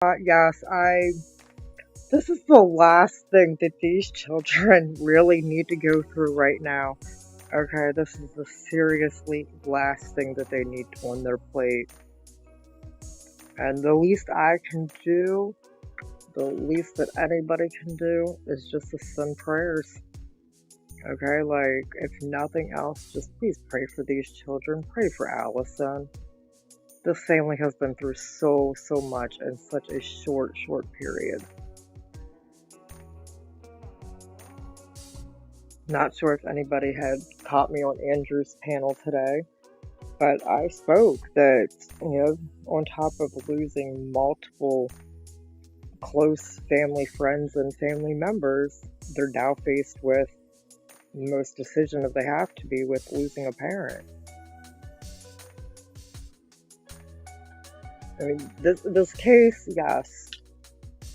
Yes, this is the last thing that these children really need to go through right now. Okay, this is the seriously last thing that they need on their plate. And the least I can do, the least that anybody can do, is just to send prayers. Okay, like, if nothing else, just please pray for these children. Pray for Allison. This family has been through so much in such a short period. Not sure if anybody had caught me on Andrew's panel today, but I spoke that, on top of losing multiple close family friends and family members, they're now faced with the most decision that they have to be with losing a parent. I mean, this case, yes,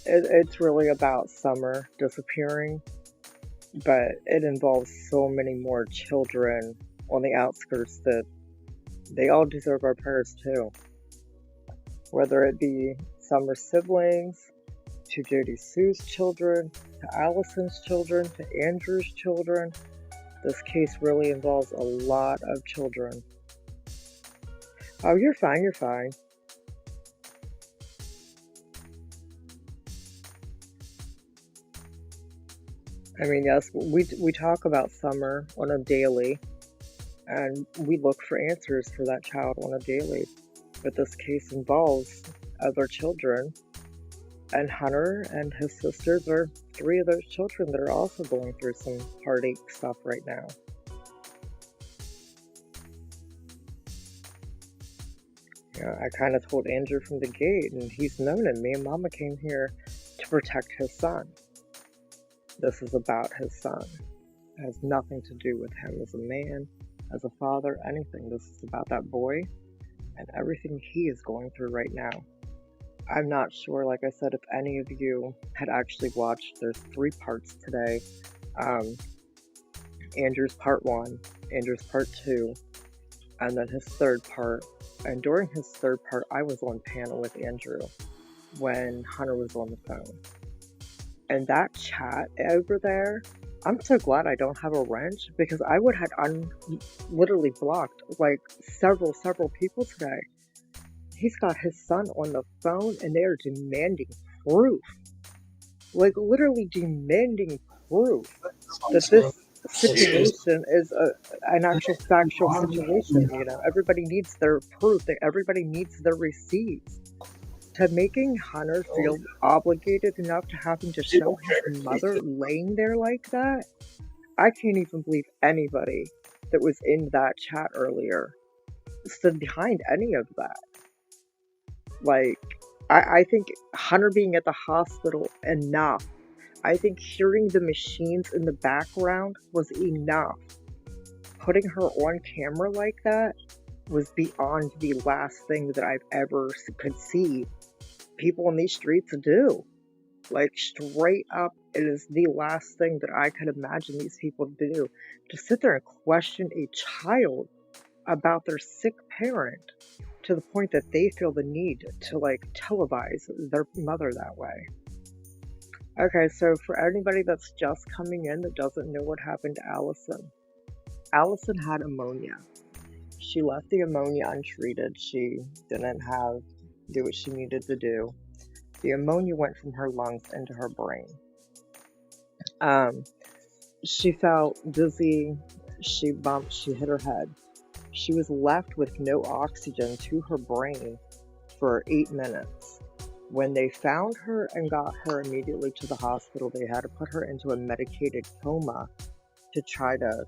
it's really about Summer disappearing, but it involves so many more children on the outskirts that they all deserve our prayers too. Whether it be Summer's siblings, to Jody Sue's children, to Allison's children, to Andrew's children, this case really involves a lot of children. Oh, you're fine, you're fine. I mean, yes, we talk about Summer on a daily, and we look for answers for that child on a daily. But this case involves other children, and Hunter and his sisters are three of those children that are also going through some heartache stuff right now. I kind of told Andrew from the gate, and he's known it. Me and Mama came here to protect his son. This is about his son. It has nothing to do with him as a man, as a father, anything. This is about that boy and everything he is going through right now. I'm not sure, like I said, if any of you had actually watched. There's 3 parts today. Andrew's part 1, Andrew's part 2, and then his 3rd part. And during his 3rd part, I was on panel with Andrew when Hunter was on the phone. And that chat over there, I'm so glad I don't have a wrench, because I would have literally blocked like several people today. He's got his son on the phone and they are demanding proof. Like, literally demanding proof that this situation is an actual factual situation. Everybody needs their proof. Everybody needs their receipts. To making Hunter feel obligated enough to having to show his mother laying there like that, I can't even believe anybody that was in that chat earlier stood behind any of that. Like, I think Hunter being at the hospital, enough. I think hearing the machines in the background was enough. Putting her on camera like that was beyond the last thing that I've ever could see people on these streets do. Like, straight up, it is the last thing that I could imagine these people do. To sit there and question a child about their sick parent to the point that they feel the need to, like, televise their mother that way. Okay, so for anybody that's just coming in that doesn't know what happened to Allison, Allison had ammonia. She left the ammonia untreated. She didn't do what she needed to do. The ammonia went from her lungs into her brain. She felt dizzy. She bumped. She hit her head. She was left with no oxygen to her brain for 8 minutes. When they found her and got her immediately to the hospital, they had to put her into a medicated coma to try to,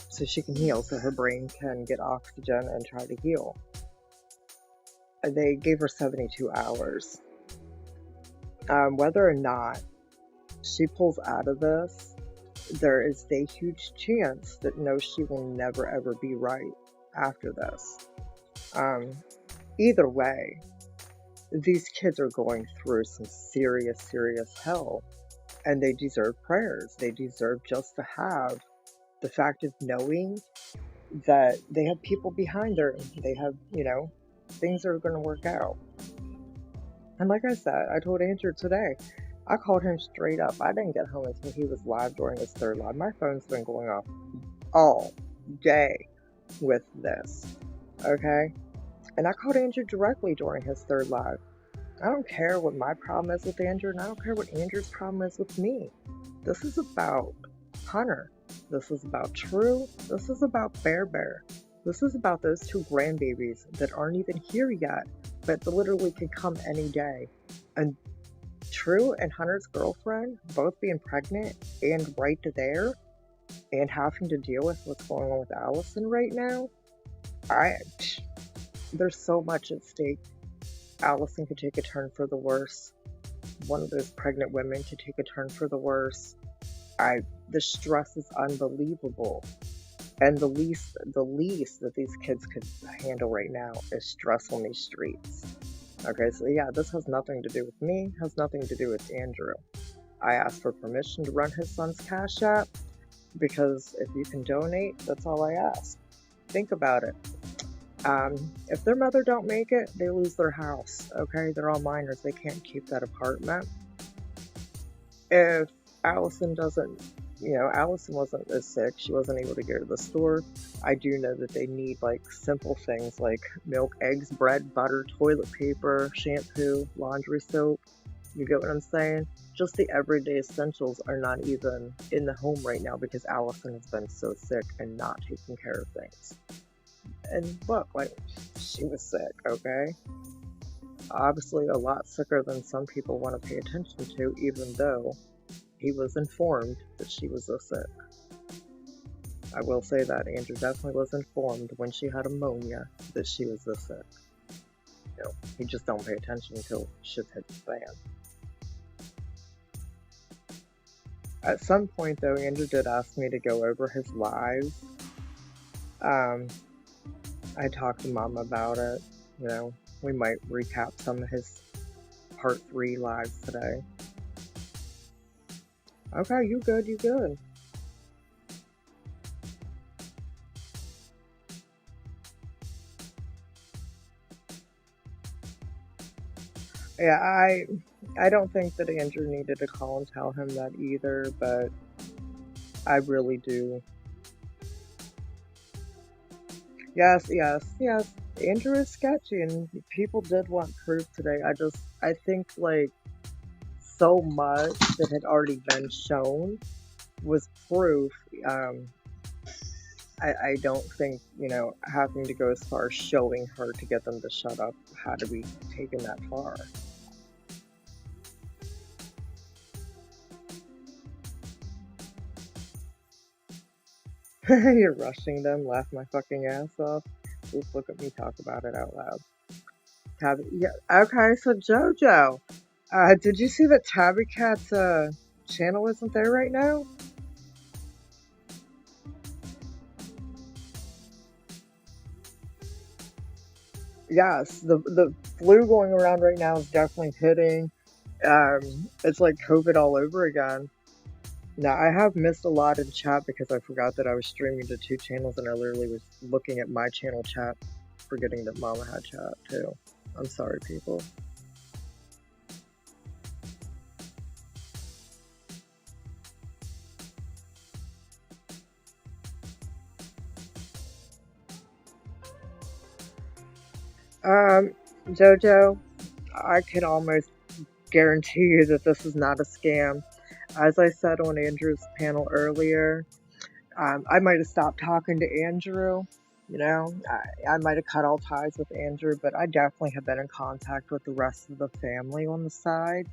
so she can heal, so her brain can get oxygen and try to heal. They gave her 72 hours. Whether or not she pulls out of this, there is a huge chance that no, she will never ever be right after this. Either way, these kids are going through some serious hell, and they deserve prayers. They deserve just to have the fact of knowing that they have people behind them. They have, things are going to work out. And like I said, I told Andrew today, I called him straight up. I didn't get home until he was live during his third live. My phone's been going off all day with this, okay? And I called Andrew directly during his third live. I don't care what my problem is with Andrew, and I don't care what Andrew's problem is with me. This is about Hunter. This is about True. This is about Bear Bear. This is about those two grandbabies that aren't even here yet, but literally could come any day. And True and Hunter's girlfriend both being pregnant and right there and having to deal with what's going on with Allyson right now. There's so much at stake. Allyson could take a turn for the worse. One of those pregnant women could take a turn for the worse. The stress is unbelievable. And the least that these kids could handle right now is stress on these streets. Okay, so yeah, this has nothing to do with me, has nothing to do with Andrew. I asked for permission to run his son's Cash App because if you can donate, that's all I ask. Think about it. If their mother don't make it, they lose their house, okay? They're all minors, they can't keep that apartment. If Allyson doesn't, Allyson wasn't as sick, she wasn't able to go to the store. I do know that they need like simple things like milk, eggs, bread, butter, toilet paper, shampoo, laundry soap. You get what I'm saying? Just the everyday essentials are not even in the home right now because Allyson has been so sick and not taking care of things. And look, like, she was sick, okay? Obviously a lot sicker than some people want to pay attention to, even though he was informed that she was so sick. I will say that Andrew definitely was informed when she had pneumonia that she was this sick. He just don't pay attention until shit hits the fan. At some point, though, Andrew did ask me to go over his lives. I talked to Mom about it. We might recap some of his part 3 lives today. Okay, you good. Yeah, I don't think that Andrew needed to call and tell him that either, but I really do. Yes. Andrew is sketchy, and people did want proof today. I think, like, so much that had already been shown was proof. I don't think, having to go as far as showing her to get them to shut up had to be taken that far. You're rushing them, laugh my fucking ass off. Just look at me talk about it out loud. Tabby, yeah, okay, so JoJo, did you see that Tabby Cat's channel isn't there right now? Yes, the flu going around right now is definitely hitting. It's like COVID all over again. Now, I have missed a lot in chat because I forgot that I was streaming to 2 channels and I literally was looking at my channel chat, forgetting that Mama had chat too. I'm sorry, people. Jojo, I can almost guarantee you that this is not a scam. As I said on Andrew's panel earlier, I might have stopped talking to Andrew. I might have cut all ties with Andrew, but I definitely have been in contact with the rest of the family on the side.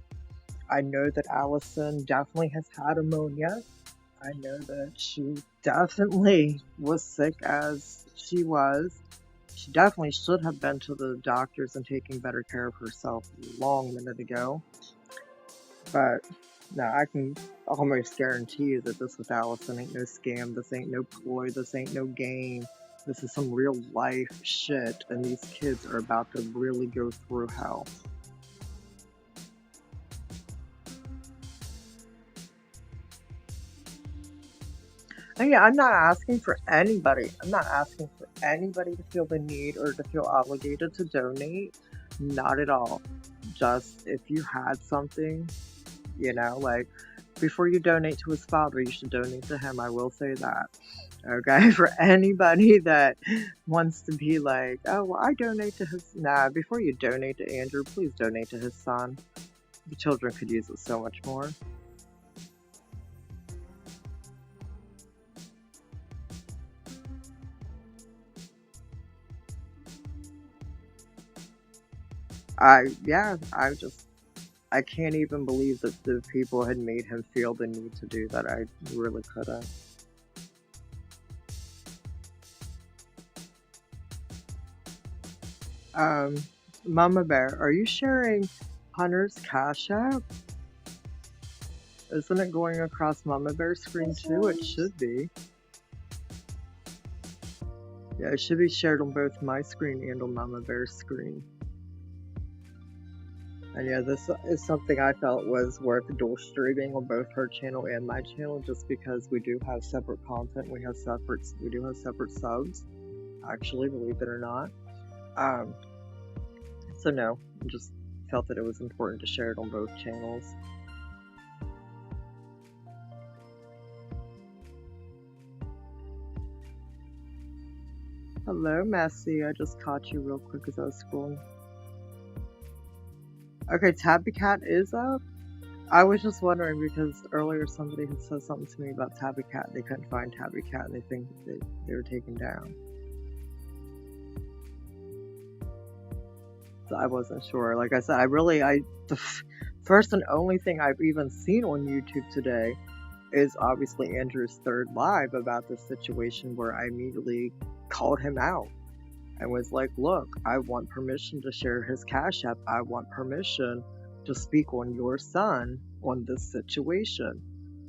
I know that Allyson definitely has had pneumonia. I know that she definitely was sick as she was. She definitely should have been to the doctors and taking better care of herself a long minute ago. But no, I can almost guarantee you that this with Allyson ain't no scam. This ain't no ploy. This ain't no game. This is some real life shit, and these kids are about to really go through hell. And yeah, I'm not asking for anybody. I'm not asking for anybody to feel the need or to feel obligated to donate. Not at all. just if you had something, you know, like before you donate to his father, you should donate to him. I will say that. Okay, for anybody that wants to be like, oh, well, I donate to his. Nah, before you donate to Andrew, please donate to his son. The children could use it so much more. I can't even believe that the people had made him feel the need to do that. I really couldn't. Mama Bear, are you sharing Hunter's Cash App? Isn't it going across Mama Bear's screen too? It should be. Yeah, it should be shared on both my screen and on Mama Bear's screen. And yeah, this is something I felt was worth dual streaming on both her channel and my channel, just because we do have separate content. We do have separate subs. Actually, believe it or not. So no, I just felt that it was important to share it on both channels. Hello, Messy. I just caught you real quick as I was scrolling. Okay, Tabby Cat is up. I was just wondering because earlier somebody had said something to me about Tabby Cat. They couldn't find Tabby Cat and they think they were taken down. So I wasn't sure. Like I said, the first and only thing I've even seen on YouTube today is obviously Andrew's third live about this situation where I immediately called him out and was like, look, I want permission to share his Cash App. I want permission to speak on your son on this situation.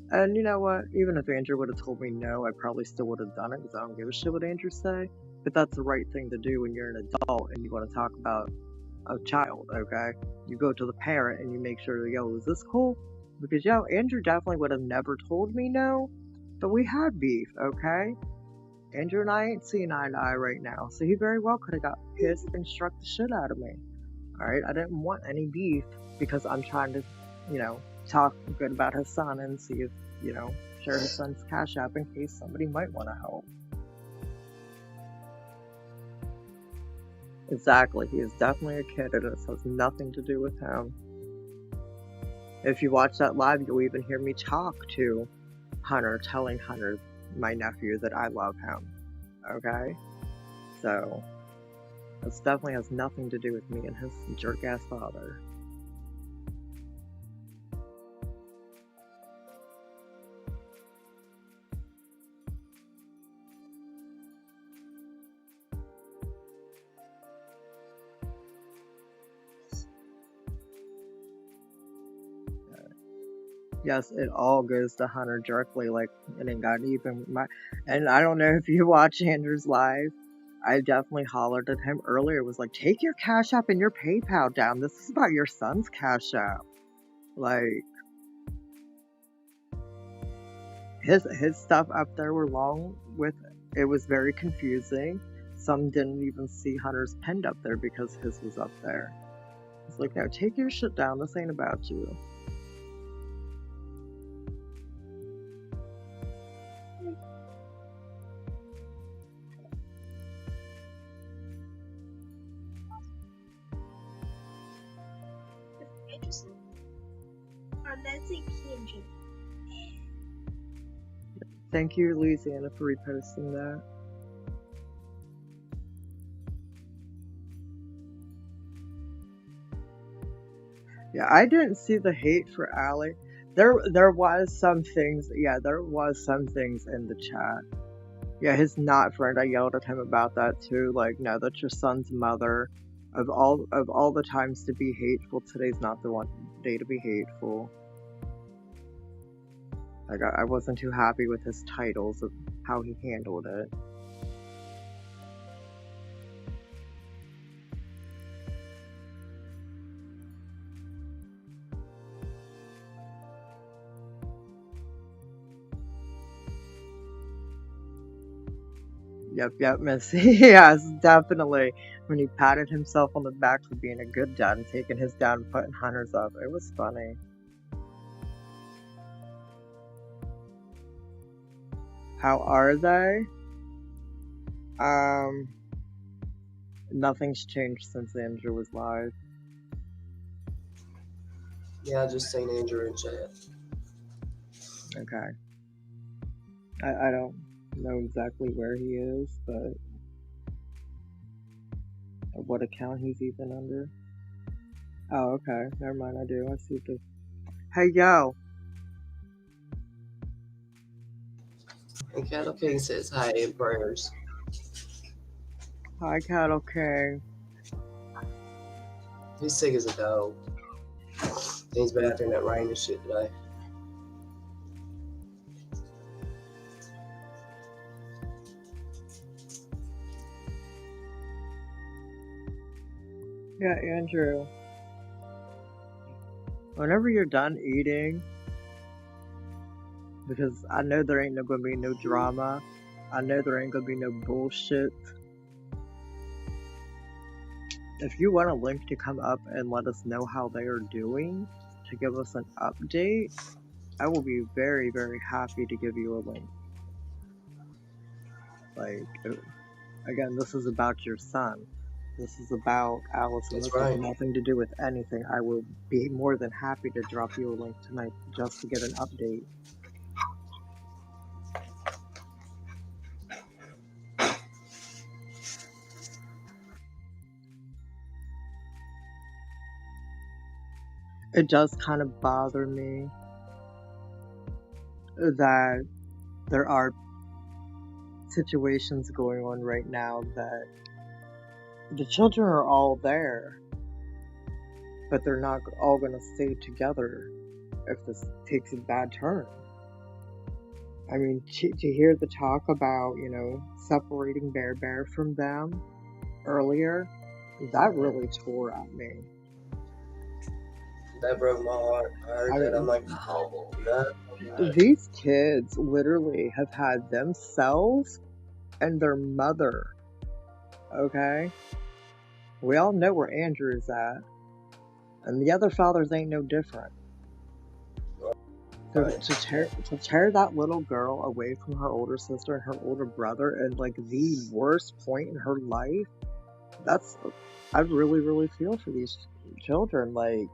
And you know what? Even if Andrew would have told me no, I probably still would have done it because I don't give a shit what Andrew say. But that's the right thing to do when you're an adult and you want to talk about a child, okay? You go to the parent and you make sure, yo, is this cool? Because, yo, Andrew definitely would have never told me no, but we had beef, okay? Andrew and I ain't seeing eye to eye right now, so he very well could have got pissed and struck the shit out of me. Alright, I didn't want any beef because I'm trying to, you know, talk good about his son and see if, you know, share his son's Cash App in case somebody might want to help. Exactly, he is definitely a kid and this has nothing to do with him. If you watch that live, you'll even hear me talk to Hunter, telling Hunter, my nephew, that I love him, okay? So, this definitely has nothing to do with me and his jerk-ass father. Yes, it all goes to Hunter directly, like, and it got even and I don't know if you watch Andrew's live, I definitely hollered at him earlier, was like, take your Cash App and your PayPal down, this is about your son's Cash App. Like, his stuff up there were long with, it was very confusing. Some didn't even see Hunter's pinned up there because his was up there. It's like, no, take your shit down, this ain't about you. Thank you, Louisiana, for reposting that. Yeah, I didn't see the hate for Allie. There was some things. Yeah, there was some things in the chat. Yeah, his not friend. I yelled at him about that too. Like, no, that's your son's mother. Of all the times to be hateful, today's not the one day to be hateful. Like, I wasn't too happy with his titles of how he handled it. Yep, Missy. Yes, definitely. When he patted himself on the back for being a good dad and taking his dad and putting Hunter's up, it was funny. How are they? Um, Nothing's changed since Andrew was live. Yeah, I just seen Andrew in chat. Okay. I don't know exactly where he is, but what account he's even under. Oh, okay. Never mind, I do. I see the... Hey, yo! And Cattle King says hi and prayers. Hi, Cattle King. He's sick as a dog. He's been out there in that rain and shit today. Yeah, Andrew. Whenever you're done eating, because I know there ain't gonna be no drama, I know there ain't gonna be no bullshit. If you want a link to come up and let us know how they are doing, to give us an update, I will be very, very happy to give you a link. Like, again, this is about your son. This is about Allyson. That's This has right. nothing to do with anything. I will be more than happy to drop you a link tonight just to get an update. It does kind of bother me that there are situations going on right now that the children are all there, but they're not all going to stay together if this takes a bad turn. I mean, to hear the talk about, separating Bear from them earlier, that really tore at me. That broke my heart. I heard that. I'm like, oh, no. These kids literally have had themselves and their mother, okay? We all know where Andrew's at, and the other fathers ain't no different. So to tear that little girl away from her older sister and her older brother and like the worst point in her life, I really, really feel for these children. Like,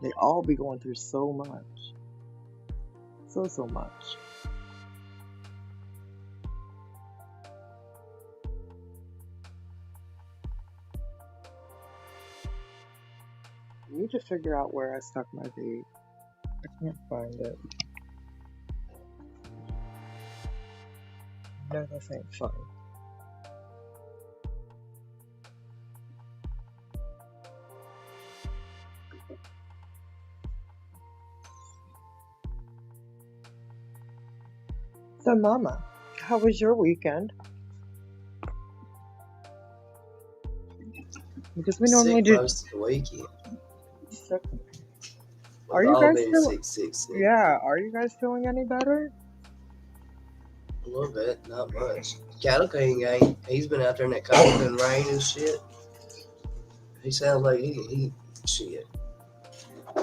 they all be going through so much. So much. I need to figure out where I stuck my vape. I can't find it. No, this ain't fun. So, Mama, how was your weekend? Because we normally do most of the weekend. Sick. Are you guys feeling? Sick? Yeah, are you guys feeling any better? A little bit, not much. Cattle King ain't. He's been out there in that cold and rain and shit. He sounds like he shit.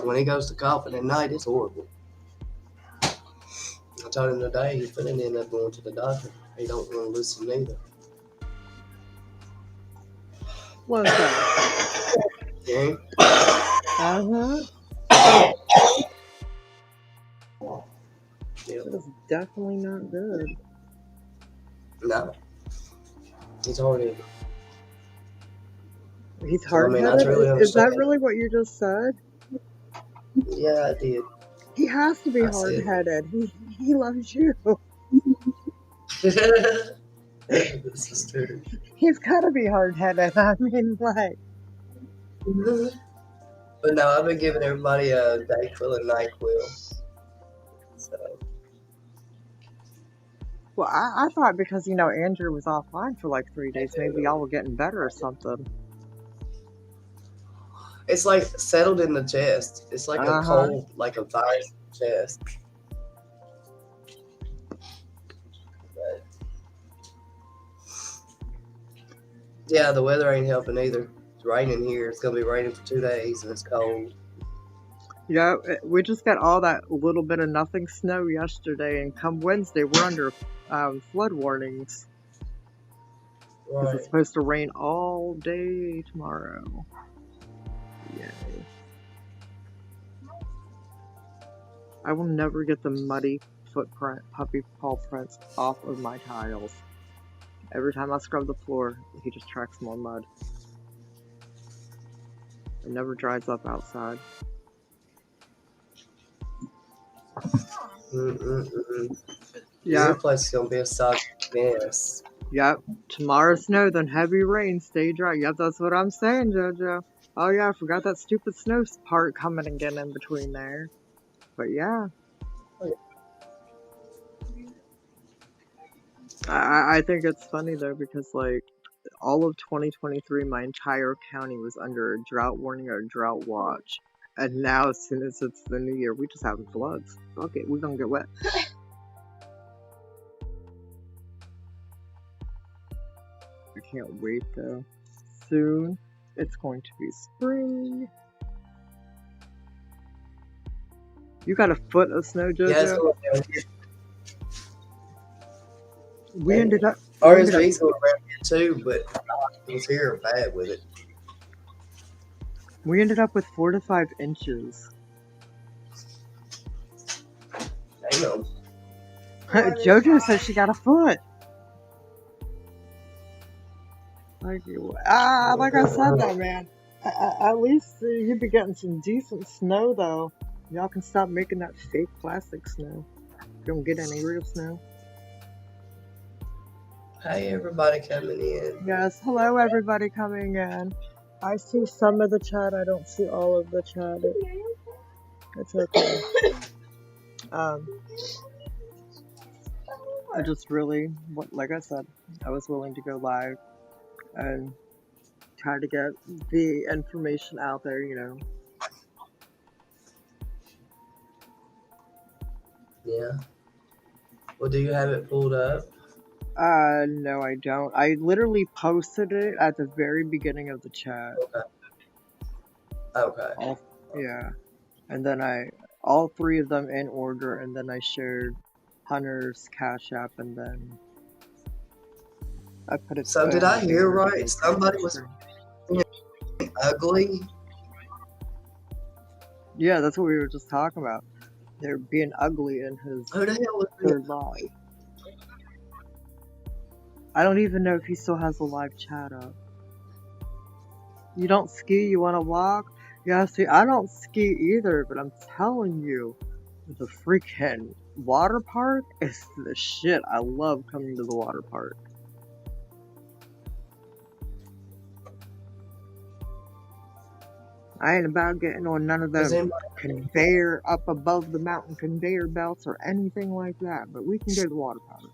When he goes to coughing at night, it's horrible. I told him today he's finna end up going to the doctor. He don't want to listen either. What's that? Yeah. Yep. That is definitely not good. No. He's hard-headed. He's hard-headed? Is that really what you just said? Yeah, I did. He has to be hard-headed. He loves you. This is true. He's gotta be hard-headed. I mean, like. But no, I've been giving everybody a Dayquil and NyQuil. So. Well, I thought because, Andrew was offline for like 3 days, maybe y'all were getting better or something. It's like settled in the chest. It's like a cold, like a virus in the chest. But Yeah, the weather ain't helping either. It's raining here. It's gonna be raining for 2 days, and it's cold. Yeah, we just got all that little bit of nothing snow yesterday, and come Wednesday, we're under flood warnings because it's Right. supposed to rain all day tomorrow. Yay. I will never get the muddy puppy paw prints off of my tiles. Every time I scrub the floor, he just tracks more mud. It never dries up outside. Your Yeah, place is gonna be a soggy mess. yep. Tomorrow snow, then heavy rain, stay dry. Yep, that's what I'm saying, JoJo. Oh yeah, I forgot that stupid snow part coming again in between there. But yeah, I think it's funny though because like all of 2023, my entire county was under a drought warning or a drought watch, and now as soon as it's the new year, we just having floods. Okay, we're gonna get wet. I can't wait though. Soon, it's going to be spring. You got a foot of snow, Yeah, it's JoJo? going down here. We ended up. RSV's going around here too, but it was here bad with it. We ended up with 4 to 5 inches. Damn. JoJo said she got a foot. Like I said though, man. At least you'd be getting some decent snow though. Y'all can stop making that fake plastic snow. You don't get any real snow. Hey, everybody coming in. Yes, hello everybody coming in. I see some of the chat. I don't see all of the chat. It's okay. I just really, like I said, I was willing to go live and try to get the information out there, you know. Yeah. Well, do you have it pulled up? No, I don't. I literally posted it at the very beginning of the chat. Okay. Yeah. And then all 3 of them in order, and then I shared Hunter's Cash App, and then I put it. So did I hear right? Somebody was ugly? Yeah, that's what we were just talking about. They're being ugly in his Who the hell was third live. I don't even know if he still has the live chat up. You don't ski, you want to walk? Yeah, see, I don't ski either, but I'm telling you, the freaking water park is the shit. I love coming to the water park. I ain't about getting on none of those conveyor up above the mountain conveyor belts or anything like that, but we can go to the water park.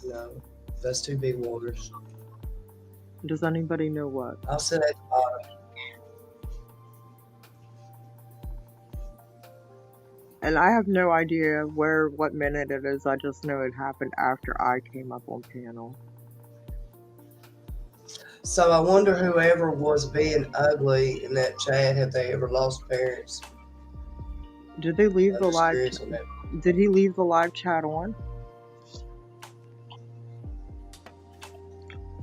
No, that's too big waters. Does anybody know what? I'll sit at the bottom. And I have no idea what minute it is. I just know it happened after I came up on panel. So I wonder whoever was being ugly in that chat, have they ever lost parents? Did they leave the live? Did he leave the live chat on?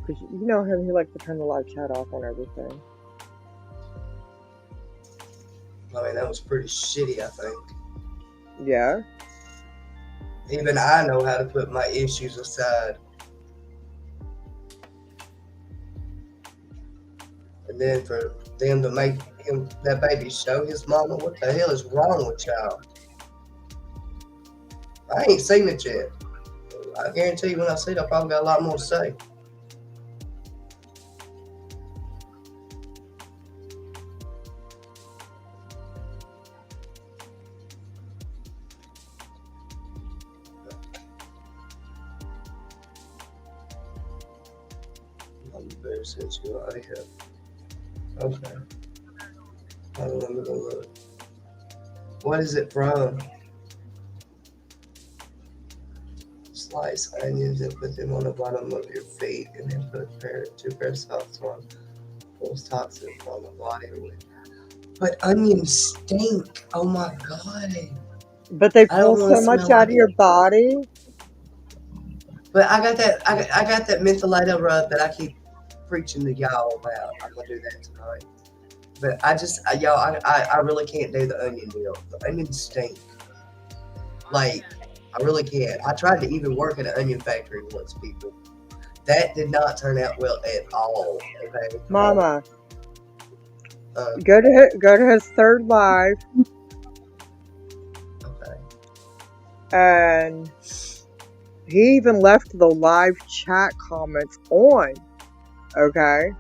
Because you know him, he likes to turn the live chat off on everything. I mean, that was pretty shitty, I think. Yeah. Even I know how to put my issues aside. And then for them to make that baby show his mama, what the hell is wrong with y'all? I ain't seen it yet. I guarantee you when I see it, I probably got a lot more to say. I'm better since you are here. Okay. I don't remember the look. What is it from? slice onions and put them on the bottom of your feet, and then put two pair of socks on. Pulls toxins from the body. But onions stink. Oh my god. But they I pull don't want to so much smell out of your onions. body. But I got that. I got that mentholatum rub that I keep preaching to y'all about. I'm gonna do that tonight. But I really can't do the onion deal. The onions stink. Like, I really can't. I tried to even work at an onion factory once, people. That did not turn out well at all. Okay. Mama, Uh, go to his third live, okay. and he even left the live chat comments on. Okay.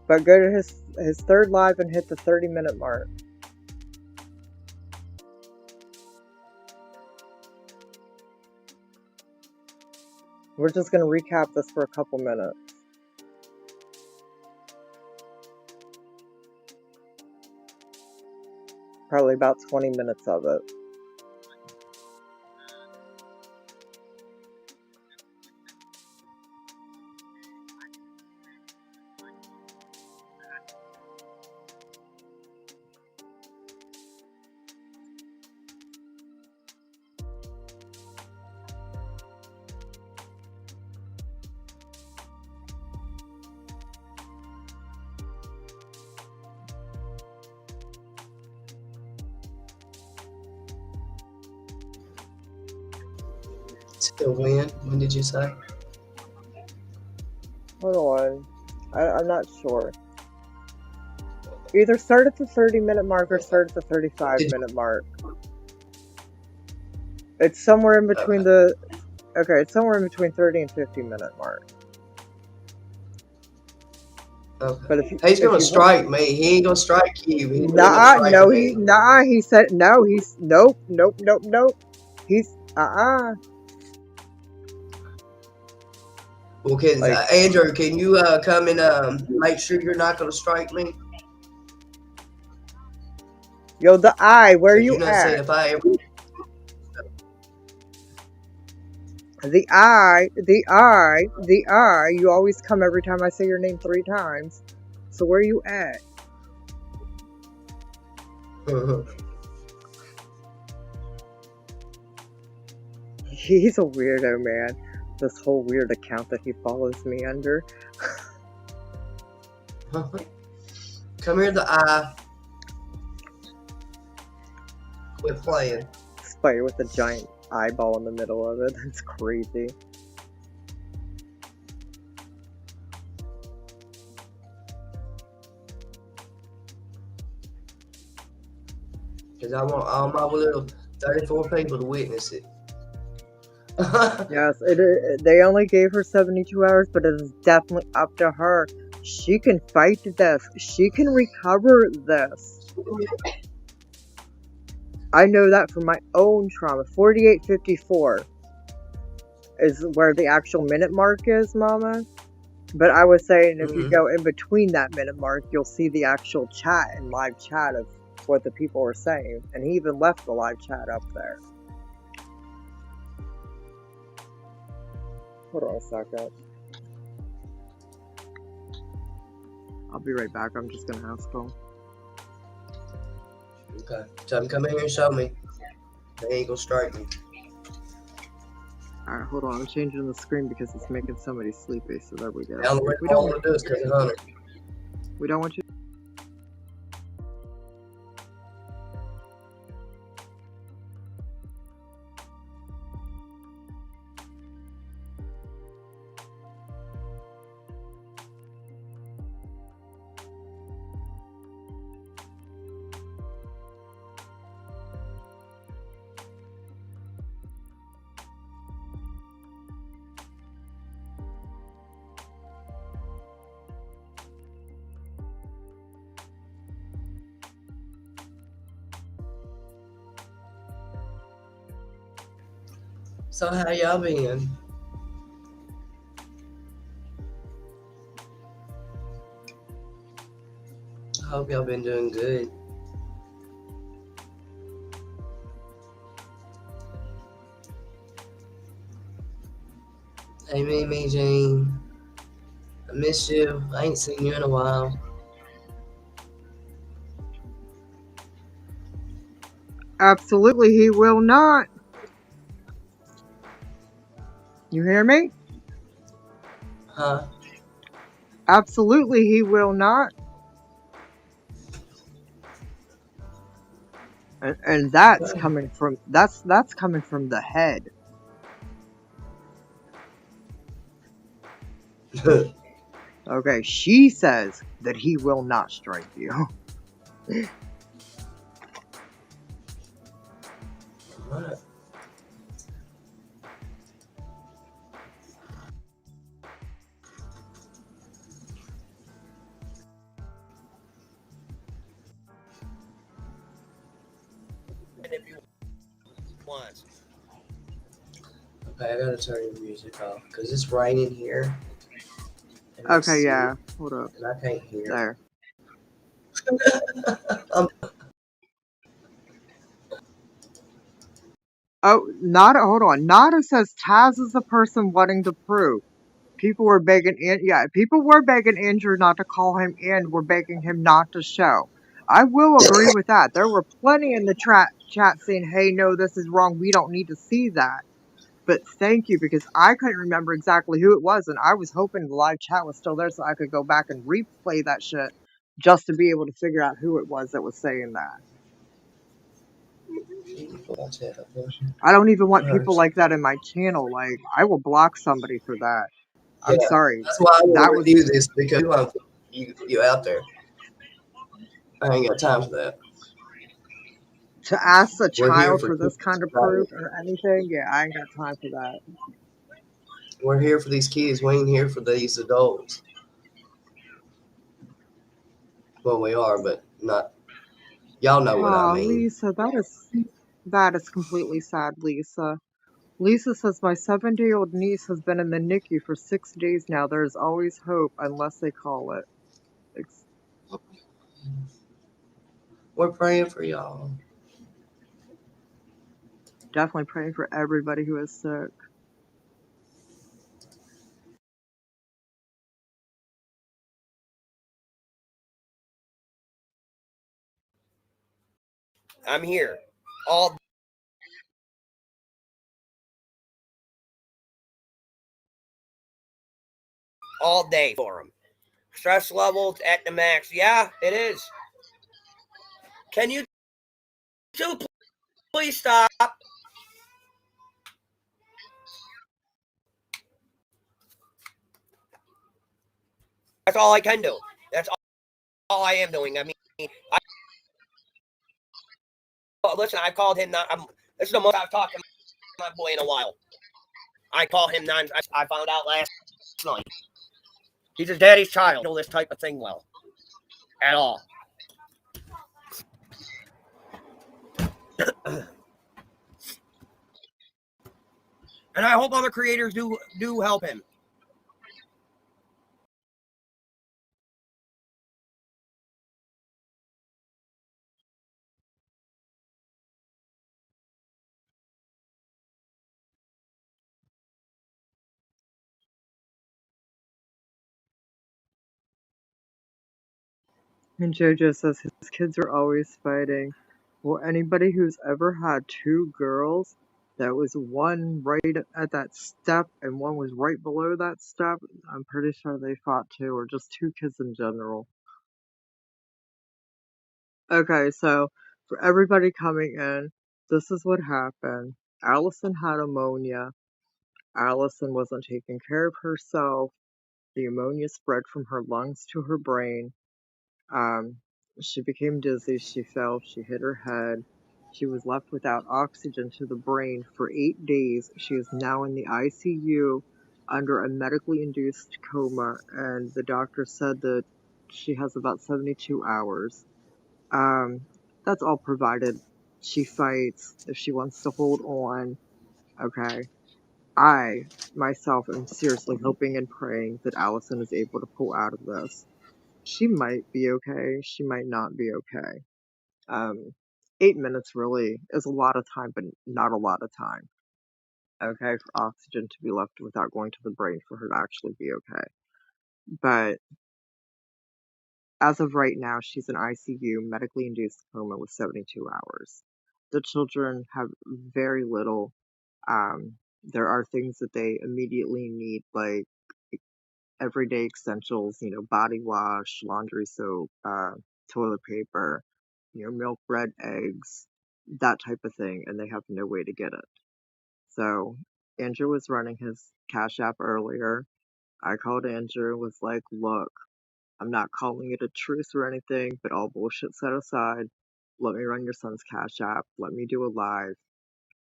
But go to his third live and hit the 30-minute mark. We're just going to recap this for a couple minutes. Probably about 20 minutes of it. Till when? When did you say? Hold on. I'm not sure. Either start at the 30-minute mark or start at the 35-minute mark. It's somewhere in between it's somewhere in between 30 and 50-minute mark. Okay. But if He's gonna strike me. He ain't gonna strike you. He's he said no. He's nope. He's Well, can Andrew? Can you come and make sure you're not gonna strike me? Yo, the eye. Where you not at? saying if I ever. The eye. You always come every time I say your name 3 times. So where you at? He's a weirdo, man. This whole weird account that he follows me under. Come here, the eye. Quit playing. Spider with a giant eyeball in the middle of it. That's crazy. Because I want all my little 34 people to witness it. Yes, they only gave her 72 hours, but it is definitely up to her. She can fight this. She can recover this. I know that from my own trauma. 48:54 is where the actual minute mark is, Mama. But I was saying if you go in between that minute mark, you'll see the actual chat and live chat of what the people were saying. And he even left the live chat up there. Hold on a second. I'll be right back. I'm just gonna ask him. Okay. Tell him come in here and show me. They ain't gonna strike me. Alright, hold on. I'm changing the screen because it's making somebody sleepy. So there we go. Now the We don't want to do is because of Hunter. We don't want you. So how y'all been? I hope y'all been doing good. Hey, Mimi Jean. I miss you. I ain't seen you in a while. Absolutely, he will not. You hear me? Huh? Absolutely, he will not. And that's Okay. coming from that's coming from the head. Okay, she says that he will not strike you. Alright. If you want. Okay, I gotta turn your music off because it's raining here and Okay, it's yeah. Hold up. and I can't hear. There. um, Oh, Nada, hold on. Nada says Taz is the person wanting to prove. People were begging, people were begging Andrew not to call him in. Were begging him not to show. I will agree with that. There were plenty in the chat saying, "Hey, no, this is wrong. We don't need to see that." But thank you because I couldn't remember exactly who it was, and I was hoping the live chat was still there so I could go back and replay that shit just to be able to figure out who it was that was saying that. I don't even want people like that in my channel. Like, I will block somebody for that. yeah, I'm sorry. that's why I want That to was review this because you want you out there. I ain't got time for that. to ask a We're here child for for this kids, kind of right? proof or anything. Yeah, I ain't got time for that. We're here for these kids. We ain't here for these adults. Well, we are, but not. Y'all know what I Oh, mean. Lisa, that is completely sad, Lisa. Lisa says my 7-day-old niece has been in the NICU for 6 days now. There is always hope unless they call it. We're praying for y'all. Definitely praying for everybody who is sick. I'm here all day for him. Stress levels at the max. Yeah, it is. Can you two please stop? That's all I can do. That's all I am doing. I mean, listen, I called him. This is the most I've talked to my boy in a while. I call him non. I found out last night. He's his daddy's child. Know this type of thing well at all. And I hope other creators do help him. And JoJo says his kids are always fighting. Well, anybody who's ever had two girls, that was one right at that step and one was right below that step, I'm pretty sure they fought too, or just two kids in general. Okay, so for everybody coming in, this is what happened. Allyson had pneumonia. Allyson wasn't taking care of herself. The pneumonia spread from her lungs to her brain. Um, she became dizzy, she fell, she hit her head. She was left without oxygen to the brain for 8 days. She is now in the ICU under a medically induced coma, and the doctor said that she has about 72 hours. Um, that's all provided she fights if she wants to hold on. Okay. I myself am seriously hoping and praying that Allyson is able to pull out of this. She might be okay. She might not be okay. 8 minutes really is a lot of time, but not a lot of time. okay, for oxygen to be left without going to the brain for her to actually be okay. But as of right now, she's in ICU, medically induced coma with 72 hours. The children have very little. There are things that they immediately need, like everyday essentials, body wash, laundry soap, toilet paper, milk, bread, eggs, that type of thing, and they have no way to get it. So Andrew was running his Cash App earlier. I called Andrew and was like, look, I'm not calling it a truce or anything, but all bullshit set aside, let me run your son's Cash App, let me do a live,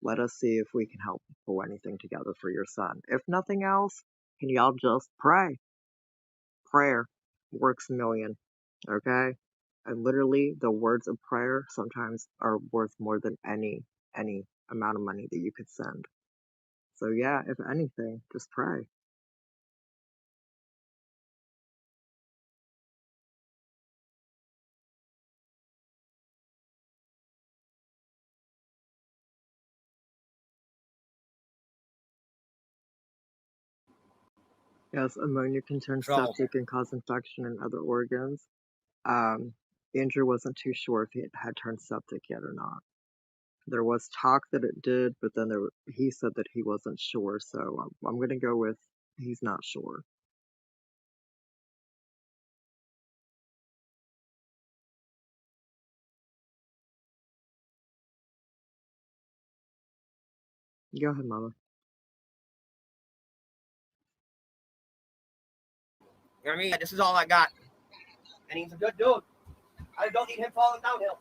let us see if we can help pull anything together for your son. If nothing else, can y'all just pray? Prayer works a million, okay? And literally, the words of prayer sometimes are worth more than any amount of money that you could send. So yeah, if anything, just pray. Yes, ammonia can turn So, septic and cause infection in other organs. Um, Andrew wasn't too sure if it had turned septic yet or not. There was talk that it did, but then he said that he wasn't sure, so I'm gonna go with he's not sure. Go ahead, Mama. I mean, this is all I got. And he's a good dude. I don't need him falling downhill.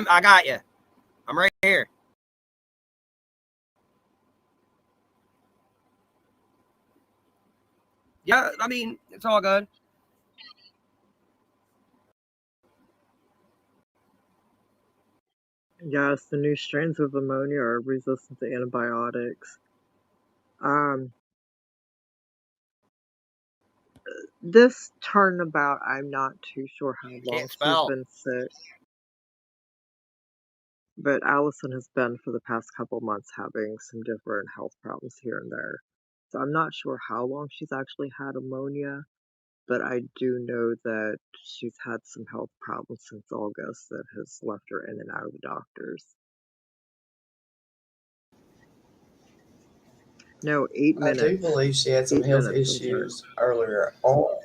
I got you. I'm right here. Yeah, I mean, it's all good. Yes, the new strains of ammonia are resistant to antibiotics. Um, this turnabout, I'm not too sure how long Can't she's spell. been sick, but Allyson has been for the past couple months having some different health problems here and there. So I'm not sure how long she's actually had ammonia, but I do know that she's had some health problems since August that has left her in and out of the doctors. No, eight I do minutes. believe she had some 8 minutes, health I'm sorry. issues earlier on.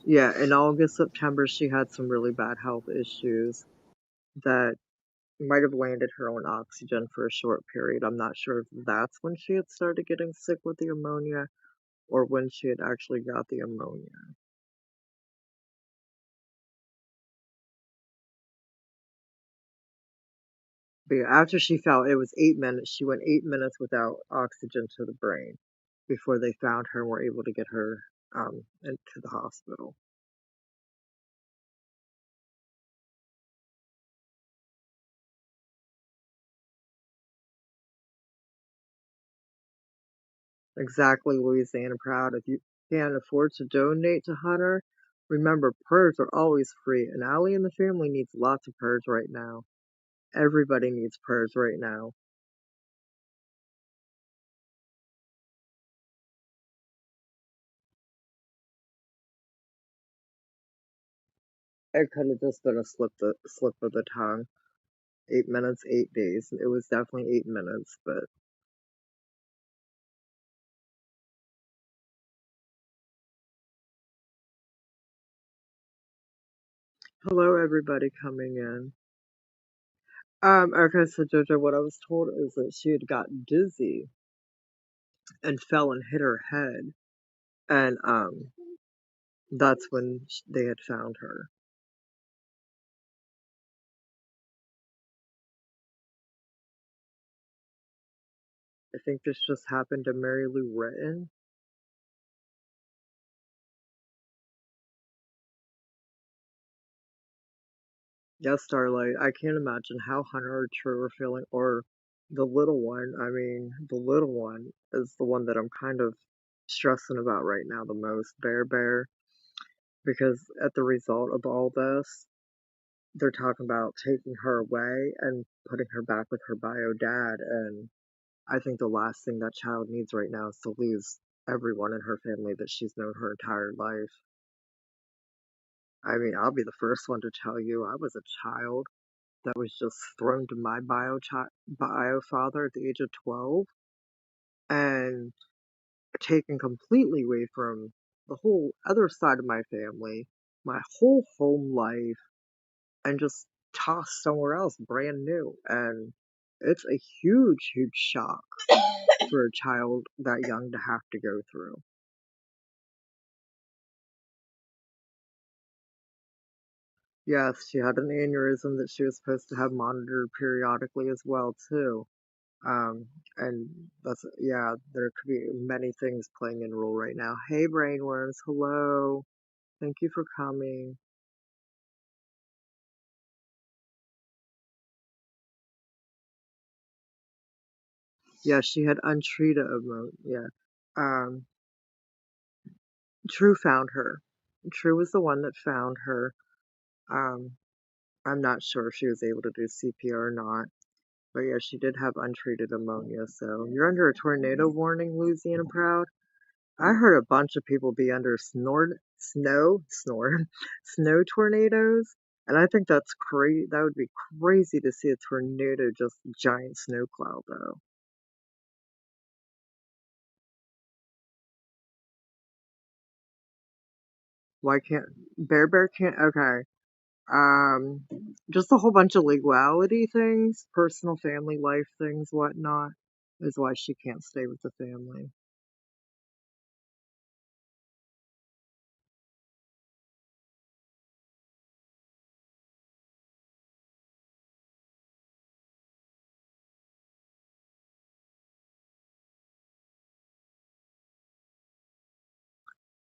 Yeah, in August, September, she had some really bad health issues that might have landed her on oxygen for a short period. I'm not sure if that's when she had started getting sick with the ammonia or when she had actually got the ammonia. But yeah, after she fell, it was 8 minutes. She went 8 minutes without oxygen to the brain before they found her and were able to get her into the hospital. Exactly, Louisiana Proud. If you can't afford to donate to Hunter, remember prayers are always free, and Allie and the family needs lots of prayers right now. Everybody needs prayers right now. It could have just been a slip of the tongue. 8 minutes, 8 days. It was definitely 8 minutes, but hello everybody coming in. Okay, so Jojo, what I was told is that she had gotten dizzy and fell and hit her head, and that's when they had found her. I think this just happened to Mary Lou Retton. Yes, Starlight, I can't imagine how Hunter or True are feeling, or the little one. I mean, the little one is the one that I'm kind of stressing about right now the most, Bear Bear, because at the result of all this, they're talking about taking her away and putting her back with her bio dad, and I think the last thing that child needs right now is to lose everyone in her family that she's known her entire life. I mean, I'll be the first one to tell you I was a child that was just thrown to my bio father at the age of 12 and taken completely away from the whole other side of my family, my whole home life, and just tossed somewhere else brand new. And it's a huge, huge shock for a child that young to have to go through. Yes, she had an aneurysm that she was supposed to have monitored periodically as well too. Um, and that's, yeah, there could be many things playing in role right now. Hey, brainworms, hello. Thank you for coming. Yeah, she had untreated yeah. Um, True found her. True was the one that found her. Um, I'm not sure if she was able to do CPR or not. But yeah, she did have untreated ammonia. So you're under a tornado warning, Louisiana Proud. I heard a bunch of people be under snow tornadoes, and I think that's crazy. That would be crazy to see a tornado, just giant snow cloud, though. Why can't Bear can't? Okay, um, just a whole bunch of legality things, personal family life things, whatnot, is why she can't stay with the family.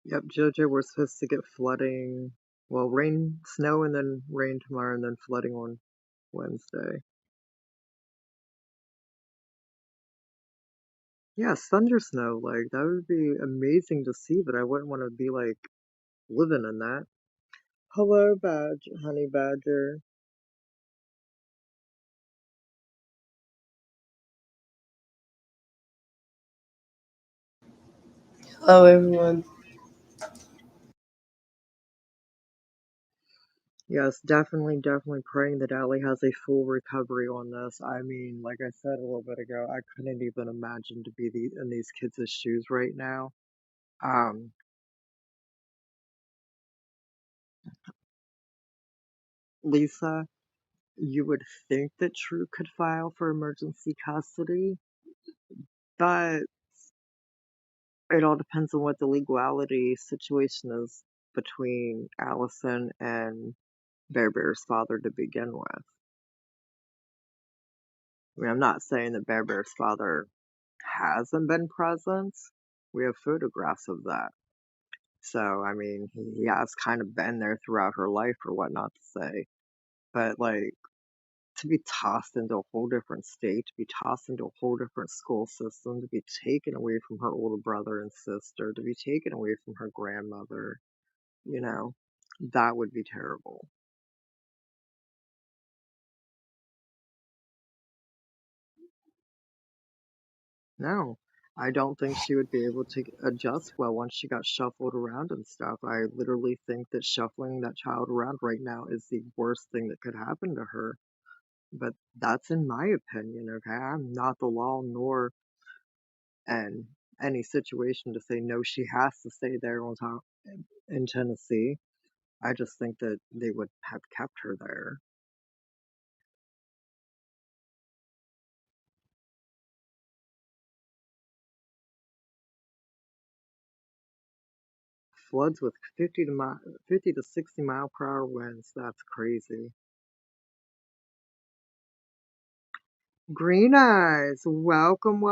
Yep, JoJo, we're supposed to get flooding. Well, rain, snow, and then rain tomorrow, and then flooding on Wednesday. Yeah, thunder snow, like, that would be amazing to see, but I wouldn't want to be, like, living in that. Hello, honey badger. Hello, everyone. Yes, definitely praying that Allie has a full recovery on this. I mean, like I said a little bit ago, I couldn't even imagine to be in these kids' shoes right now. Um, Lisa, you would think that True could file for emergency custody, but it all depends on what the legality situation is between Allyson and Bear Bear's father to begin with. I mean, I'm not saying that Bear Bear's father hasn't been present. We have photographs of that. So, I mean, he has kind of been there throughout her life, or whatnot to say. But, like, to be tossed into a whole different state, to be tossed into a whole different school system, to be taken away from her older brother and sister, to be taken away from her grandmother, you know, that would be terrible. No, I don't think she would be able to adjust well once she got shuffled around and stuff. I literally think that shuffling that child around right now is the worst thing that could happen to her. But that's in my opinion, okay? I'm not the law nor in any situation to say no, she has to stay there on top in Tennessee. I just think that they would have kept her there. Floods with 50 to 60 mile per hour winds. That's crazy. Green Eyes, welcome.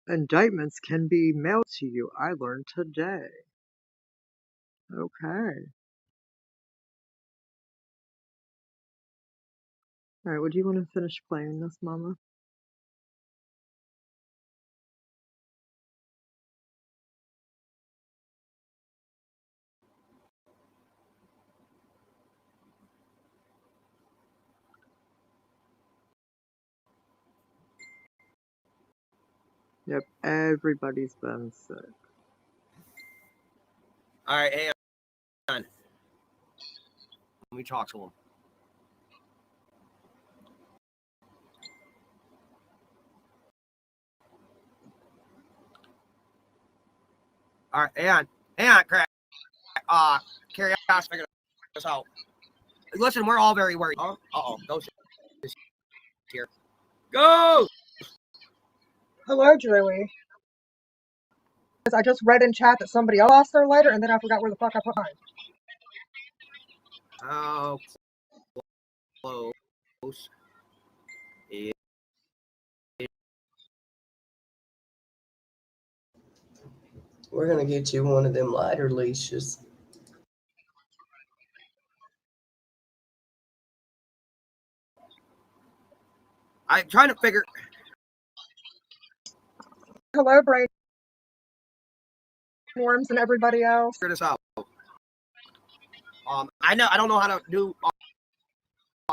Indictments can be mailed to you. I learned today. Okay. Alright, would you want to finish playing this, Mama? Yep, everybody's been sick. All right, hang on. Let me talk to him. All right, hang on, Craig. Carrie, I was figuring this out. Listen, we're all very worried. Uh-oh, Ghost is here. Go! Hello, Joey. I just read in chat that somebody else lost their lighter, and then I forgot where the fuck I put mine. How close is... We're gonna get you one of them lighter leashes. I'm trying to figure... Hello, brainworms and everybody else. Figure this out. I don't know how to do... I'm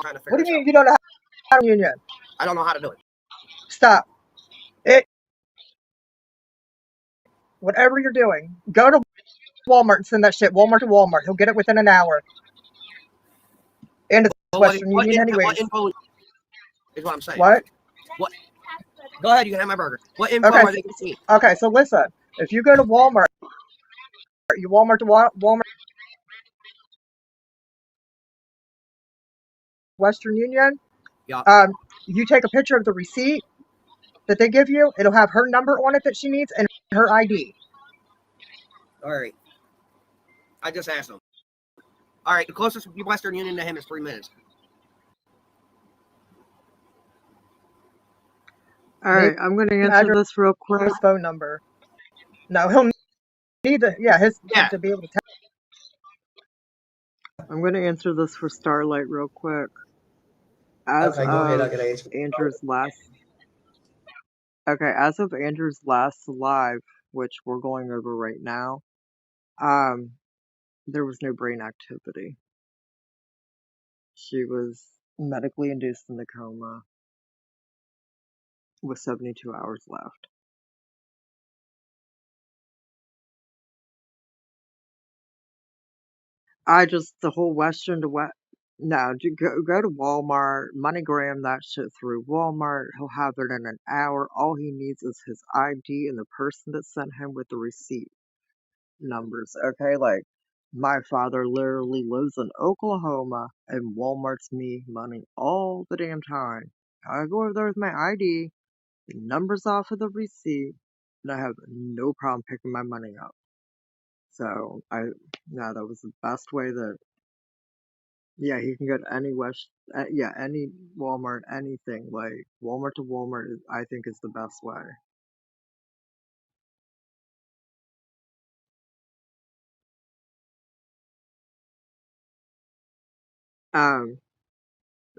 trying to figure What do this you mean out. you don't know how to union? I don't know how to do it. Stop. Whatever you're doing, go to Walmart and send that shit Walmart to Walmart. He'll get it within an hour. And it's Western Union anyways. What info is what I'm saying? What? What? Go ahead, you can have my burger. What info Okay, are they giving me? Okay, so listen. If you go to Walmart, you Walmart to Walmart Western Union, Yeah. you take a picture of the receipt that they give you. It'll have her number on it that she needs and her ID. All right. I just asked him. All right, the closest Western Union to him is 3 minutes. All right, I'm going to answer this real quick. His phone number. No, he'll need to be able to text. I'm going to answer this for Starlight real quick. Okay, go ahead. I can answer. As of Andrew's last live, which we're going over right now, there was no brain activity. She was medically induced in the coma with 72 hours left. The whole Western to West. No, go to Walmart, MoneyGram that shit through Walmart. He'll have it in an hour. All he needs is his ID and the person that sent him with the receipt numbers. Okay, like my father literally lives in Oklahoma, and Walmart's me money all the damn time. I go over there with my ID, the numbers off of the receipt, and I have no problem picking my money up. So that was the best way that. Yeah, he can go to any any Walmart, anything like Walmart to Walmart. I think is the best way.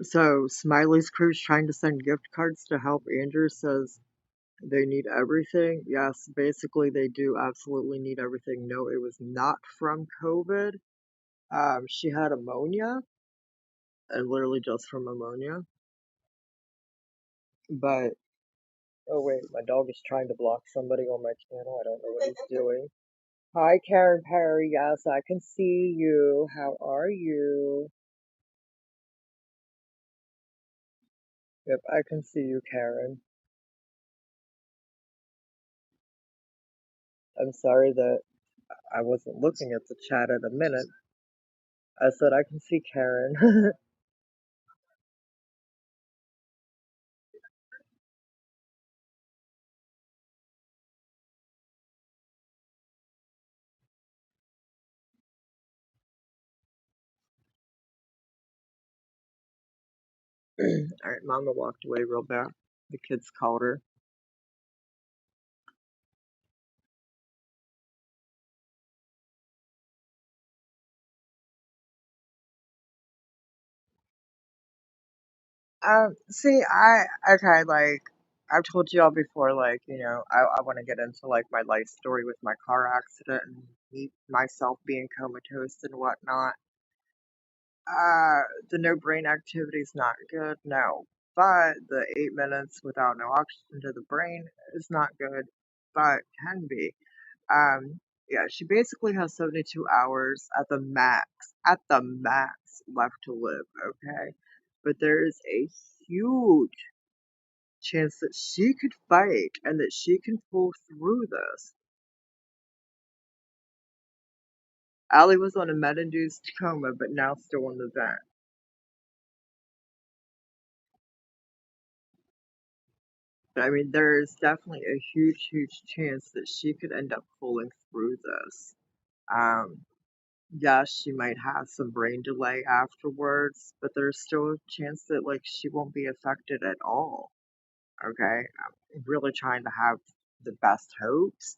So Smiley's crew's trying to send gift cards to help. Andrew says they need everything. Yes, basically they do absolutely need everything. No, it was not from COVID. She had ammonia, and literally just from ammonia. But oh wait, my dog is trying to block somebody on my channel. I don't know what he's doing. Hi, Karen Perry. Yes, I can see you. How are you? Yep, I can see you, Karen. I'm sorry that I wasn't looking at the chat at a minute. I said I can see Karen. Alright, Mama walked away real bad. The kids called her. See, okay, like, I've told y'all before, like, I want to get into, like, my life story with my car accident and myself being comatose and whatnot. Uh, the no brain activity is not good, no. But the 8 minutes without no oxygen to the brain is not good, but can be. Yeah, she basically has 72 hours at the max left to live, okay? But there is a huge chance that she could fight and that she can pull through this. Allie was on a med-induced coma, but now still on the vent. But I mean, there is definitely a huge, huge chance that she could end up pulling through this. Um, yes, she might have some brain delay afterwards, but there's still a chance that like she won't be affected at all. Okay, I'm really trying to have the best hopes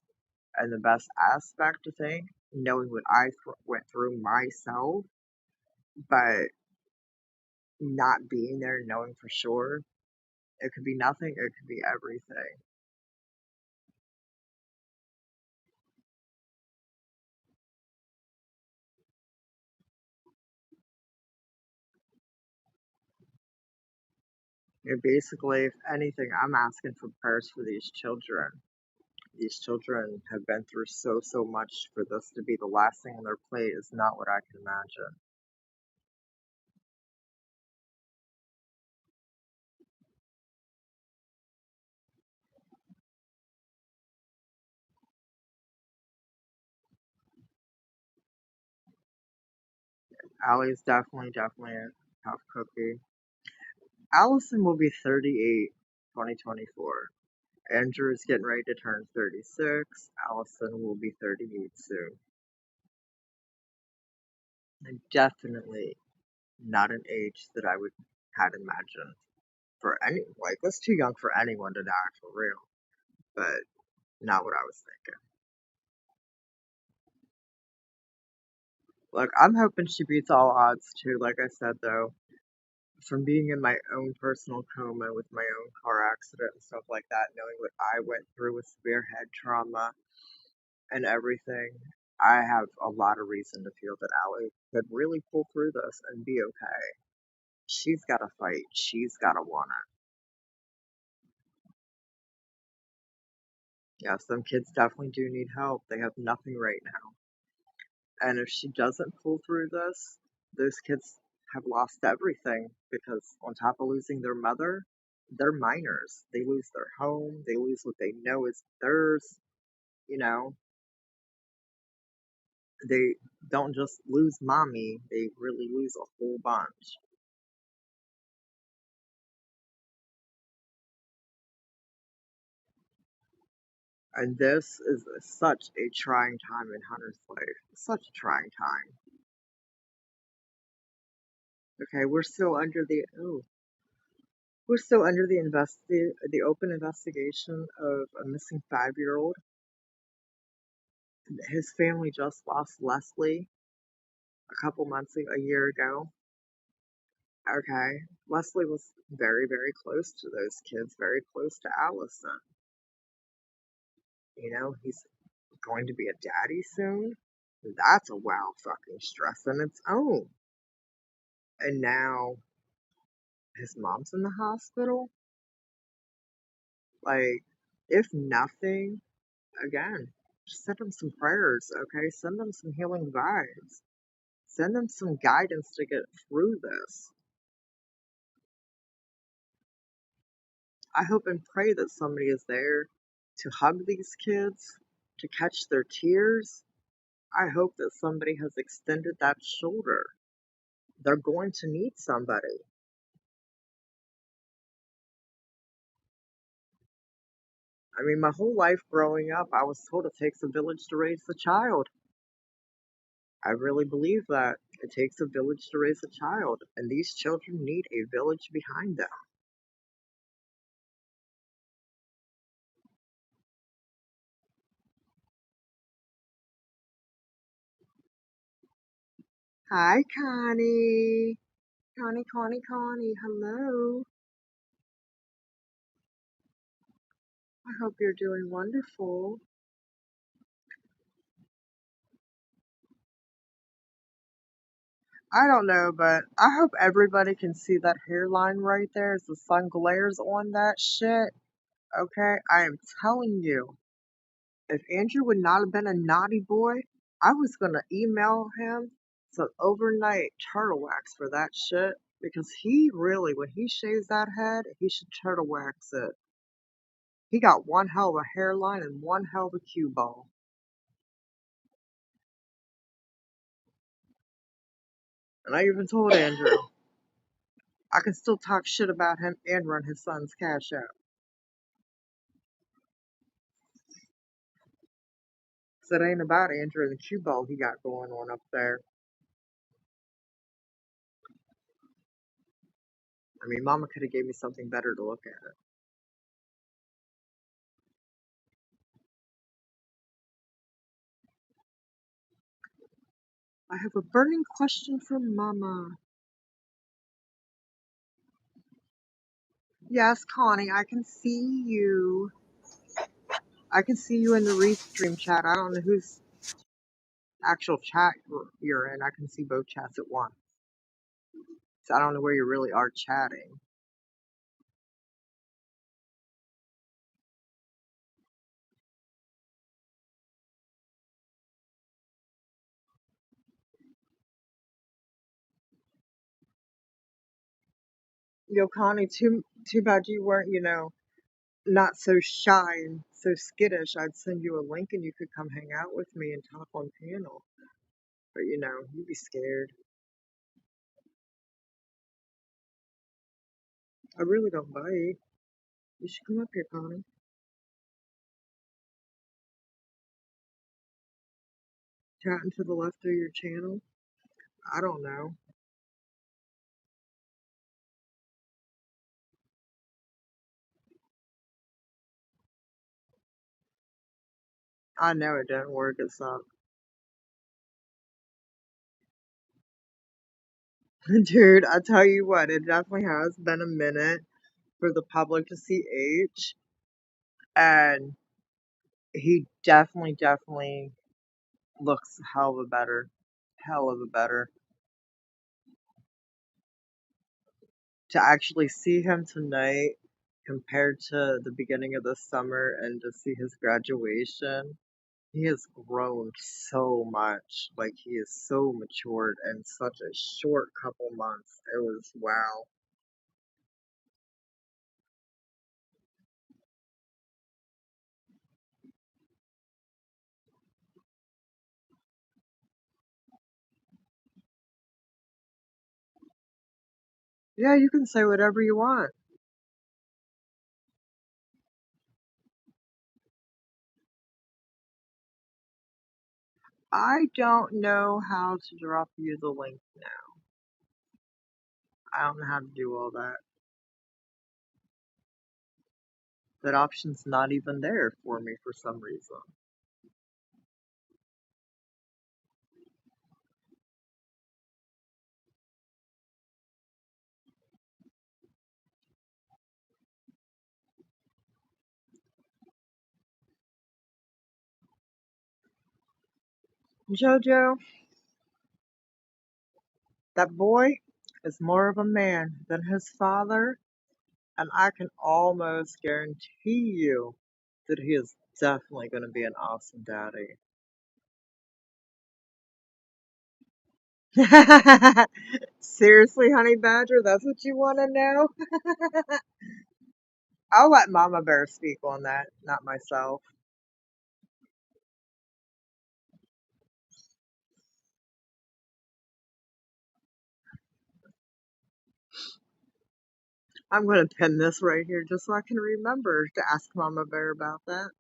and the best aspect to think, knowing what I went through myself, but not being there, knowing for sure. It could be nothing, it could be everything. Basically, if anything, I'm asking for prayers for these children. These children have been through so, so much. For this to be the last thing on their plate is not what I can imagine. Allie's definitely a tough cookie. Allyson will be 38, 2024. Andrew is getting ready to turn 36. Allyson will be 38 soon. And definitely not an age that I would had imagined for any, like, that's too young for anyone to die for real, but not what I was thinking. Like, I'm hoping she beats all odds too. Like I said though, from being in my own personal coma with my own car accident and stuff like that, knowing what I went through with severe head trauma and everything, I have a lot of reason to feel that Allie could really pull through this and be okay. She's got to fight. She's got to want it. Yeah, some kids definitely do need help. They have nothing right now. And if she doesn't pull through this, those kids have lost everything because on top of losing their mother, they're minors. They lose their home, they lose what they know is theirs, you know. They don't just lose mommy, they really lose a whole bunch. And this is such a trying time in Hunter's life. Such a trying time. Okay, we're still under the open investigation of a missing 5-year-old. His family just lost Leslie a year ago. Okay, Leslie was very, very close to those kids, very close to Allyson. He's going to be a daddy soon. That's a wild fucking stress in its own. And now his mom's in the hospital. Like, if nothing, again, just send him some prayers, okay? Send him some healing vibes. Send them some guidance to get through this. I hope and pray that somebody is there to hug these kids, to catch their tears. I hope that somebody has extended that shoulder. They're going to need somebody. I mean, my whole life growing up, I was told it takes a village to raise a child. I really believe that. It takes a village to raise a child, and these children need a village behind them. Hi, Connie. Connie, Connie, Connie, hello. I hope you're doing wonderful. I don't know, but I hope everybody can see that hairline right there as the sun glares on that shit. Okay? I am telling you, if Andrew would not have been a naughty boy, I was gonna email him some overnight turtle wax for that shit. Because he really, when he shaves that head, he should turtle wax it. He got one hell of a hairline and one hell of a cue ball. And I even told Andrew, I can still talk shit about him and run his son's cash out. 'Cause it ain't about Andrew and the cue ball he got going on up there. I mean, Mama could have gave me something better to look at. I have a burning question for Mama. Yes, Connie, I can see you. I can see you in the Restream chat. I don't know whose actual chat you're in. I can see both chats at once. So I don't know where you really are chatting. Yo, Connie, too bad you weren't, not so shy and so skittish. I'd send you a link and you could come hang out with me and talk on panel. But you'd be scared. I really don't bite. You should come up here, Connie. Chatting to the left of your channel? I don't know. I know it didn't work. It sucked. Dude, I tell you what, it definitely has been a minute for the public to see H. And he definitely looks hell of a better. Hell of a better. To actually see him tonight compared to the beginning of the summer and to see his graduation, he has grown so much. Like, he is so matured in such a short couple months. It was wow. Yeah, you can say whatever you want. I don't know how to drop you the link now. I don't know how to do all that. That option's not even there for me for some reason. Jojo, that boy is more of a man than his father, and I can almost guarantee you that he is definitely going to be an awesome daddy. Seriously, honey badger, that's what you want to know? I'll let Mama Bear speak on that, not myself. I'm going to pin this right here just so I can remember to ask Mama Bear about that.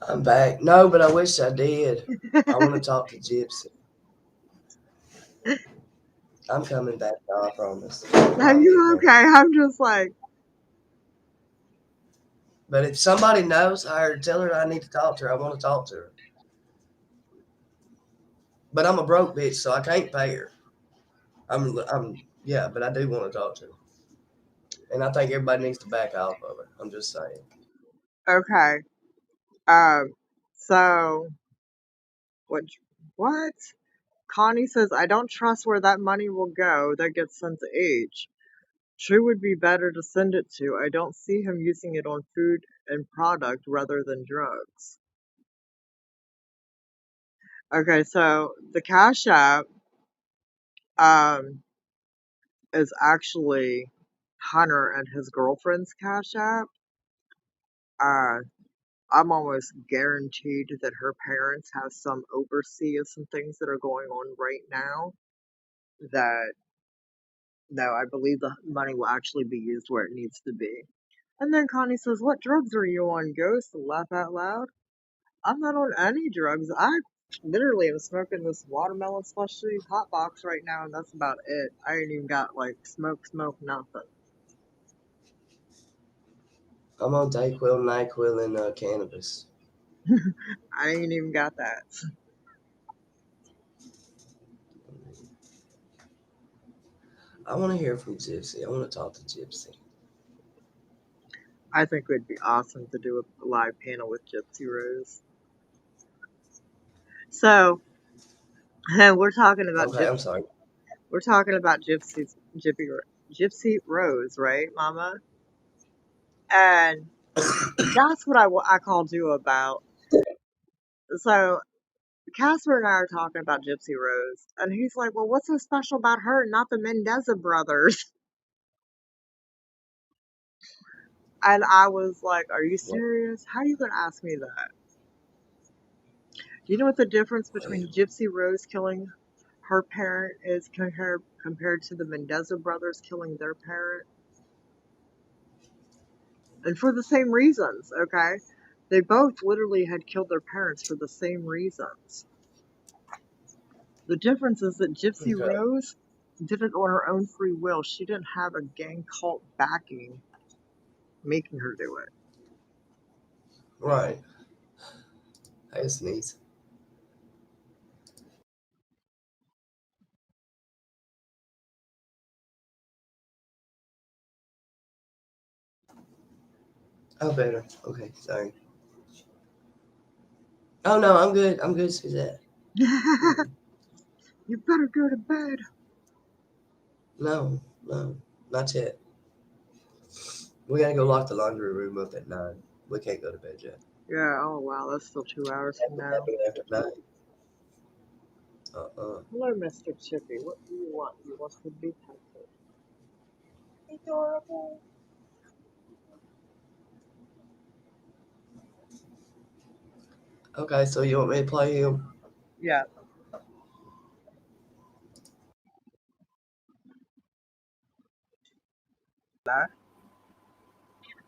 I'm back. No, but I wish I did. I want to talk to Gypsy. I'm coming back, though, I promise. Are I'll get you there. okay? I'm just like, But if somebody knows her, tell her I need to talk to her. I want to talk to her. But I'm a broke bitch, so I can't pay her. Yeah, but I do want to talk to her. And I think everybody needs to back off of it. I'm just saying. Okay. So what? Connie says, I don't trust where that money will go that gets sent to H. True would be better to send it to. I don't see him using it on food and product rather than drugs. Okay, so the Cash App is actually Hunter and his girlfriend's Cash App. I'm almost guaranteed that her parents have some oversee of some things that are going on right now that no, I believe the money will actually be used where it needs to be. And then Connie says, what drugs are you on, Ghost? Laugh out loud. I'm not on any drugs. I literally am smoking this watermelon slushy hot box right now, and that's about it. I ain't even got like smoke, nothing. I'm on Dayquil, NyQuil, and cannabis. I ain't even got that. I want to hear from Gypsy. I want to talk to Gypsy. I think it would be awesome to do a live panel with Gypsy Rose. So, we're talking about Okay, I'm sorry. we're talking about Gypsy Rose, right, Mama? And that's what I called you about. So Casper and I are talking about Gypsy Rose, and he's like, "Well, what's so special about her, not the Mendoza brothers?" And I was like, "Are you serious? How are you gonna ask me that? Do you know what the difference between Gypsy Rose killing her parent is compared to the Mendoza brothers killing their parent?" And for the same reasons, okay? They both literally had killed their parents for the same reasons. The difference is that Gypsy Okay. Rose did it on her own free will. She didn't have a gang cult backing making her do it. Right. I just sneeze. Oh, better. Okay, sorry. Oh, no, I'm good. I'm good, Suzette. You better go to bed. No, not yet. We gotta go lock the laundry room up at 9. We can't go to bed yet. Yeah, oh wow, that's still 2 hours from now. After 9. Hello, Mr. Chippy. What do you want? You want to be petted? Adorable. Okay, so you want me to play him? Yeah.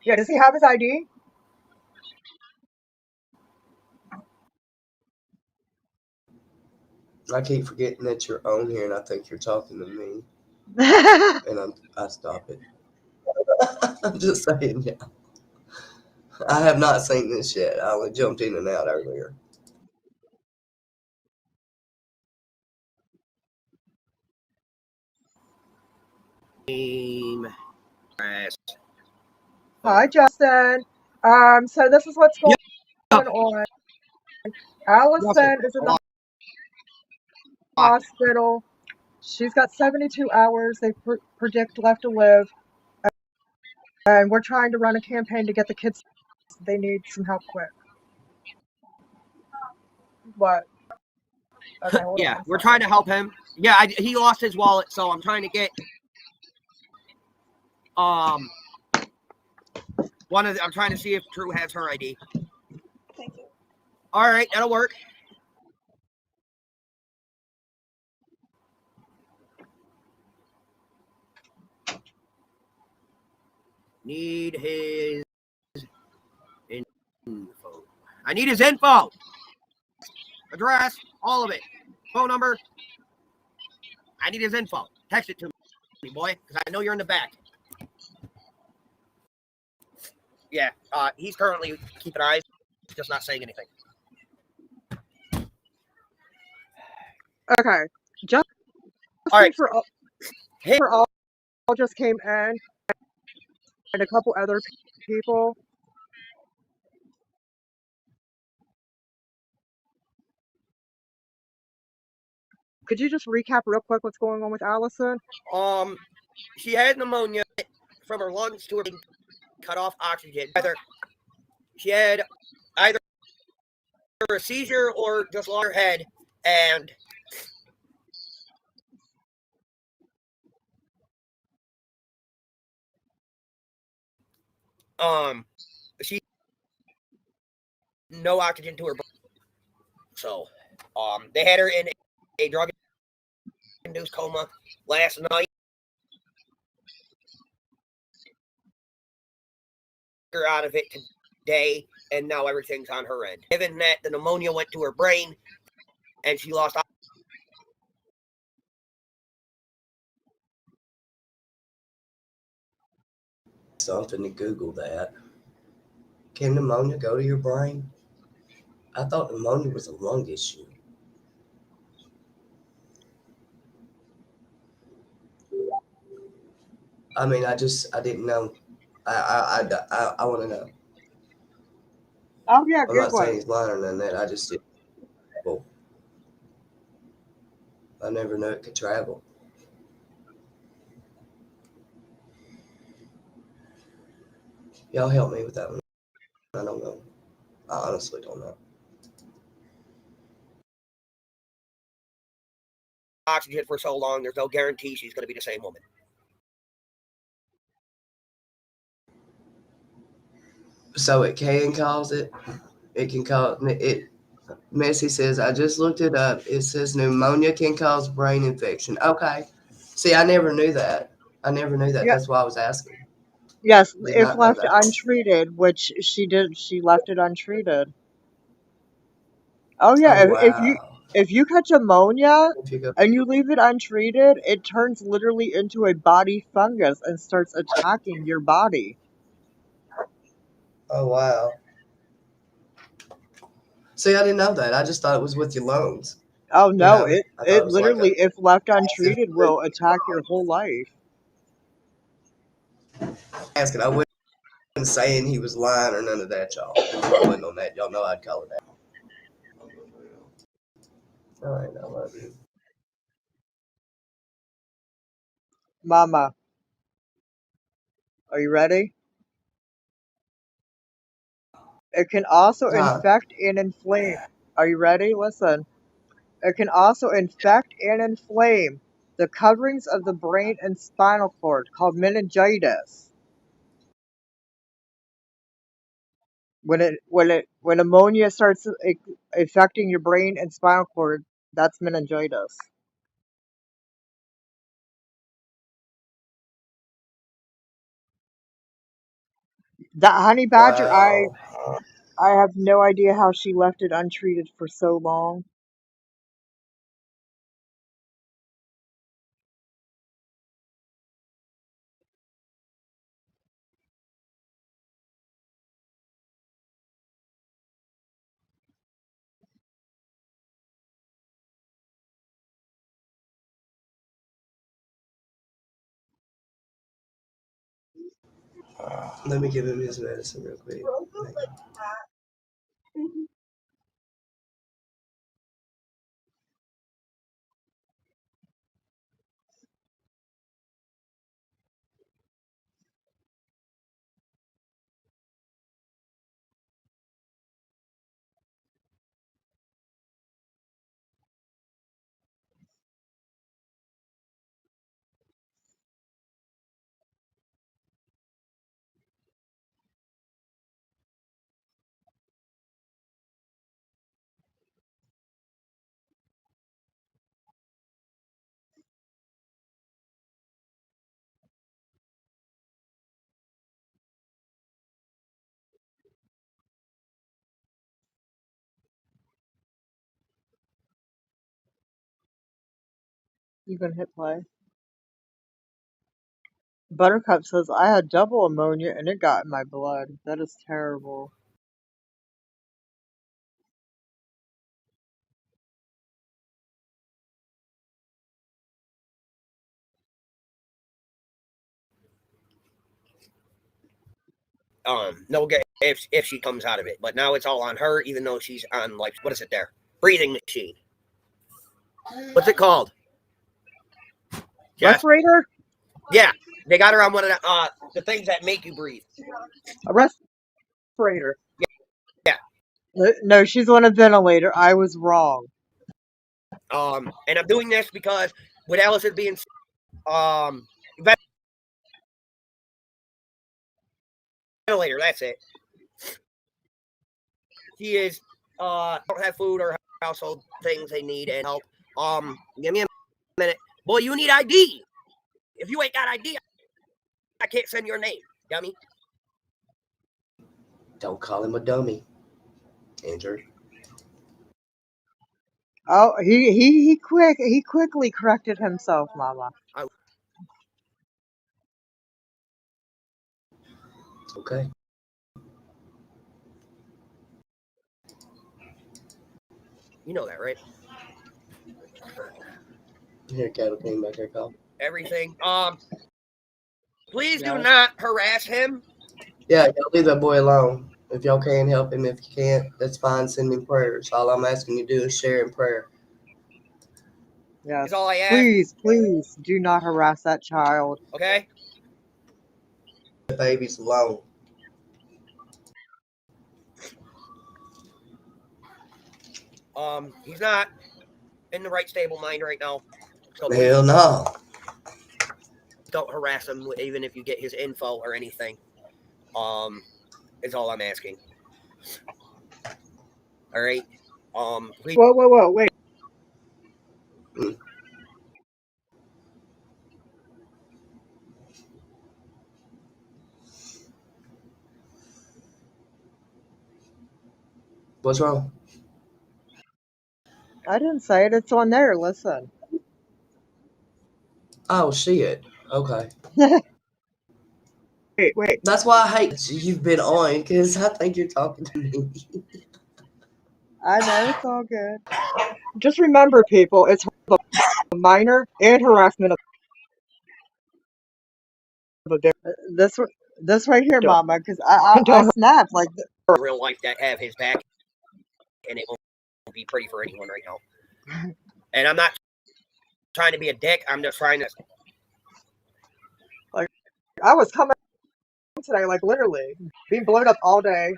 Yeah, does he have his ID? I keep forgetting that you're on here and I think you're talking to me. And I stop it. I'm just saying, yeah. I have not seen this yet. I only jumped in and out earlier. Team. Hi, Justin. So this is what's going on. Allyson is in the hospital. She's got 72 hours. They predict left to live. And we're trying to run a campaign to get the kids. They need some help quick. What? Okay, hold Yeah, on. we're trying to help him. Yeah, he lost his wallet, so I'm trying to get I'm trying to see if True has her ID. Thank you. All right, that'll work. Need his info. I need his info. Address, all of it. Phone number. I need his info. Text it to me, boy, because I know you're in the back. Yeah, he's currently keeping eyes, just not saying anything. Okay. Justin All right. for all just came in. a couple other people. Could you just recap real quick what's going on with Allyson? She had pneumonia from her lungs to her brain, cut off oxygen. Either she had either a seizure or just lost her head, and she no oxygen to her brain. So, they had her in a drug-induced coma last night. Her out of it today, and now everything's on her end. Given that the pneumonia went to her brain and she lost. Something to Google that. Can pneumonia go to your brain? I thought pneumonia was a lung issue. I mean, I didn't know. I want to know. Oh yeah, I'm good not saying one. he's lying or none of that. I just didn't. Well, I never knew it could travel. Y'all help me with that one. I don't know. I honestly don't know. Oxygen for so long, there's no guarantee she's going to be the same woman. So it can cause it. It can cause it. Messi says, I just looked it up. It says pneumonia can cause brain infection. Okay. See, I never knew that. I never knew that. Yeah, That's why I was asking. yes, Did if not know left that. untreated, which she did, she left it untreated. Oh Oh, yeah, wow. if you catch ammonia If you go, and you leave it untreated, it turns literally into a body fungus and starts attacking your body. oh, wow. See, I didn't know that. I just thought it was with your lungs. Oh You no, know, I thought it it was like a literally, if left passive untreated, thing. will attack your whole life. Asking, I wasn't saying he was lying or none of that, y'all. I wasn't on that. Y'all know I'd call it that. All right, I love you. Mama, are you ready? It can also Huh? infect and inflame. Are you ready? Listen. It can also infect and inflame the coverings of the brain and spinal cord, called meningitis. When ammonia starts affecting your brain and spinal cord, that's meningitis. That honey badger, Wow. I have no idea how she left it untreated for so long. Let me give him his medicine real quick. You can hit play. Buttercup says, I had double ammonia and it got in my blood. That is terrible. No get if she comes out of it. But now it's all on her, even though she's on like what is it there? Breathing machine. What's it called? Jess? Respirator? Yeah, they got her on one of the things that make you breathe. A respirator. Yeah. No, she's on a ventilator. I was wrong. And I'm doing this because with Allyson being ventilator, that's it. She is don't have food or household things they need and help. Give me a minute. Boy, you need ID. If you ain't got ID, I can't send your name, dummy. Don't call him a dummy, Andrew. Oh, he quickly corrected himself, Mama. Okay. You know that, right? Here, Cattle came back here, call. Everything. Please do Yes. not harass him. Yeah, y'all leave that boy alone. If y'all can help him, if you can't, that's fine. Send him prayers. All I'm asking you to do is share in prayer. Yes. Is all I ask. Please do not harass that child. Okay. The baby's alone. He's not in the right stable mind right now. So Hell no. don't harass him, even if you get his info or anything. Is all I'm asking. All right. Please. Whoa, wait. What's wrong? I didn't say it. It's on there. Listen. Oh, shit. Okay. Wait. That's why I hate you've been on, because I think you're talking to me. I know it's all good. Just remember, people, it's a minor and harassment of a different. This right here, Mama, because I snapped like. Real life that have his back, and it won't be pretty for anyone right now. And I'm not trying to be a dick. I'm just trying to. Like, I was coming today, like literally being blown up all day.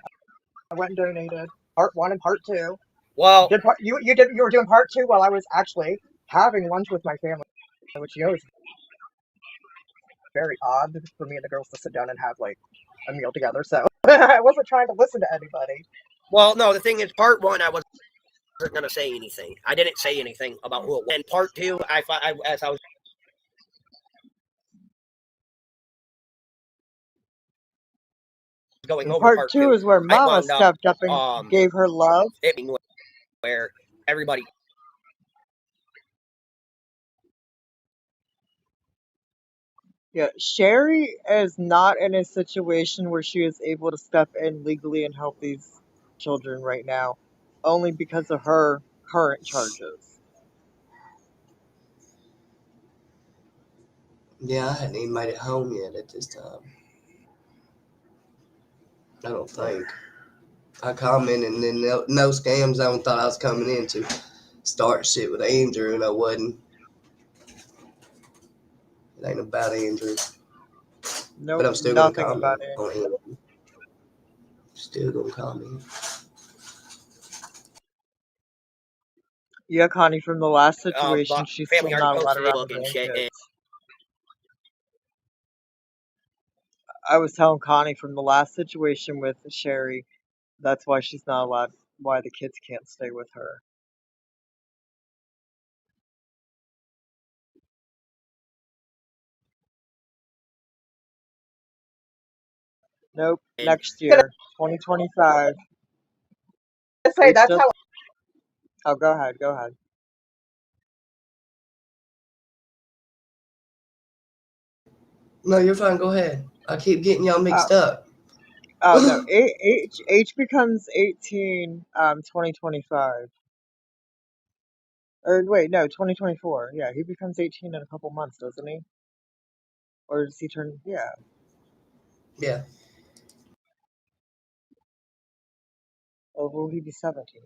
I went and donated part 1 and part 2. Well, You were doing part 2 while I was actually having lunch with my family, which is very odd for me and the girls to sit down and have like a meal together. So I wasn't trying to listen to anybody. well, no. The thing is, part 1, I wasn't gonna say anything. I didn't say anything about who it was. And part 2, as I was going And over part part 2 2, is where I Mama wound up stepped up and gave her love. it where everybody. Yeah, Sherry is not in a situation where she is able to step in legally and help these children right now, only because of her current charges. Yeah, I hadn't even made it home yet at this time. I don't think. I commented and then no scam zone thought I was coming in to start shit with Andrew, and I wasn't. It ain't about Andrew. Nope, But I'm still gonna nothing about comment it. on him. Still gonna comment. Yeah, Connie, from the last situation, But she's family still already not allowed posted around it, the book and shit. And grandkids. I was telling Connie from the last situation with Sherry, that's why she's not allowed, why the kids can't stay with her. Nope, next year, 2025. Say that's how. Oh, go ahead. No, you're fine. Go ahead. I keep getting y'all mixed up. Oh no, H becomes 18, 2025. Or wait, no, 2024. Yeah, he becomes 18 in a couple months, doesn't he? Or does he turn? Yeah. Yeah. Or will he be 17?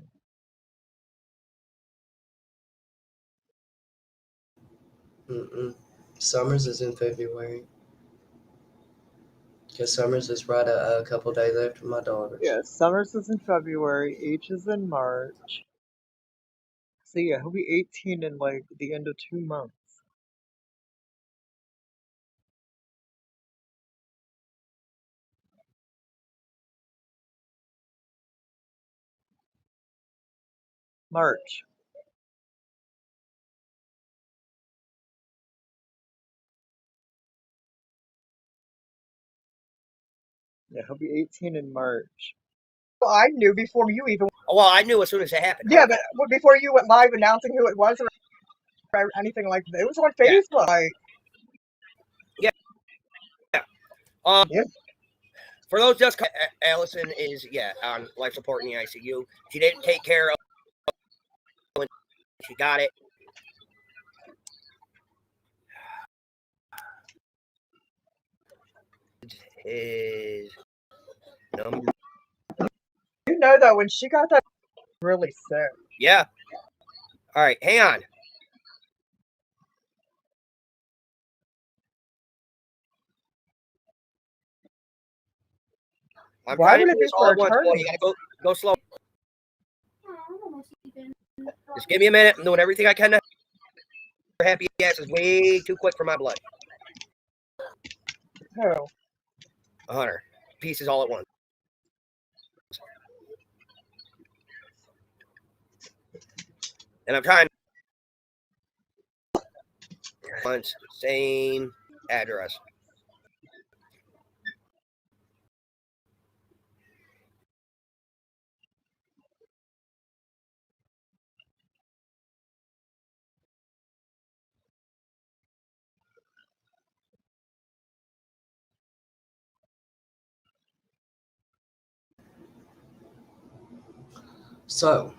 Summers is in February. Because Summers is right a couple days after my daughter's. Yeah, Summers is in February, H is in March. So yeah, he'll be 18 in like the end of 2 months. March. Yeah, he'll be 18 in March. Well, I knew before you even. Oh, well, I knew as soon as it happened. Yeah, but before you went live announcing who it was or anything like that, it was on Yeah. Facebook. Like, Yeah. yeah. For those just Allyson is on life support in the ICU. She didn't take care of when she got it. His number. You know though, when she got that really sick. Yeah. All right, hang on. I'm Why trying to would do it be this for all a at once, boy. You tournament? gotta go slow. Just give me a minute. I'm doing everything I can to happy ass is way too quick for my blood. Who? 100 pieces all at once. And I'm trying once, same address. So,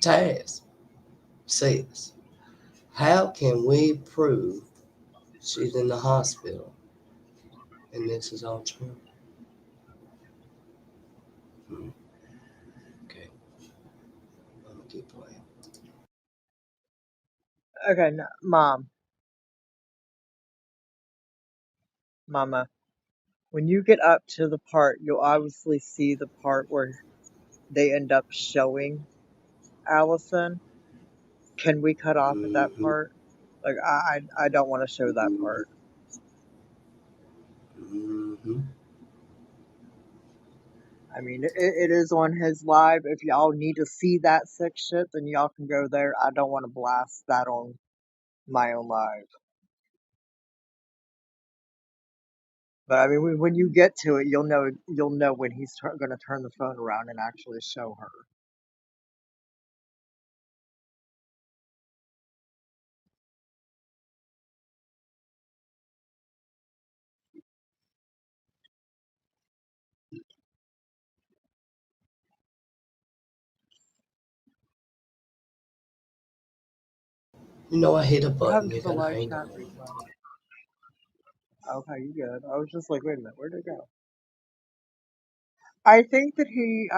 Taz says, how can we prove she's in the hospital and this is all true? Okay, I'm gonna keep playing. Okay, no, Mama. When you get up to the part, you'll obviously see the part where they end up showing Allyson. Can we cut off at that Mm-hmm. part? Like, I don't want to show that part. Mm-hmm. I mean, it is on his live. If y'all need to see that sick shit, then y'all can go there. I don't want to blast that on my own live. But I mean, when you get to it, you'll know when he's going to turn the phone around and actually show her. You know, I hit a What button, happened to you the gotta live hang chat on. replay? Okay, you good. I was just like, wait a minute, where'd it go? I think that he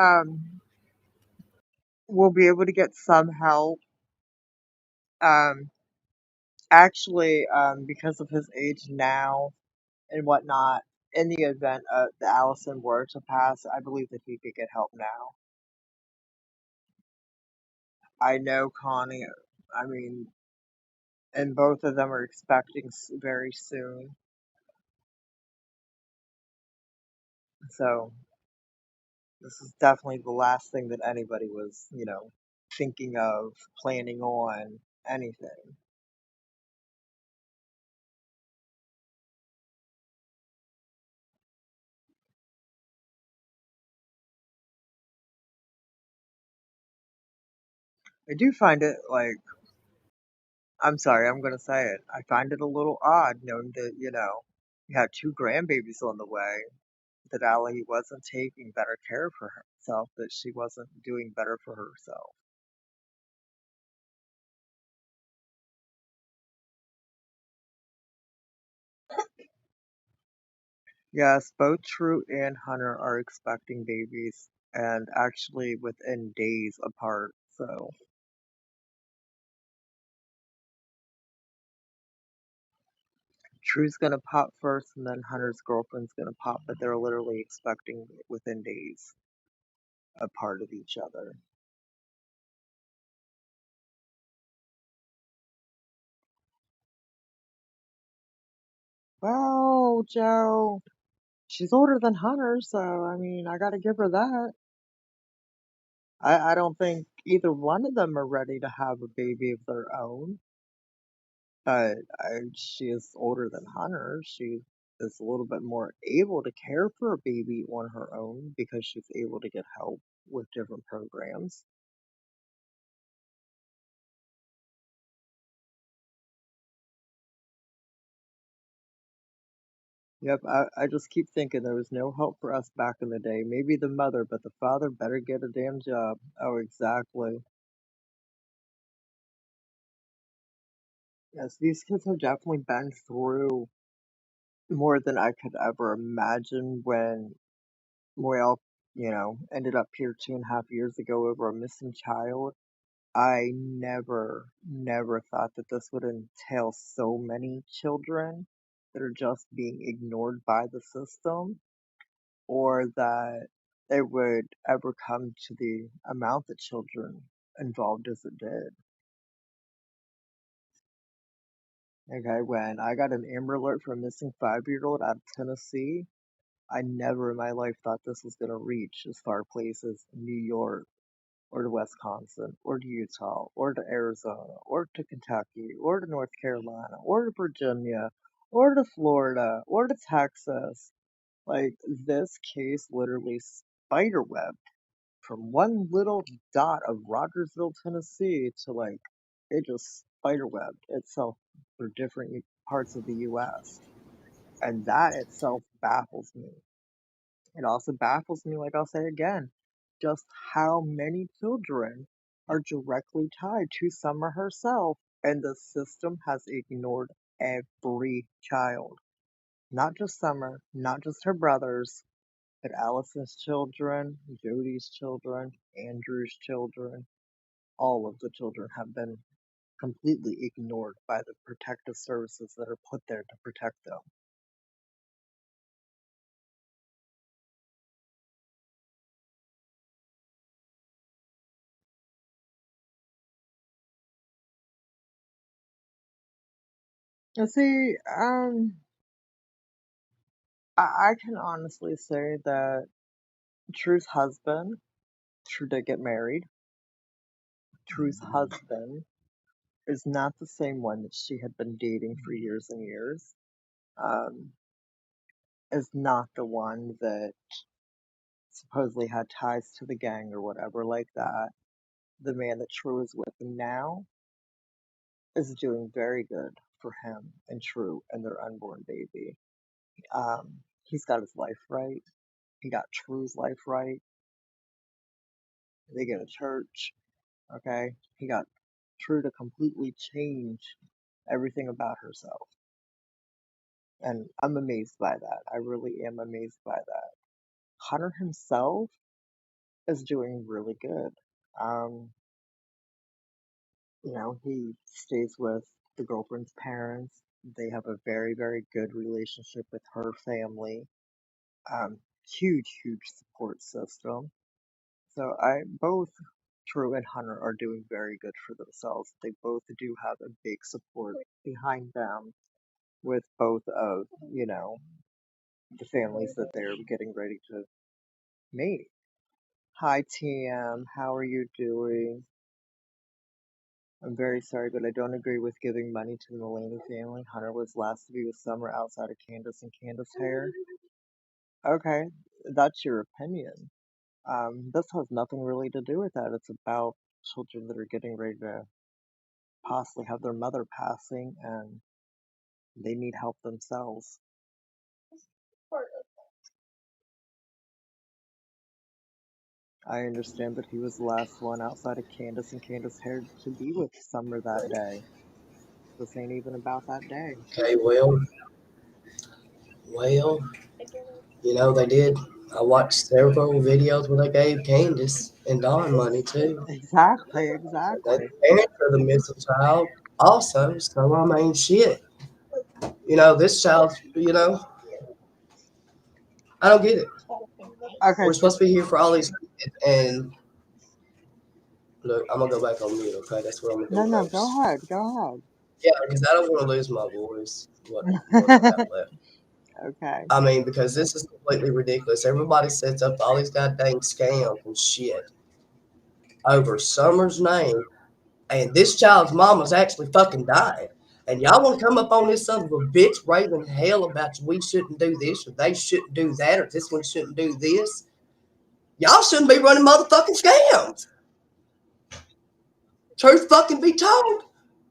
will be able to get some help. Um, actually, because of his age now and whatnot, in the event the Allison were to pass, I believe that he could get help now. I know Connie. I mean, and both of them are expecting very soon. So this is definitely the last thing that anybody was, thinking of, planning on, anything. I do find it like, I'm sorry, I'm gonna say it. I find it a little odd knowing that, you had two grandbabies on the way, that Allie wasn't taking better care of herself, that she wasn't doing better for herself. Yes, both True and Hunter are expecting babies. and actually within days apart. So, True's gonna pop first, and then Hunter's girlfriend's gonna pop, but they're literally expecting within days apart of each other. Well, Joe, she's older than Hunter, so I mean, I gotta give her that. I don't think either one of them are ready to have a baby of their own, but she is older than Hunter. She is a little bit more able to care for a baby on her own because she's able to get help with different programs. Yep, I just keep thinking there was no help for us back in the day. Maybe the mother, but the father better get a damn job. Oh, exactly. Yes, these kids have definitely been through more than I could ever imagine when Moyle, ended up here 2.5 years ago over a missing child. I never thought that this would entail so many children that are just being ignored by the system, or that it would ever come to the amount of children involved as it did. Okay, when I got an Amber Alert for a missing 5-year-old out of Tennessee, I never in my life thought this was going to reach as far places New York, or to Wisconsin, or to Utah, or to Arizona, or to Kentucky, or to North Carolina, or to Virginia, or to Florida, or to Texas. Like, this case literally spiderwebbed from one little dot of Rogersville, Tennessee, to like, it just spiderwebbed itself for different parts of the US. And that itself baffles me. It also baffles me, like I'll say again, just how many children are directly tied to Summer herself, and the system has ignored every child. Not just Summer, not just her brothers, but Allison's children, Jody's children, Andrew's children. All of the children have been completely ignored by the protective services that are put there to protect them. You see, I can honestly say that True's husband, True did get married. True's husband is not the same one that she had been dating for years and years. Um, is not the one that supposedly had ties to the gang or whatever like that. The man that True is with now is doing very good for him and True and their unborn baby. He's got his life right. He got True's life right. They go to church. Okay. He got True to completely change everything about herself. And I'm amazed by that. I really am amazed by that. Hunter himself is doing really good. Um, he stays with the girlfriend's parents. They have a very, very good relationship with her family. Huge support system. So I both True and Hunter are doing very good for themselves. They both do have a big support behind them with both of, the families that they're getting ready to meet. Hi TM, how are you doing? I'm very sorry, but I don't agree with giving money to the Mulaney family. Hunter was last to be with Summer outside of Candace and Candace hair. Okay, that's your opinion. This has nothing really to do with that. It's about children that are getting ready to possibly have their mother passing and they need help themselves. I understand that he was the last one outside of Candace and Candace hair to be with Summer that day. This ain't even about that day. Okay, well, they did. I watched several videos where they gave Candace and Dawn money too. Exactly, And they exactly. the parents of the missing child also. So I mean, shit. This child. I don't get it. Okay, We're supposed to be here for all these kids, and look, I'm gonna go back on mute. Okay, that's what I'm gonna no, do no, first. go Yeah, because I don't want to lose my voice. What I ahead. got left. Okay. I mean, because this is completely ridiculous. Everybody sets up all these goddamn scams and shit over Summer's name, and this child's mama's actually fucking died. And y'all want to come up on this son of a bitch raving hell about we shouldn't do this or they shouldn't do that or this one shouldn't do this. Y'all shouldn't be running motherfucking scams. Truth fucking be told.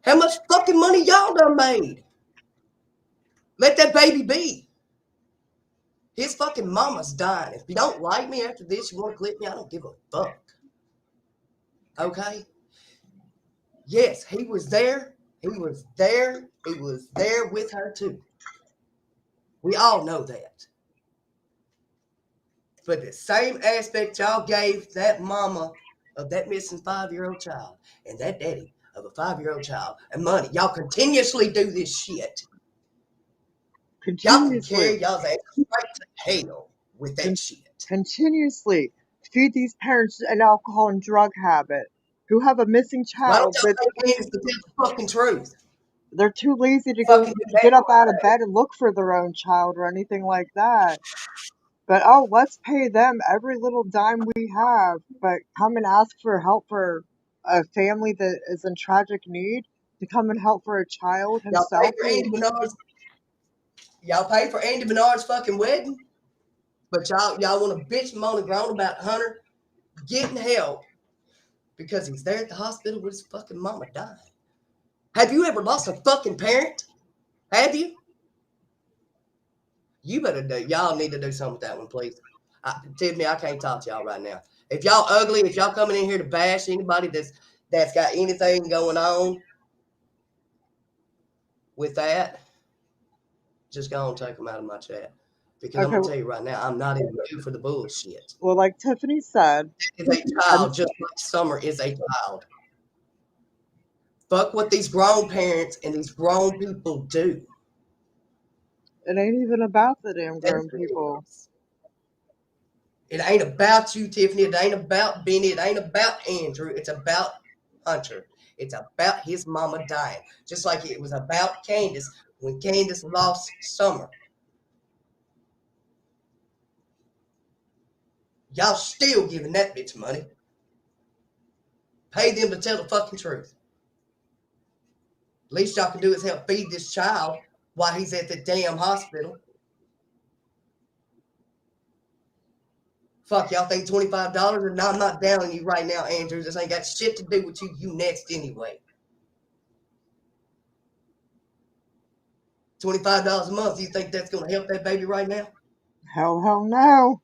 How much fucking money y'all done made? Let that baby be. His fucking mama's dying. If you don't like me after this, you want to clip me, I don't give a fuck. Okay? Yes, he was there. He was there. He was there with her too. We all know that. But the same aspect y'all gave that mama of that missing 5-year-old child and that daddy of a 5-year-old child and money, y'all continuously do this shit. Y'all can Continuously. carry y'all's ass straight to hell with that Con- shit. Continuously feed these parents an alcohol and drug habit who have a missing Why don't child, but y'all take hands to tell the fucking truth? they're too lazy to go Fucking do get that up one out of day. bed and look for their own child or anything like that. But oh, let's pay them every little dime we have, but come and ask for help for a family that is in tragic need to come and help for a child Y'all pay himself for who Andy Menard's. Y'all pay for Andy Menard's fucking wedding, but y'all want to bitch moan and groan about Hunter getting help because he's there at the hospital with his fucking mama dying. Have you ever lost a fucking parent? Have you? You better do. Y'all need to do something with that one, please. Tiffany, I can't talk to y'all right now. If y'all ugly, if y'all coming in here to bash anybody that's got anything going on with that, just go and take them out of my chat. Because I'm okay, gonna tell you right now, I'm not in the mood for the bullshit. well, like Tiffany said, Is a I'm child just like Summer is a child. Fuck what these grown parents and these grown people do. it ain't even about the damn That is grown people. ridiculous. It ain't about you, Tiffany. It ain't about Benny. It ain't about Andrew. It's about Hunter. It's about his mama dying. Just like it was about Candace when Candace lost Summer. Y'all still giving that bitch money. Pay them to tell the fucking truth. Least y'all can do is help feed this child while he's at the damn hospital. Fuck, y'all think $25? And I'm not down on you right now, Andrew. This ain't got shit to do with you. You next anyway. $25 a month. You think that's gonna help that baby right now? Hell no.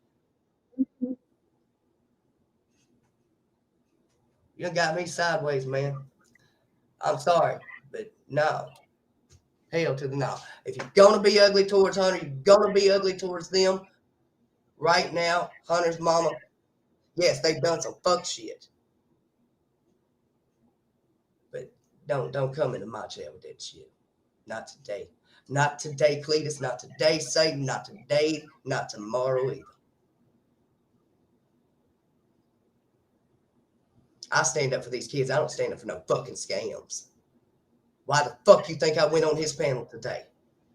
You done got me sideways, man. I'm sorry, but no. Hell to the no. If you're gonna be ugly towards Hunter, you're gonna be ugly towards them. Right now, Hunter's mama, yes, they've done some fuck shit. But don't come into my chat with that shit. Not today. Not today, Cletus. Not today, Satan. Not today. Not tomorrow either. I stand up for these kids. I don't stand up for no fucking scams. Why the fuck you think I went on his panel today?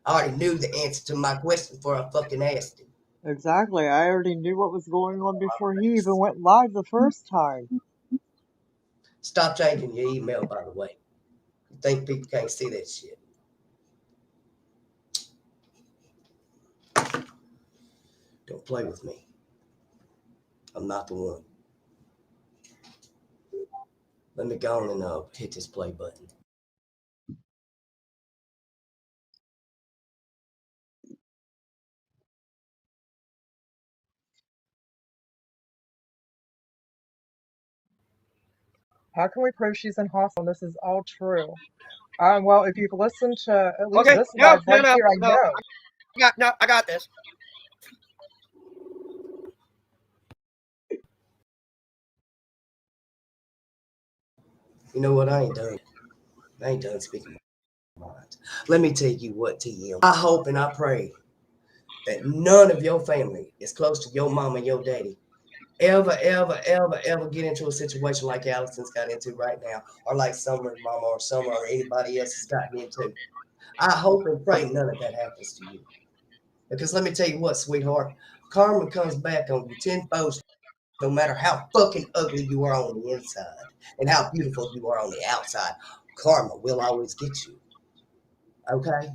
I already knew the answer to my question before I fucking asked him. Exactly. I already knew what was going on before he even went live the first time. Stop changing your email, by the way. You think people can't see that shit. Don't play with me. I'm not the one. Let me go on and hit this play button. How can we prove she's in hospital? This is all true. Well, if you've listened to at least Okay, this no, live no, right no, here, I no. know. I got this. You know what? I ain't done. I ain't done speaking my mind. Let me tell you what, TM. I hope and I pray that none of your family is close to your mom and your daddy ever get into a situation like Allison's got into right now, or like Summer's mama or Summer or anybody else has gotten into. I hope and pray none of that happens to you. Because let me tell you what, sweetheart, karma comes back on you tenfold, no matter how fucking ugly you are on the inside and how beautiful you are on the outside. Karma will always get you. Okay?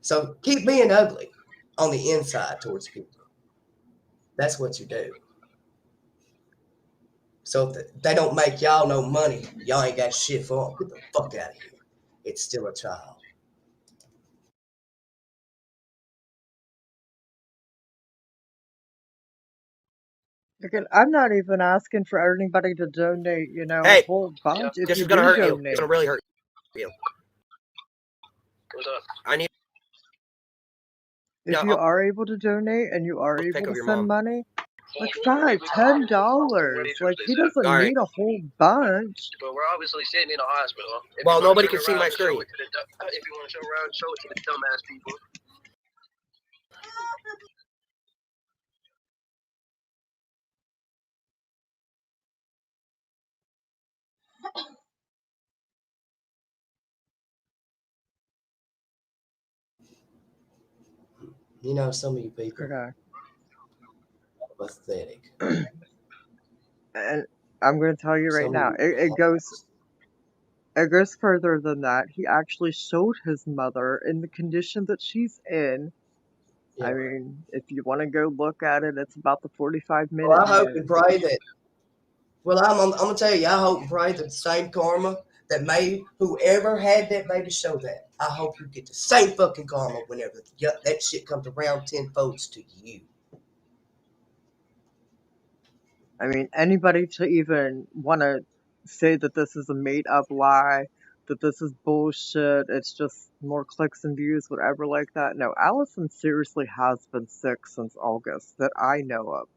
So keep being ugly on the inside towards people. That's what you do. So if they don't make y'all no money, y'all ain't got shit for them. Get the fuck out of here. It's still a child. Again, I'm not even asking for anybody to donate, a Hey, whole bunch. If this you is gonna do hurt you. It's donate, gonna really hurt you. What's up? I need if you are able to donate and you are a pic able of to your send mom. money, like Well, $5, $10. Like he doesn't All right. need a whole bunch. but we're obviously sitting in a hospital. If Well, you wanna nobody turn can see around my and show screen. it to if you want to turn around and show it to the dumbass people. You know, some of you people Okay. are pathetic. And I'm going to tell you right Some of now, you it goes further than that. He actually showed his mother in the condition that she's in. I yeah. mean, if you want to go look at it, it's about the 45 Well, minute I hope mark. and pray that. Well, I'm gonna tell you, I hope and pray that the same karma that made whoever had that baby show that. I hope you get the same fucking karma whenever that shit comes around tenfold to you. I mean, anybody to even want to say that this is a made up lie, that this is bullshit, it's just more clicks and views, whatever like that. No, Allison seriously has been sick since August that I know of.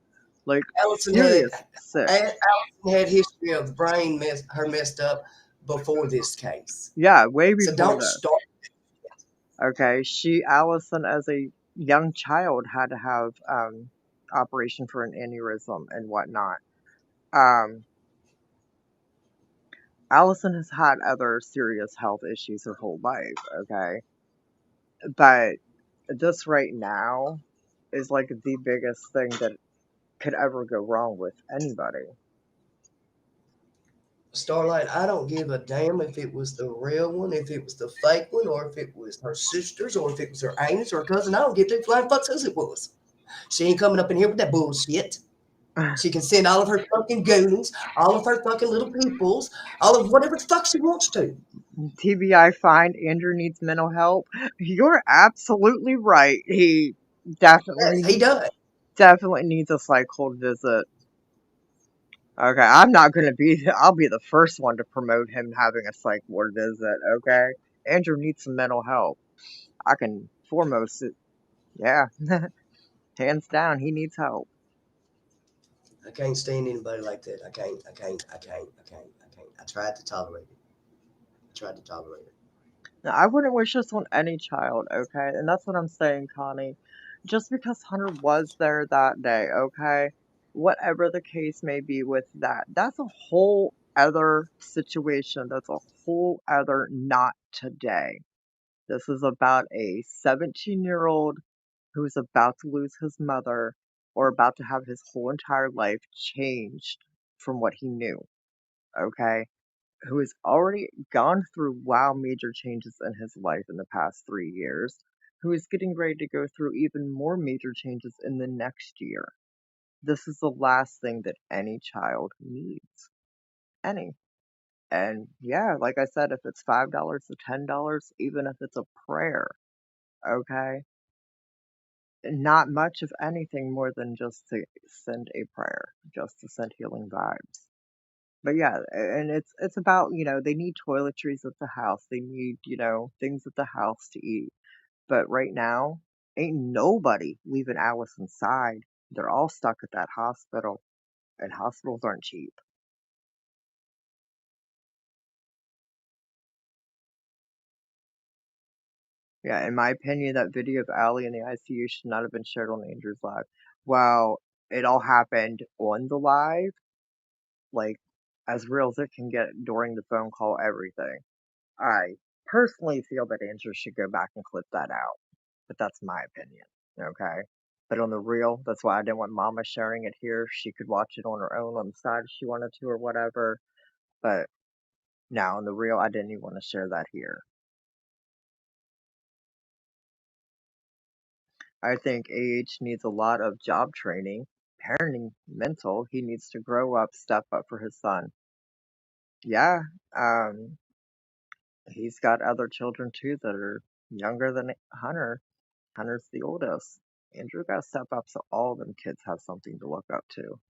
Like, Allison had serious sick. Allison had history of her messed up before this case. Yeah, way So before don't this. start. Okay, Allison, as a young child, had to have operation for an aneurysm and whatnot. Um, Allison has had other serious health issues her whole life, okay? But this right now is like the biggest thing that could ever go wrong with anybody. Starlight, I don't give a damn if it was the real one, if it was the fake one, or if it was her sister's, or if it was her aunt's or her cousin. I don't give two flying fucks who it was. She ain't coming up in here with that bullshit. She can send all of her fucking goons, all of her fucking little peoples, all of whatever the fuck she wants to. TBI find Andrew needs mental help. You're absolutely right. He definitely Yes, he does. definitely needs a psych visit. Okay, I'm not gonna be. I'll be the first one to promote him having a psych ward visit. Okay, Andrew needs some mental help. I can foremost it. Yeah, hands down, he needs help. I can't stand anybody like that. I can't. I tried to tolerate it. I tried to tolerate it. Now, I wouldn't wish this on any child. Okay, and that's what I'm saying, Connie. Just because Hunter was there that day, okay, whatever the case may be with that, that's a whole other situation. That's a whole other not today. This is about a 17-year-old who's about to lose his mother or about to have his whole entire life changed from what he knew, okay? Who has already gone through major changes in his life in the past 3 years, who is getting ready to go through even more major changes in the next year. This is the last thing that any child needs. Any. And yeah, like I said, if it's $5 to $10, even if it's a prayer, okay? Not much of anything more than just to send a prayer, just to send healing vibes. But yeah, and it's about, they need toiletries at the house. They need, things at the house to eat. But right now, ain't nobody leaving Allison's side. They're all stuck at that hospital, and hospitals aren't cheap. Yeah, in my opinion, that video of Allie in the ICU should not have been shared on Andrew's live. Well, it all happened on the live, like as real as it can get during the phone call, everything. I personally feel that Andrew should go back and clip that out, but that's my opinion. Okay. But on the real, that's why I didn't want Mama sharing it here. She could watch it on her own on the side if she wanted to or whatever. But now on the real, I didn't even want to share that here. I think AH needs a lot of job training, parenting, mental. He needs to grow up, step up for his son. Yeah, he's got other children too that are younger than Hunter. Hunter's the oldest. Andrew got to step up so all of them kids have something to look up to.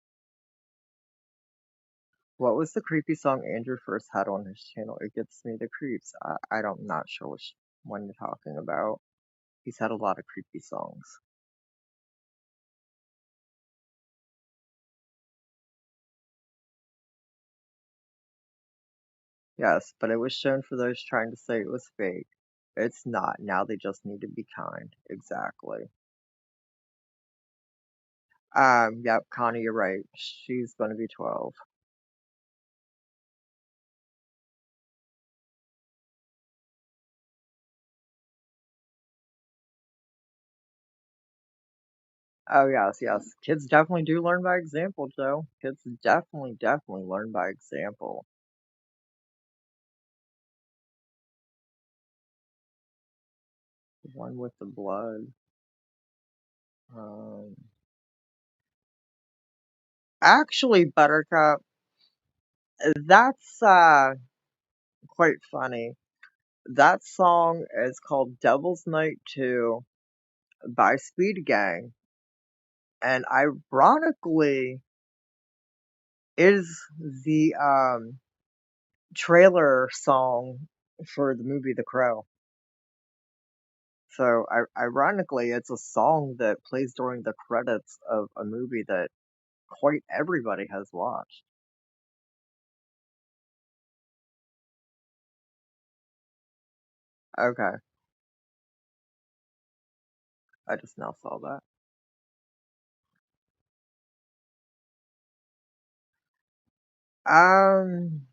What was the creepy song Andrew first had on his channel? It gets me the creeps. I'm not sure which one you're talking about. He's had a lot of creepy songs. Yes, but it was shown for those trying to say it was fake. It's not. Now they just need to be kind. Exactly. Yep, Connie, you're right. She's gonna be 12. Oh, yes, yes. Kids definitely do learn by example, Joe. Kids definitely learn by example. The one with the blood. Um, actually, Buttercup, that's quite funny. That song is called Devil's Night 2 by Speed Gang, and ironically is the trailer song for the movie The Crow. So ironically, it's a song that plays during the credits of a movie that quite everybody has watched. Okay, I just now saw that. Um,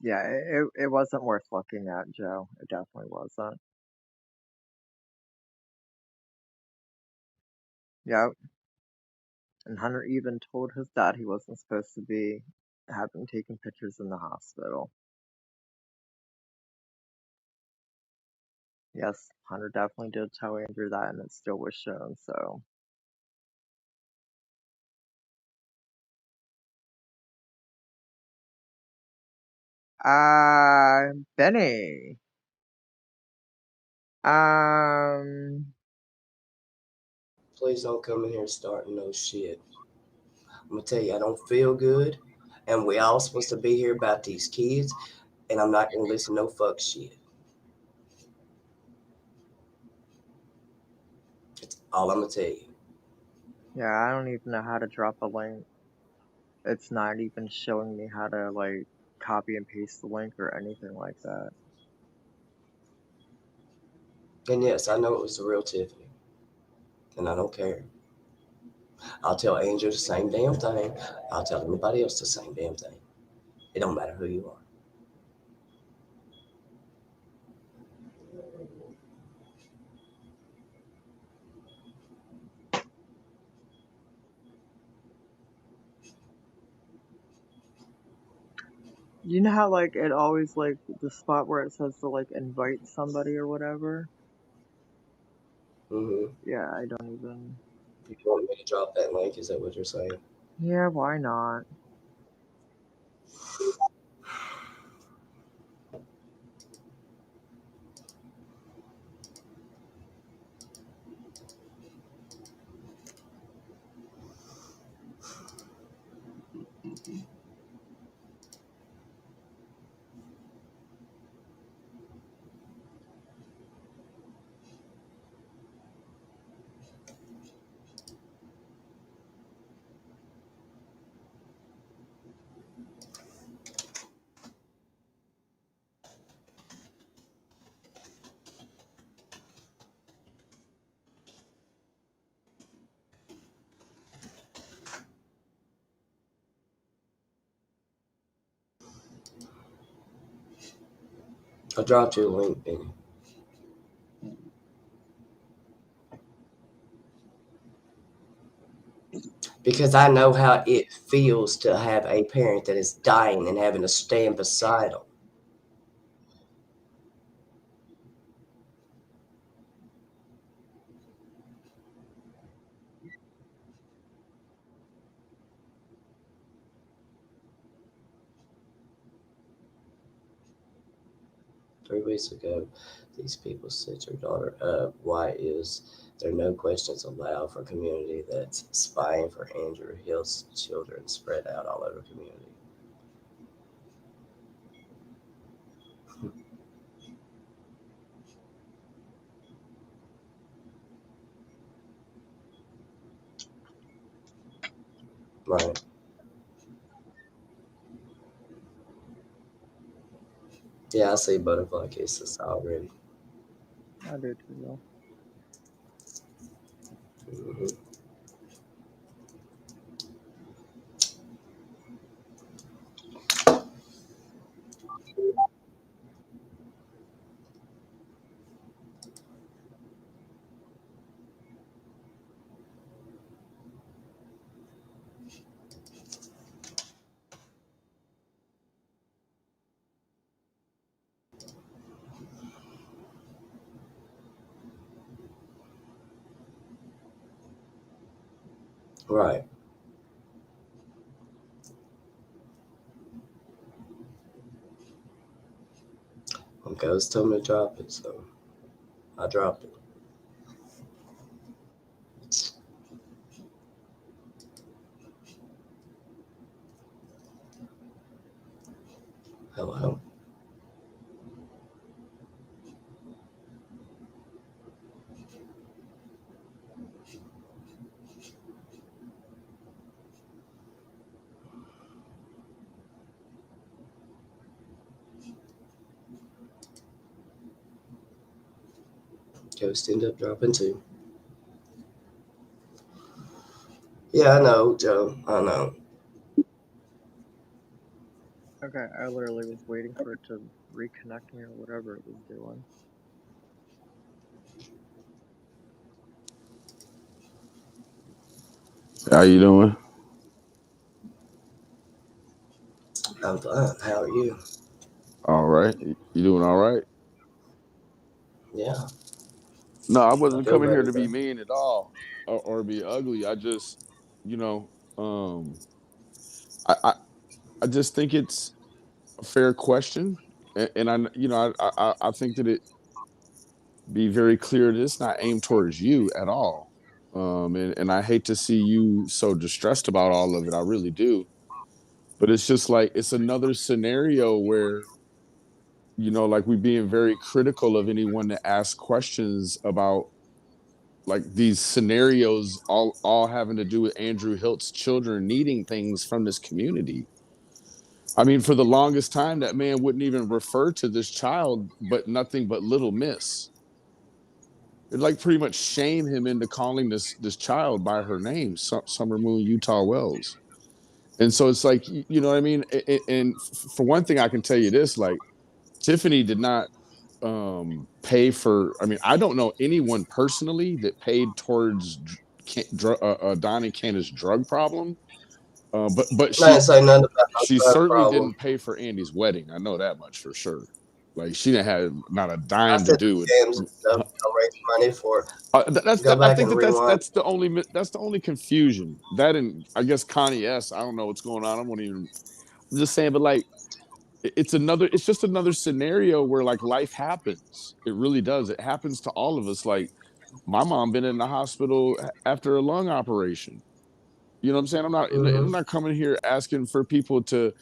yeah, it wasn't worth looking at, Joe. It definitely wasn't. Yep. And Hunter even told his dad he wasn't supposed to be having taken pictures in the hospital. Yes, Hunter definitely did tell Andrew that, and it still was shown, so. Benny. Um, Please don't come in here starting no shit. I'm gonna tell you, I don't feel good, and we all supposed to be here about these kids, and I'm not gonna listen to no fuck shit. That's all I'm gonna tell you. yeah, I don't even know how to drop a link. It's not even showing me how to, like, copy and paste the link or anything like that. And yes, I know it was the real Tiffany, and I don't care. I'll tell Angel the same damn thing. I'll tell anybody else the same damn thing. It don't matter who you are. You know how, like, it always, like, the spot where it says to, like, invite somebody or whatever? Mm-hmm. Yeah, I don't even. You want me to drop that link? Is that what you're saying? Yeah, why not? I dropped you a link, Benny. Because I know how it feels to have a parent that is dying and having to stand beside them. Three weeks ago, these people set your daughter up. Why is there no questions allowed for community that's spying for Andrew Hill's children spread out all over community? Right. Yeah, I see butterfly kisses already. I do too, though. Mhm. Right. Okay, let's tell me to drop it, so I dropped it. Hello. Ghost ended up dropping too. Yeah, I know, Joe. I know. Okay, I literally was waiting for it to reconnect me or whatever it was doing. How you doing? I'm fine. How are you? All right. You doing all right? Yeah, No, I I wasn't feel coming here better, to be bro. mean at all or be ugly. I just, you know, I, I I just think it's a fair question, and I think that it be very clear that it's not aimed towards you at all. And I hate to see you so distressed about all of it. I really do. But it's just like it's another scenario where like we being very critical of anyone that asks questions about like these scenarios all having to do with Andrew Hilt's children needing things from this community. I mean, for the longest time, that man wouldn't even refer to this child, but nothing but little miss. It like pretty much shame him into calling this child by her name, Summer Moon Utah Wells. And so it's like, you know what I mean? And for one thing, I can tell you this: like Tiffany did not pay for. I mean, I don't know anyone personally that paid towards Don and Candace's drug problem. But I didn't say nothing about she no drug certainly problem. didn't pay for Andy's wedding. I know that much for sure. Like she didn't have not a I dime to said do the with. scams and stuff. I raised money for. Go I back think and that rewind. that's the only confusion. That and I guess Connie S. I don't know what's going on. I won't even. I'm just saying, but like it's just another scenario where like life happens. It really does. It happens to all of us. Like my mom been in the hospital after a lung operation. You know what I'm saying? Mm-hmm. I'm not coming here asking for people to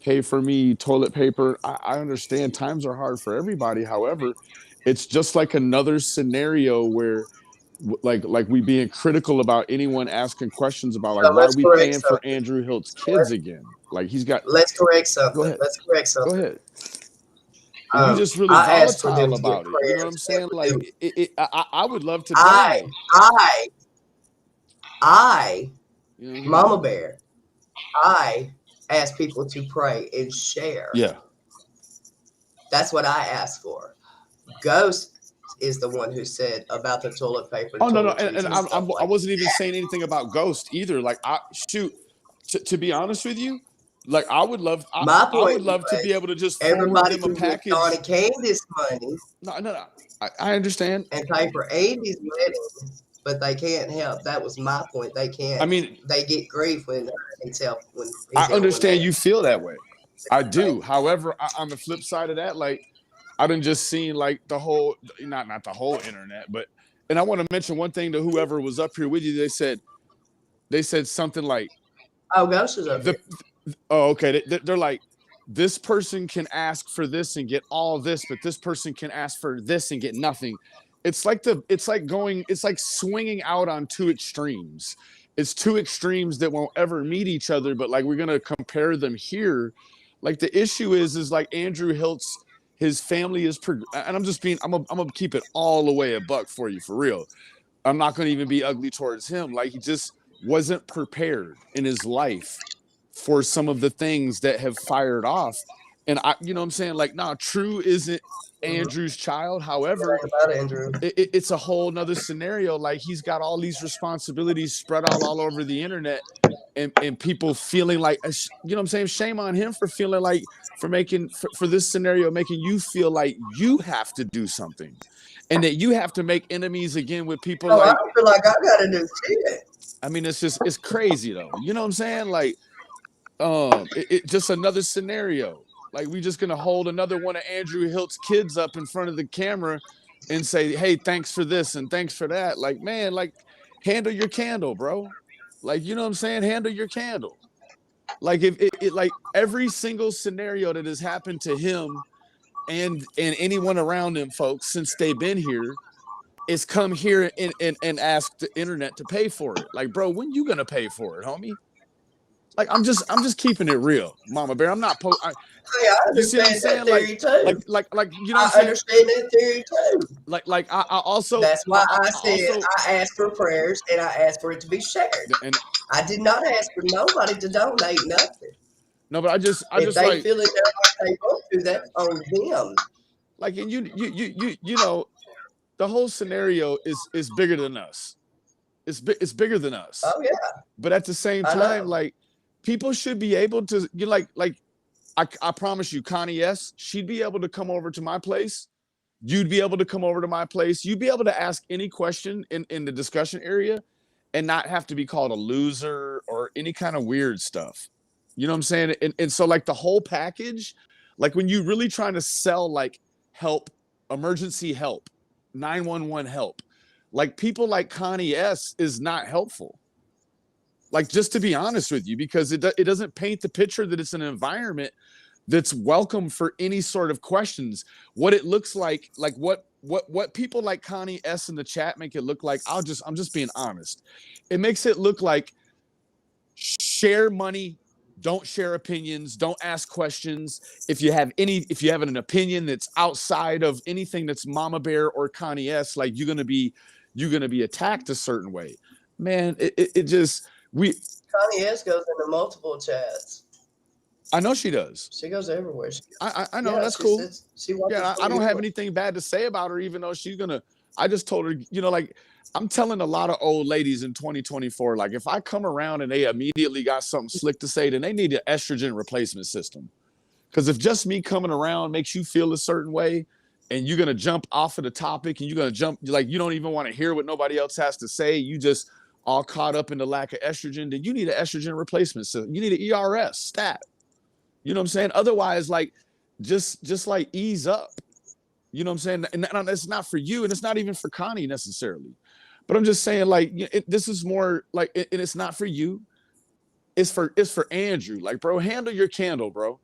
pay for me toilet paper. I understand times are hard for everybody. However, it's just like another scenario where like we being critical about anyone asking questions about like So why are let's we correct paying for something. Andrew Hilt's So kids again? Like he's got let's correct go something. ahead. Let's correct Go something. ahead. You just really I asked for them volatile to get about it. You know what I'm prayers, and saying? for Like them, I would love to I, donate. I, I, Mm-hmm. Mama Bear, I asked people to pray and share. Yeah. That's what I asked for. Ghost is the one who said about the toilet paper. Oh no, no, toiletries and and stuff I like wasn't even saying anything about Ghost either. Like, to be honest with you, like My I point would love to be was able to just forward everybody them a can give package. Johnny Candace money No, no, no. I understand. and pay for Andy's wedding, but they can't help. That was my point. They I can't. mean, They get grief when needs help when I he's ill when understand they you feel that way. I do. right. However, on the flip side of that, like, I done just seen like the whole, not the whole internet, but, and I want to mention one thing to whoever was up here with you. They said something like, Oh, Ghost is up the here. oh, okay, they're like, this person can ask for this and get all this, but this person can ask for this and get nothing. It's like swinging out on two extremes. It's two extremes that won't ever meet each other, but like, we're gonna compare them here. Like, the issue is like Andrew Hiltz, his family is and I'm gonna keep it all the way a buck for you, for real. I'm not going to even be ugly towards him. Like, he just wasn't prepared in his life for some of the things that have fired off. And you know what I'm saying? Like, nah, True isn't Andrew's child. However, About Andrew. it's a whole nother scenario. Like, he's got all these responsibilities spread out all over the internet, and people feeling like, you know what I'm saying? Shame on him for feeling like, for this scenario, making you feel like you have to do something, and that you have to make enemies again with people No, I like, don't feel like I got to do shit. I mean, it's crazy though. You know what I'm saying? Like, it just another scenario. Like, we just gonna hold another one of Andrew Hilt's kids up in front of the camera and say, hey, thanks for this and thanks for that. Like, man, like, handle your candle, bro. Like, you know what I'm saying? Handle your candle. Like, if it like every single scenario that has happened to him and anyone around him, folks, since they've been here, is come here and ask the internet to pay for it. Like, bro, when you gonna pay for it, homie? Like, I'm just keeping it real, Mama Bear. I'm not Hey, I you see what I'm understand that saying? theory too. Like, you know what I'm I saying? understand that theory too. Like I also, That's why I said also, I asked for prayers and I asked for it to be shared. and I did not ask for nobody to donate nothing. no, but I just If they like, feel it like they want to, that's on them. like, and you know, the whole scenario is bigger than us. It's bigger than us. Oh yeah, But at the same time, like, people should be able to, you like I promise you, Connie S, she'd be able to come over to my place. You'd be able to come over to my place. You'd be able to ask any question in the discussion area and not have to be called a loser or any kind of weird stuff. You know what I'm saying? And so, like, the whole package, like, when you really trying to sell like help, emergency help, 911 help, like, people like Connie S is not helpful. Like, just to be honest with you, because it doesn't paint the picture that it's an environment that's welcome for any sort of questions. What it looks like what people like Connie S in the chat make it look like, I'm just being honest. It makes it look like share money, don't share opinions, don't ask questions. If you have an opinion that's outside of anything that's Mama Bear or Connie S, like, you're gonna be attacked a certain way. Man, it just Connie S goes into multiple chats. I know she does. She goes everywhere. I know, that's cool. She Yeah, I don't have anything bad to say about her, even though she's gonna. I just told her, you know, like, I'm telling a lot of old ladies in 2024, like, if I come around and they immediately got something slick to say, then they need an estrogen replacement system. Because if just me coming around makes you feel a certain way, and you're gonna jump off of the topic, and you're gonna jump, like, you don't even want to hear what nobody else has to say, you just all caught up in the lack of estrogen, then you need an estrogen replacement system. You need an ERS stat. You know what I'm saying? Otherwise, like, just like, ease up. You know what I'm saying? And it's not for you, and it's not even for Connie necessarily. But I'm just saying, like, this is more like, and it's not for you. It's for Andrew. Like, bro, handle your candle, bro.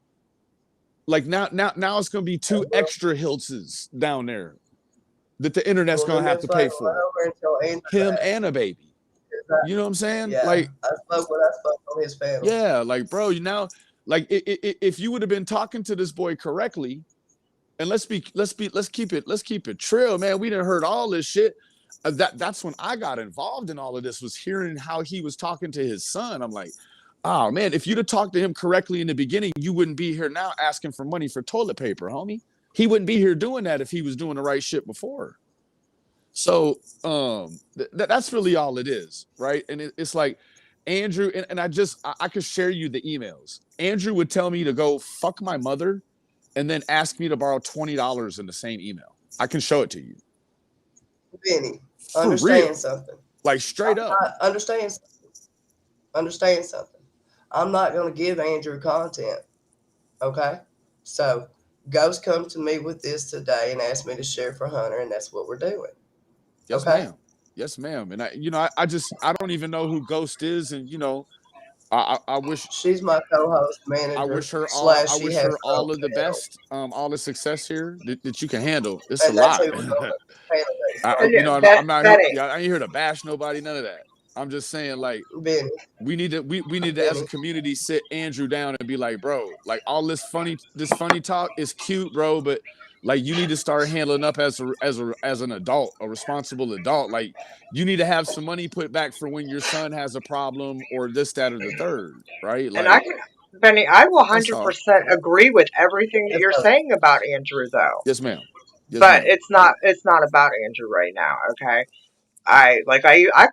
Like, now it's gonna be two extra Hiltzes down there that the internet's gonna have to pay for. Him and a baby. You know what I'm saying? Yeah, like, I spoke on his family. Yeah, like, bro, like, if you would have been talking to this boy correctly, and let's keep it trill, man. We done heard all this shit. That's when I got involved in all of this, was hearing how he was talking to his son. I'm like, oh man, if you'd have talked to him correctly in the beginning, you wouldn't be here now asking for money for toilet paper, homie. He wouldn't be here doing that if he was doing the right shit before. So that's really all it is, right? And it's like Andrew, and I could share you the emails. Andrew would tell me to go fuck my mother and then ask me to borrow $20 in the same email. I can show it to you. Benny, For understand real. something. Like straight up. Understand something. Understand something. I'm not going to give Andrew content. Okay? So, Ghost come to me with this today and asked me to share for Hunter, and that's what we're doing. Yes, okay? ma'am. Yes, ma'am. And I don't even know who Ghost is, and I wish She's my co-host manager / I she wish has her her own all of the channel. best, all the success here that you can handle. It's a And that's lot. who we're going to handle I, that. you know, I'm not here. Benny, Yeah, I ain't here to bash nobody. None of that. I'm just saying, like, Benny, we need to as a Benny. community sit Andrew down and be like, bro, like all this funny talk is cute, bro, but like you need to start handling up as an adult, a responsible adult. Like you need to have some money put back for when your son has a problem or this, that, or the third, right? and I Like can, Benny, I will that's all. 100% agree with everything that Let's you're go. saying about Andrew, though. Yes, ma'am. Yes, But ma'am. it's not about Andrew right now, okay? I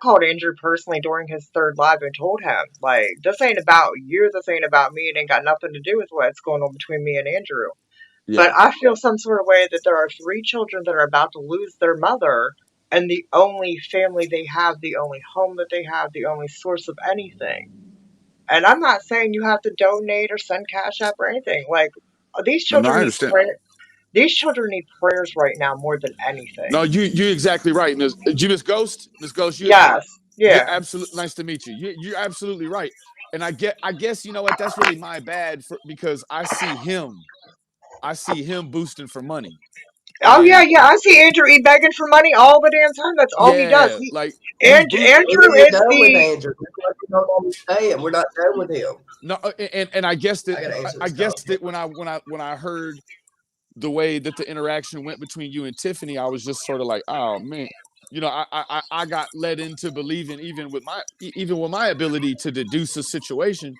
called Andrew personally during his third live and told him, like, this ain't about you, this ain't about me, it ain't got nothing to do with what's going on between me and Andrew. But Yeah. I feel some sort of way that there are three children that are about to lose their mother, and the only family they have, the only home that they have, the only source of anything. And I'm not saying you have to donate or send cash app or anything. Like, these No, children I need understand. prayer. These children need prayers right now more than No, anything. you're exactly right. Miss Ghost, Miss Ghost, Yes. you're Yeah. absolutely nice to meet you. You're absolutely right. And I guess you know what? That's really my bad because I see him boosting for money, Oh yeah, and yeah. I see Andrew E begging for money all the damn time. That's all he does. yeah, like he's boost. We Andrew ain't is done with the. Andrew. That's what you don't understand. We're not done with him. No, and I guess I got to answer I this call. guess that when I heard the way that the interaction went between you and Tiffany, I was just sort of like, oh man, you know, I got led into believing even with my ability to deduce a situation,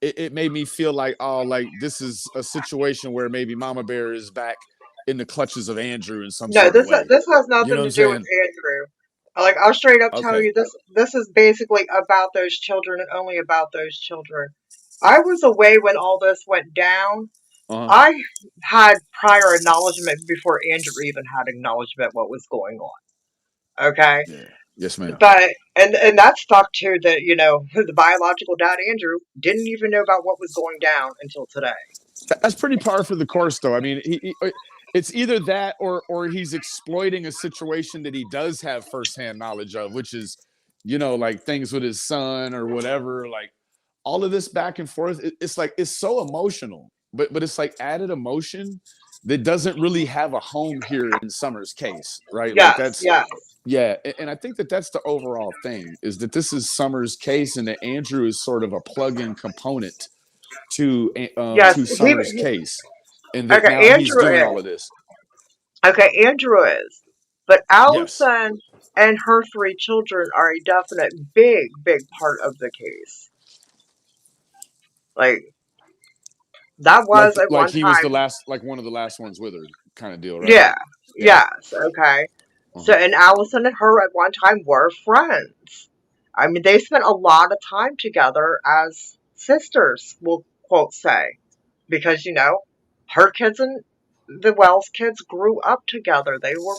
it made me feel like, oh, like this is a situation where maybe Mama Bear is back in the clutches of Andrew in some No, sort of this way. this has You know nothing what to I'm do with saying? Andrew. Like I'll straight up tell Okay. you, this is basically about those children and only about those children. I was away when all this went down. Uh huh. I had prior acknowledgement before Andrew even had acknowledgement what was going on. Okay, Yeah. Yes, ma'am. but and that's stuff too that the biological dad Andrew didn't even know about what was going down until today. That's pretty par for the course, though. I mean, it's either that or he's exploiting a situation that he does have firsthand knowledge of, which is, like things with his son or whatever. Like all of this back and forth, it's like it's so emotional, but it's like added emotion that doesn't really have a home here in Summer's case, right? Like Yes, that's yes, yeah, and I think that that's the overall thing is that this is Summer's case, and that Andrew is sort of a plug-in component yes. to Summer's case, and that now Okay, he's Andrew doing all is. of this. Okay, Andrew is. But Yes, Allison and her three children are a definite big, big part of the case. Like, that was at like one he was time. the last, like one of the last ones with her, kind of deal, right? Yeah, Yeah. yes, okay. So, Uh-huh. and Allison and her at one time were friends. I mean, they spent a lot of time together as sisters, we'll quote say. Because, her kids and the Wells kids grew up together. They were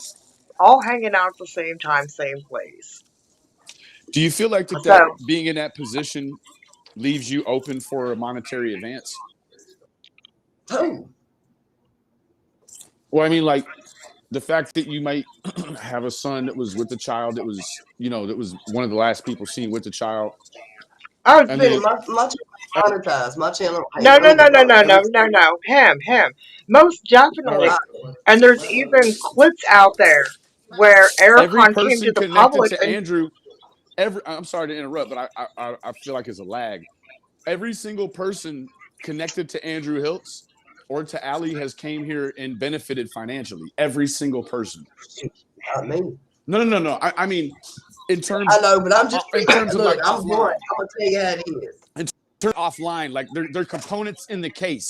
all hanging out at the same time, same place. Do you feel like that So, being in that position leaves you open for a monetary advance? Oh, Well, I mean, like the fact that you might have a son that was with the child that was, that was one of the last people seen with the child, oh, and Benny, then my channel ain't monetized. My channel no, ain't no, no, even no, no, no, monetized. no, no. Him. Most all right, definitely. And there's even clips out there where every Ericon came to person the connected public to and Andrew, I'm sorry to interrupt, but I feel like it's a lag. Every single person connected to Andrew Hiltz or to Allie has came here and benefited financially. Every single person. Not me. No. I mean, in I terms know, but I'm just in terms of look. like I'm blunt. offline, I'm gonna tell you how it is. in terms of offline, like they're components in the case.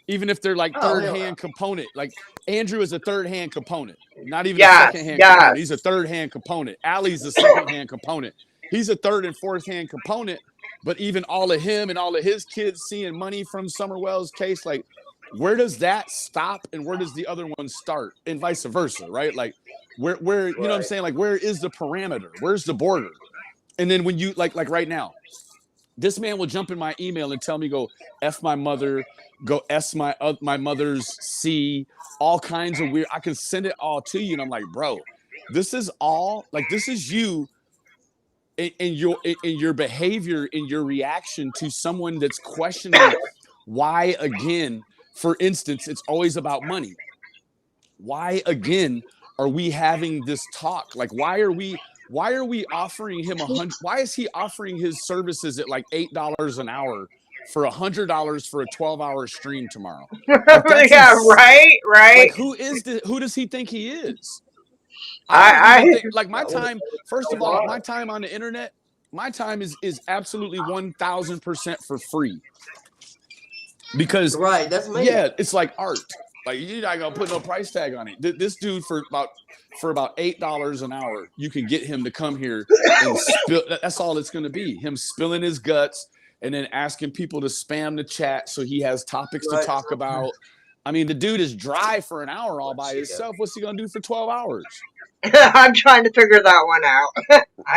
even if they're like Oh, third hell no. hand component. Like Andrew is a third hand component, not even a Yes, second hand component. He's a yes. third hand component. Allie's a second hand component. He's a third and fourth hand component. But even all of him and all of his kids seeing money from Summerwell's case, like, where does that stop and where does the other one start, and vice versa, right? Like, where you know what I'm Right. saying? Like, where is the parameter? Where's the border? And then when you like right now, this man will jump in my email and tell me, go F my mother, go S my mother's C, all kinds of weird. I can send it all to you. And I'm like, bro, this is all like, this is you in your behavior, in your reaction to someone that's questioning why again. For instance, it's always about money. Why again are we having this talk? Like, why are we offering him 100? Why is he offering his services at like $8 an hour for $100 for a 12-hour stream tomorrow? Like, that's Yeah, right, right. like, who does he think he is? I don't I even think, like, my That was time, first so of all, my wild. time on the internet, my time is absolutely 1000% for free. Because Right, that's me. yeah, it's like art. Like, you're not gonna put no price tag on it. This dude for about $8 an hour, you can get him to come here and spill. That's all it's gonna be. Him spilling his guts and then asking people to spam the chat so he has topics to Right. talk about. I mean, the dude is dry for an hour all Let by you go. himself. What's he gonna do for 12 hours? I'm trying to figure that one out.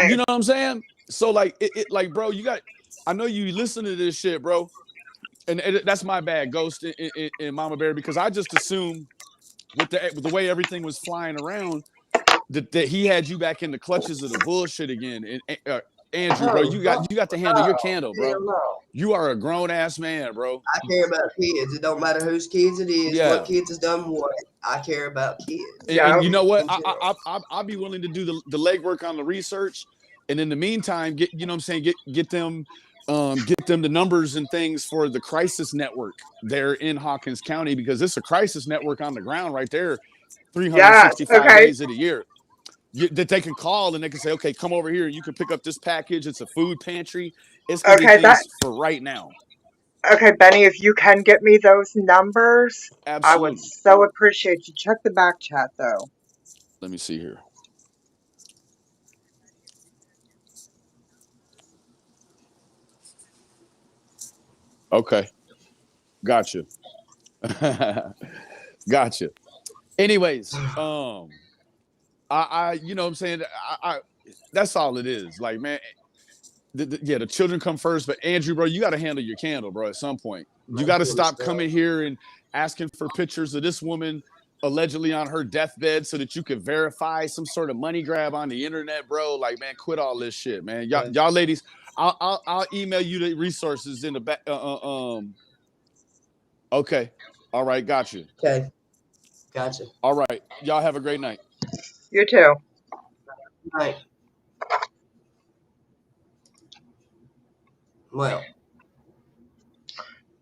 You know what I'm saying? So like, like, bro, you got. I know you listen to this shit, bro, and that's my bad, Ghost and Mama Bear, because I just assumed with the way everything was flying around that he had you back in the clutches of the bullshit again. And Andrew, bro, Oh, you got to handle your no. candle, bro. Hell no. You are a grown ass man, bro. I care about kids. It don't matter whose kids it is, what Yeah. kids has done what. I care about kids Yeah. And you know what? in general. I'll be willing to do the legwork on the research, and in the meantime, get you know what I'm saying, get them the numbers and things for the crisis network there in Hawkins County, because it's a crisis network on the ground right there, Yes. 365 Okay. days of the year. That they can call and they can say, okay, come over here. You can pick up this package. It's a food pantry. It's gonna be Okay. things for right now. Okay, Benny. If you can get me those numbers, I would Absolutely. so appreciate you. Check the back chat though. Let me see here. Okay, gotcha. Gotcha. Anyways, I you know what I'm saying, I that's all it is. Like, man, yeah, the children come first, but Andrew, bro, you got to handle your candle, bro. At some point, you got to That's what stop it's done. coming here and asking for pictures of this woman allegedly on her deathbed so that you could verify some sort of money grab on the internet, bro. Like, man, quit all this shit, man. Okay. Y'all ladies, I'll email you the resources in the back. Okay, all right, got you. Okay. Gotcha. All right, y'all have a great night. You too. Right. Well,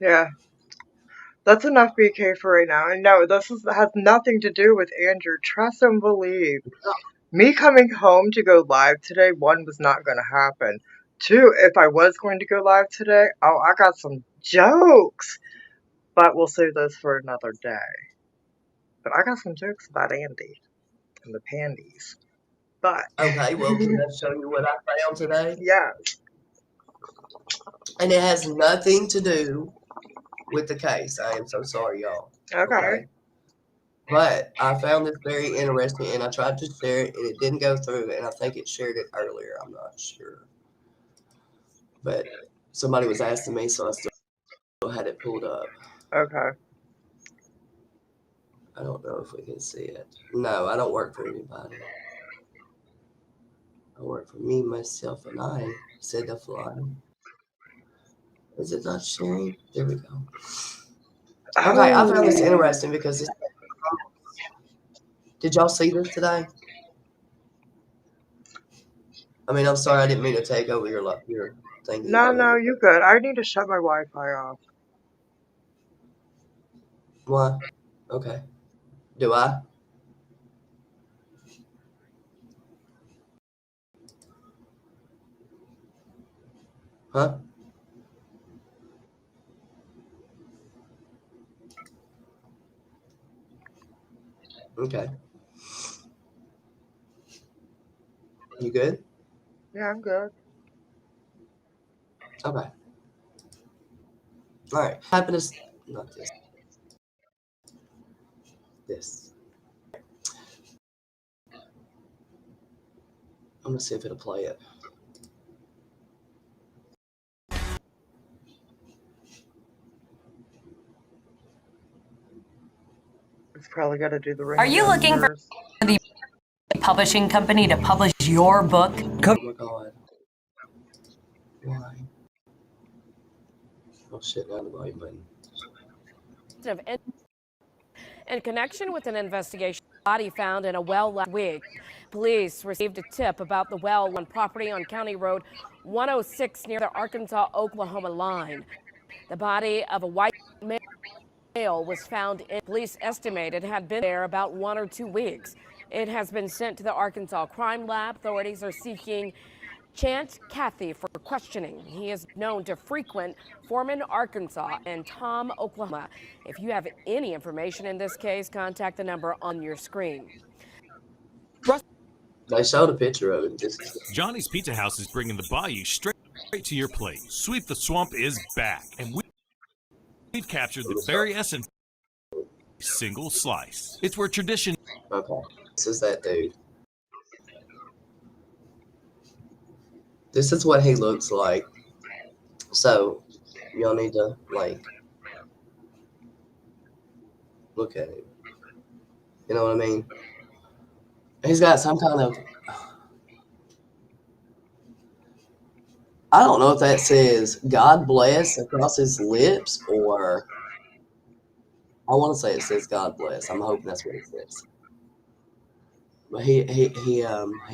Yeah. That's enough BK for right now. And no, has nothing to do with Andrew. Trust and believe. Me coming home to go live today, one, was not going to happen. Two, if I was going to go live today, oh, I got some jokes. But we'll save those for another day. But I got some jokes about Andy and the pandies. But, okay. Well, can I show you what I found today? yeah. And it has nothing to do with the case. I am so sorry, y'all. Okay. But I found this very interesting, and I tried to share it, and it didn't go through, and I think it shared it earlier. I'm not sure. But somebody was asking me, so I still had it pulled up. Okay. I don't know if we can see it. No, I don't work for anybody. I work for me, myself, and I, said the fly. Is it not sharing? There we go. Okay, I found this interesting because this. Did y'all see this today? I mean, I'm sorry, I didn't mean to take over your thing. No, you good. I need to shut my Wi-Fi off. Why? Okay. Do I? Huh? Okay. You good? Yeah, I'm good. Okay. All right. Happiness. Not this. This. I'm gonna see if it'll play it. It's probably got to do the ring. Are you looking for the publishing company to publish your book? Oh my god. Why? Oh shit! Now the volume button. In connection with an investigation, body found in a well last week. Police received a tip about the well on property on County Road 106 near the Arkansas-Oklahoma line. The body of a white male was found in, police estimated had been there about 1 or 2 weeks. It has been sent to the Arkansas Crime Lab. Authorities are seeking Chance Cathy for questioning. He is known to frequent Foreman, Arkansas and Tom, Oklahoma. If you have any information in this case, contact the number on your screen. They showed a picture of it. Johnny's Pizza House is bringing the bayou straight to your plate. Sweep the Swamp is back, and we've captured the very essence of a single slice. It's where tradition. Okay. This is that dude. This is what he looks like. So, y'all need to, like, look at it. You know what I mean? He's got some kind of... I don't know if that says God bless across his lips or... I want to say it says God bless. I'm hoping that's what it says. But he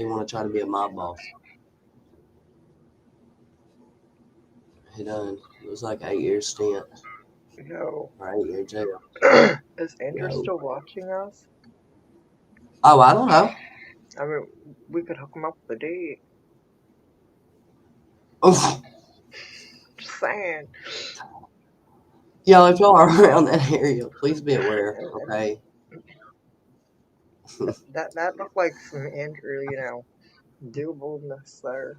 want to try to be a mob boss. He done. It was like 8 years stint. Yo. Or 8 year jail. Is Andrew still watching us? Oh, I don't know. I mean, we could hook him up with a date. Oh. Just saying. Yo, if y'all are around that area, please be aware, okay? that looked like some Andrew, doableness there.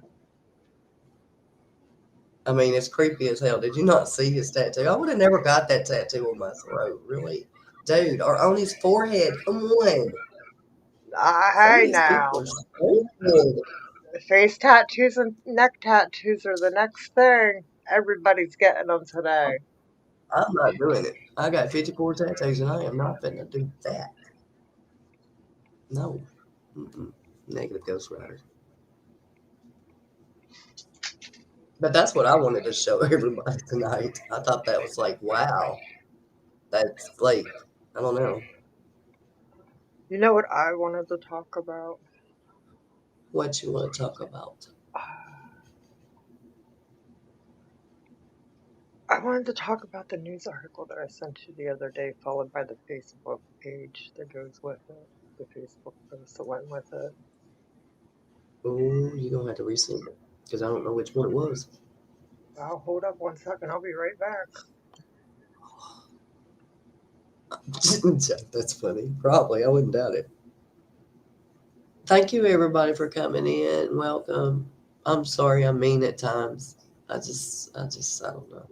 I mean, it's creepy as hell. Did you not see his tattoo? I would have never got that tattoo on my throat, really. Dude, or on his forehead. Come on. Hey now. Face tattoos and neck tattoos are the next thing. Everybody's getting them today. I'm not doing it. I got 54 tattoos and I am not finna do that. No. Negative Ghost Rider. But that's what I wanted to show everybody tonight. I thought that was like, wow. That's like, I don't know. You know what I wanted to talk about? What you want to talk about? I wanted to talk about the news article that I sent you the other day, followed by the Facebook page that goes with it. The Facebook post that went with it. Ooh, you're going to have to resend it. Because I don't know which one it was. I'll hold up 1 second. I'll be right back. That's funny. Probably. I wouldn't doubt it. Thank you, everybody, for coming in. Welcome. I'm sorry I'm mean at times. I don't know.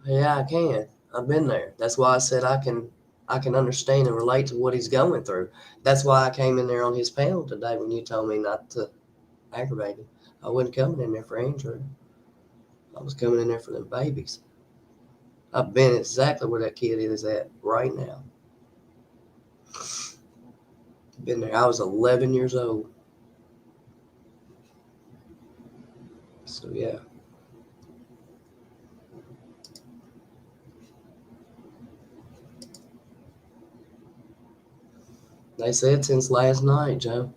Yeah, I can. I've been there. That's why I said I can understand and relate to what he's going through. That's why I came in there on his panel today when you told me not to aggravate him. I wasn't coming in there for Andrew. I was coming in there for them babies. I've been exactly where that kid is at right now. Been there. I was 11 years old. So, yeah. They said since last night, Joe.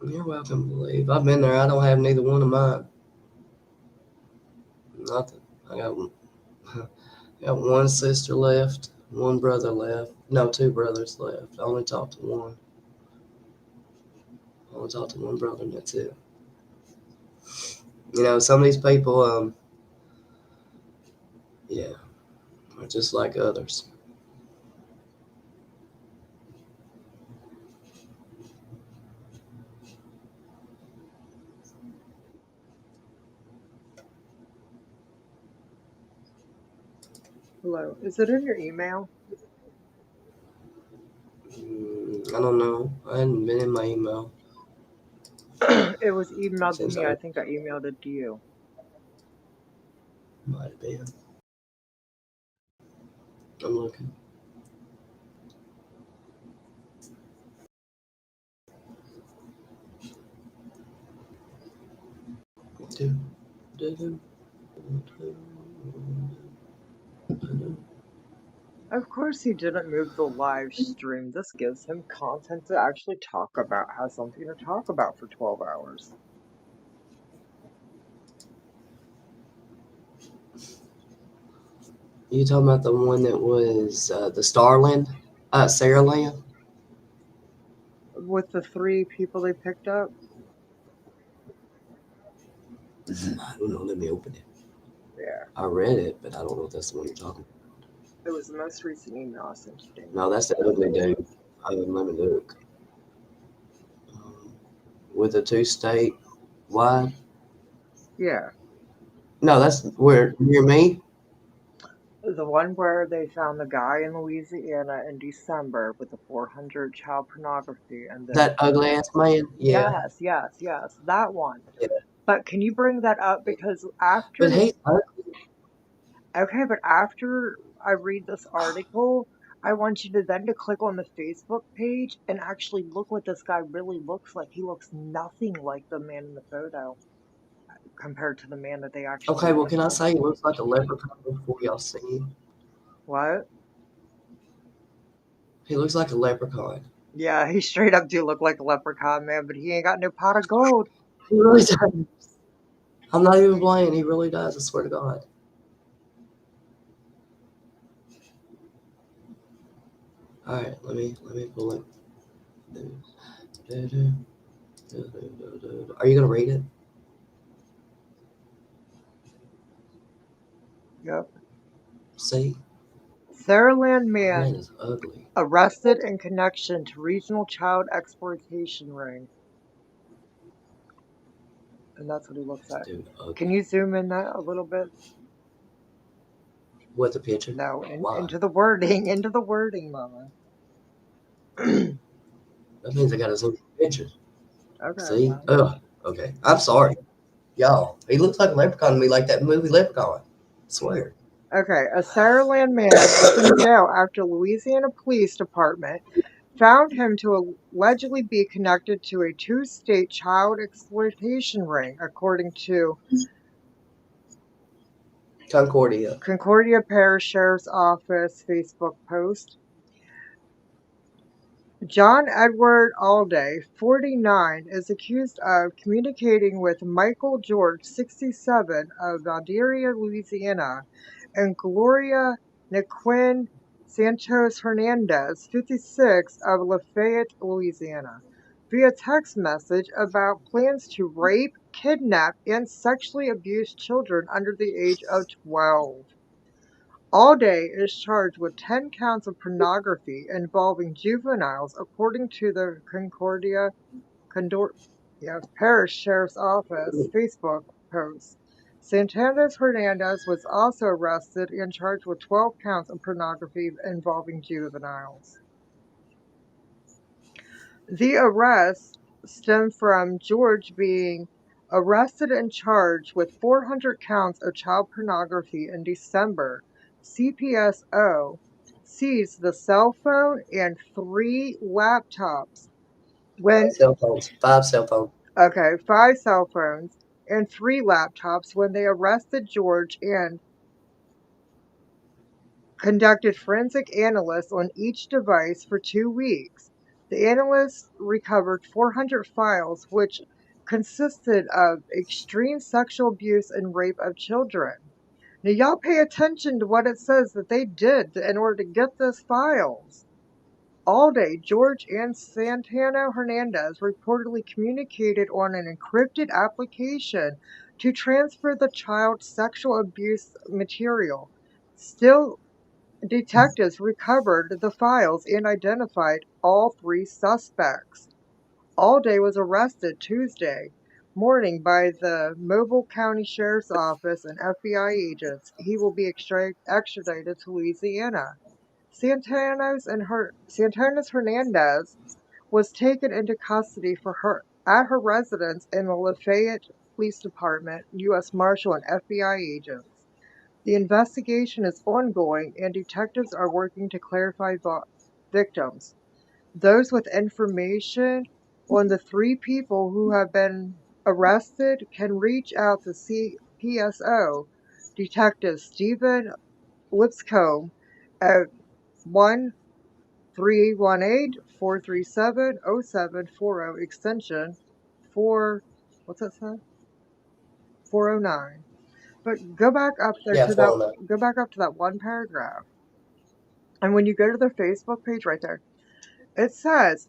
You're welcome to leave. I've been there. I don't have neither one of mine. Nothing. I got one sister left, one brother left. No, two brothers left. I only talked to one. I only talked to one brother, and that's it. You know, some of these people, yeah, are just like others. Hello. Is it in your email? I don't know. I hadn't been in my email It was emailed to since me. I I think I emailed it to you. might have been. I'm looking. Do, do, do, do, do. Of course he didn't move the live stream. This gives him content to actually talk about, has something to talk about for 12 hours. You talking about the one that was the Starland, Sarah Land? With the 3 people they picked up? I don't know. Let me open it. Yeah. I read it, but I don't know if that's the one you're talking about. It was the most recent email I sent today. No, that's the ugly dude. Let me look. With a 2-state wide? Yeah. No, that's where near me. The one where they found the guy in Louisiana in December with the 400 child pornography and then... That ugly ass man. Yeah. Yes, that one. Yeah. But can you bring that up? Because But after... hey, Okay, but after I read this article, I want you to then to click on the Facebook page and actually look what this guy really looks like. He looks nothing like the man in the photo compared to the man that they actually okay. Well, can I arrested. say he looks like a leprechaun before y'all see him? What? He looks like a leprechaun. Yeah, he straight up do look like a leprechaun, man, but he ain't got no pot of gold. He really does. I'm not even playing. He really does. I swear to God. All right, let me pull it. Are you gonna read it? Yep. See, Saraland that man man is ugly. arrested in connection to regional child exploitation ring. And that's what he looks like. Dude, ugly. Can you zoom in that a little bit? With the picture? No, Why? into the wording, Mama. That means I gotta zoom in the picture. Okay, See? well. Ugh. Okay. I'm sorry. Y'all, he looks like a leprechaun to me, like that movie Leprechaun. I swear. Okay, a Saraland man is in jail after Louisiana Police Department found him to allegedly be connected to a 2-state child exploitation ring, according to Concordia Parish Sheriff's Office Facebook post. John Edward Alday, 49, is accused of communicating with Michael George, 67, of Valderia, Louisiana, and Gloria Niquin Santos Hernandez, 56, of Lafayette, Louisiana, via text message about plans to rape, kidnap, and sexually abuse children under the age of 12. Alday is charged with 10 counts of pornography involving juveniles, according to the Parish Sheriff's Office Facebook post. Santander Hernandez was also arrested and charged with 12 counts of pornography involving juveniles. The arrest stemmed from George being arrested and charged with 400 counts of child pornography in December. CPSO seized the cell phone and 3 laptops. Five cell phones. 5 cell phones and 3 laptops when they arrested George and conducted forensic analysis on each device for 2 weeks. The analysts recovered 400 files, which consisted of extreme sexual abuse and rape of children. Now, y'all pay attention to what it says that they did in order to get those files. All day, George and Santana Hernandez reportedly communicated on an encrypted application to transfer the child's sexual abuse material. Still, detectives recovered the files and identified all three suspects. Allday was arrested Tuesday morning by the Mobile County Sheriff's Office and FBI agents. He will be extradited to Louisiana. Santana's Hernandez was taken into custody at her residence in the Lafayette Police Department, U.S. Marshal and FBI agents. The investigation is ongoing and detectives are working to clarify victims. Those with information on the three people who have been arrested can reach out to CPSO Detective Stephen Lipscomb at 1-318-437-0740 extension 4, what's that say? 409. But go back up there Yeah, to that one paragraph. And when you go to their Facebook page right there, it says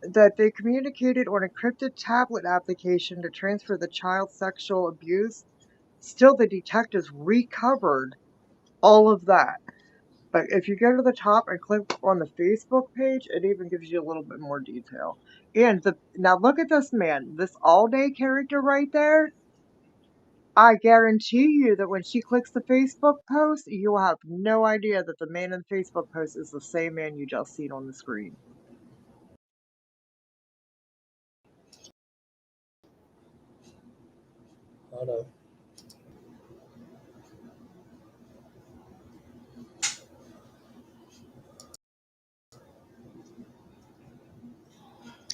that they communicated on a encrypted tablet application to transfer the child's sexual abuse. Still, the detectives recovered all of that. But if you go to the top and click on the Facebook page, it even gives you a little bit more detail. And now look at this man, this all-day character right there. I guarantee you that when she clicks the Facebook post, you'll have no idea that the man in the Facebook post is the same man you just seen on the screen. Hold on.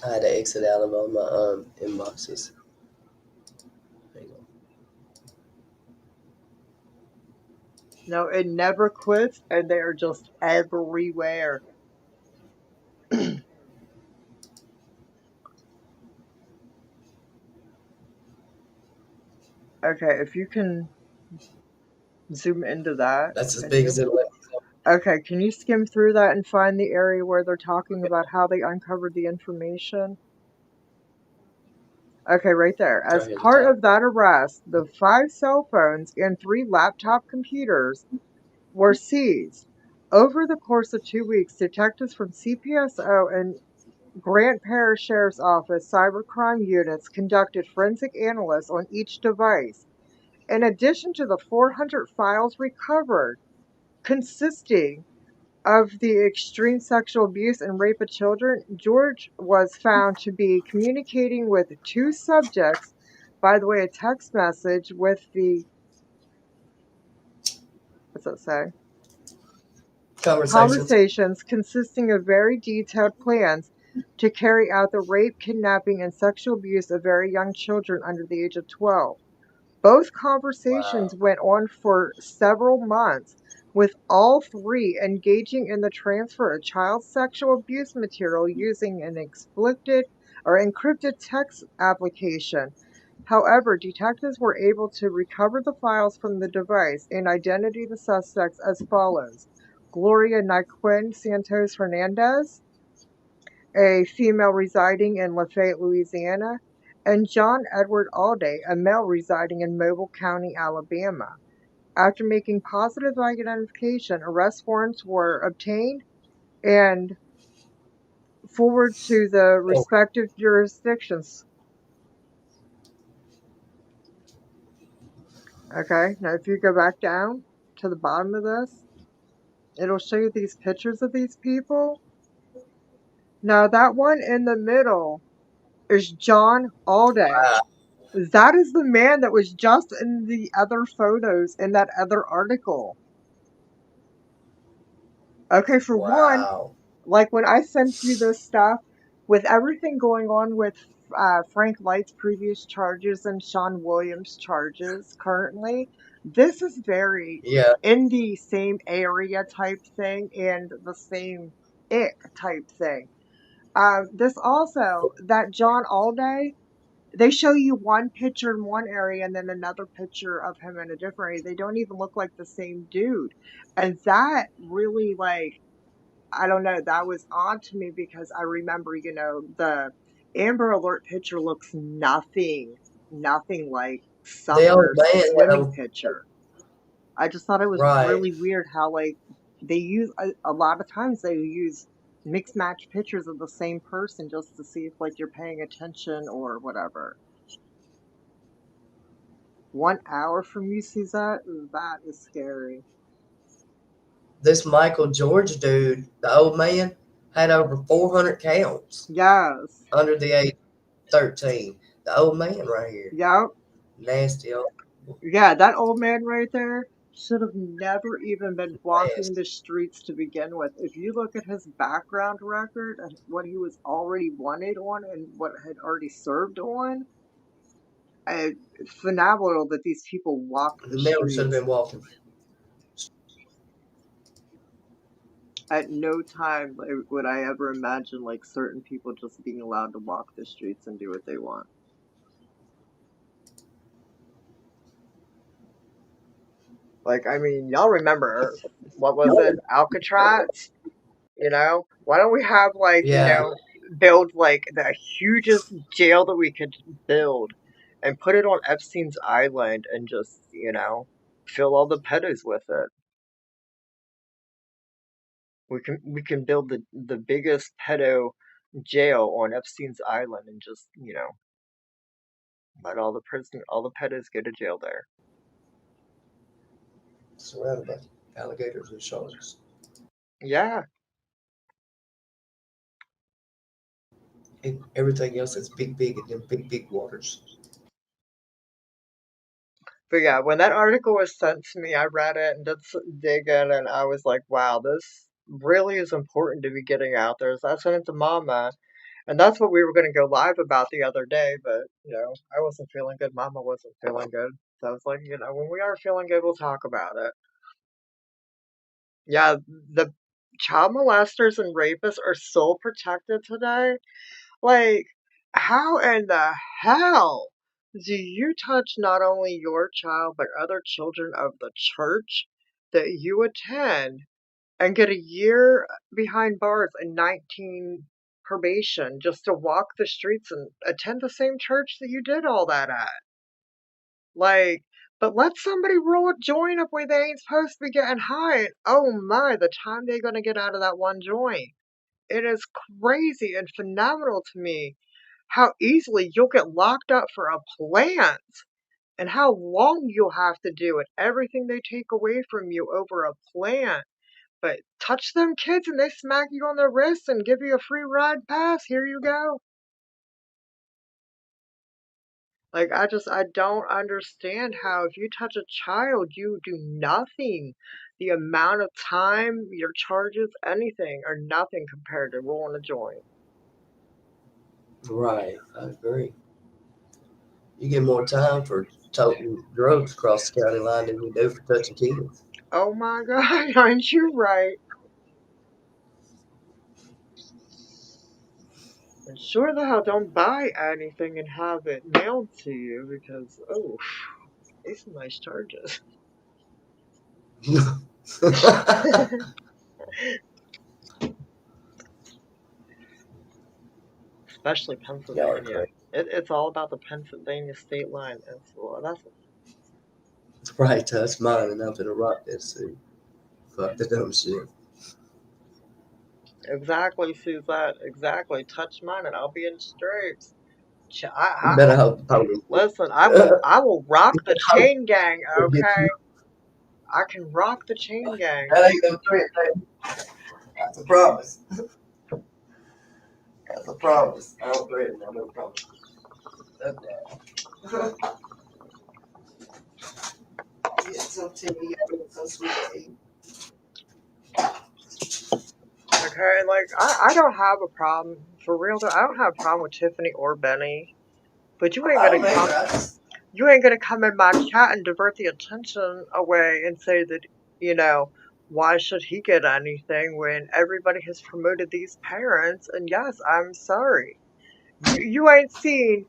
I had to exit out of all my inboxes. Hang on. No, it never quits, and they are just everywhere. Okay, if you can zoom into that. That's as big as it let me go. Okay, can you skim through that and find the area where they're talking about how they uncovered the information? Okay, right there. It's right As here at the part top. of that arrest, the 5 cell phones and 3 laptop computers were seized. Over the course of 2 weeks, detectives from CPSO and Grant Parish Sheriff's Office cybercrime units conducted forensic analysis on each device. In addition to the 400 files recovered, consisting of the extreme sexual abuse and rape of children, George was found to be communicating with 2 subjects, by the way, a text message with the, what's that say? Conversations consisting of very detailed plans to carry out the rape, kidnapping, and sexual abuse of very young children under the age of 12. Both conversations Wow. went on for several months, with all 3 engaging in the transfer of child sexual abuse material using an encrypted text application. However, detectives were able to recover the files from the device and identify the suspects as follows: Gloria Nyquin Santos Hernandez, a female residing in Lafayette, Louisiana, and John Edward Alday, a male residing in Mobile County, Alabama. After making positive identification, arrest warrants were obtained and forwarded to the Oh, respective jurisdictions. Okay, now if you go back down to the bottom of this, it'll show you these pictures of these people. Now that one in the middle is John Alday. wow. That is the man that was just in the other photos in that other article. Okay, for one, Wow. like when I sent you this stuff, with everything going on with Frank Light's previous charges and Sean Williams' charges currently, this is very Yeah. in the same area type thing and the same ick type thing. This also, that John Alday, they show you one picture in one area and then another picture of him in a different area. They don't even look like the same dude. And that really, like, I don't know, that was odd to me because I remember, the Amber Alert picture looks nothing like The old Summer's man had swimming picture. I just thought it was right. really weird how, like, they use a lot of times they use mixed match pictures of the same person just to see if, like, you're paying attention or whatever. 1 hour from you, Suzette? That is scary. This Michael George dude, the old man, had over 400 counts Yes. under the age of 13. The old man right here. Yep. Nasty old Yeah, that old man right there should have never even been walking nasty. the streets to begin with. If you look at his background record and what he was already wanted on and what had already served on, it's phenomenal that these people walk the He never should have streets. been walking. At no time would I ever imagine like certain people just being allowed to walk the streets and do what they want. Like, I mean, y'all remember, what was it, Alcatraz? Why don't we have, like, Yeah. build, like, the hugest jail that we could build and put it on Epstein's Island and just, fill all the pedos with it. We can build the biggest pedo jail on Epstein's Island and just, let all the pedos go to jail there. Surrounded by alligators and sharks. Yeah. And everything else is big in them big waters. But yeah, when that article was sent to me, I read it and did some digging, and I was like, wow, this really is important to be getting out there. So I sent it to Mama, and that's what we were going to go live about the other day, but, I wasn't feeling good. Mama wasn't feeling good. So I was like, when we are feeling good, we'll talk about it. Yeah, the child molesters and rapists are so protected today. Like, how in the hell do you touch not only your child, but other children of the church that you attend and get a year behind bars and 19 probation just to walk the streets and attend the same church that you did all that at? Like, but let somebody roll a joint up where they ain't supposed to be getting high. And oh my, the time they're going to get out of that one joint. It is crazy and phenomenal to me how easily you'll get locked up for a plant and how long you'll have to do it. Everything they take away from you over a plant. But touch them kids and they smack you on the wrist and give you a free ride pass. Here you go. Like, I don't understand how if you touch a child, you do nothing. The amount of time, your charges, anything are nothing compared to rolling a joint. Right, I agree. You get more time for toting drugs across the county line than you do for touching kids. Oh my God, aren't you right? And sure the hell don't buy anything and have it mailed to you because, oh, these are nice charges. Especially Y'all are Pennsylvania. crazy. It's all about the Pennsylvania state line. That's Right, touch mine and I'm gonna rock that suit. Fuck the dumb shit. exactly, Suzette. Exactly. Touch mine and I'll be in stripes. You better hope the police. Listen, I will rock You the better hope chain gang, they get okay? you. I can rock the chain gang. That ain't no threat, baby. That's a promise. That's a promise. I don't threaten, I don't promise. That's that. Get some tea, get some sweet tea. Okay, like I don't have a problem for real though. I don't have a problem with Tiffany or Benny, but I don't either. I just, you ain't gonna come in my chat and divert the attention away and say that you know Why should he get anything when everybody has promoted these parents? And yes, I'm sorry. You ain't seen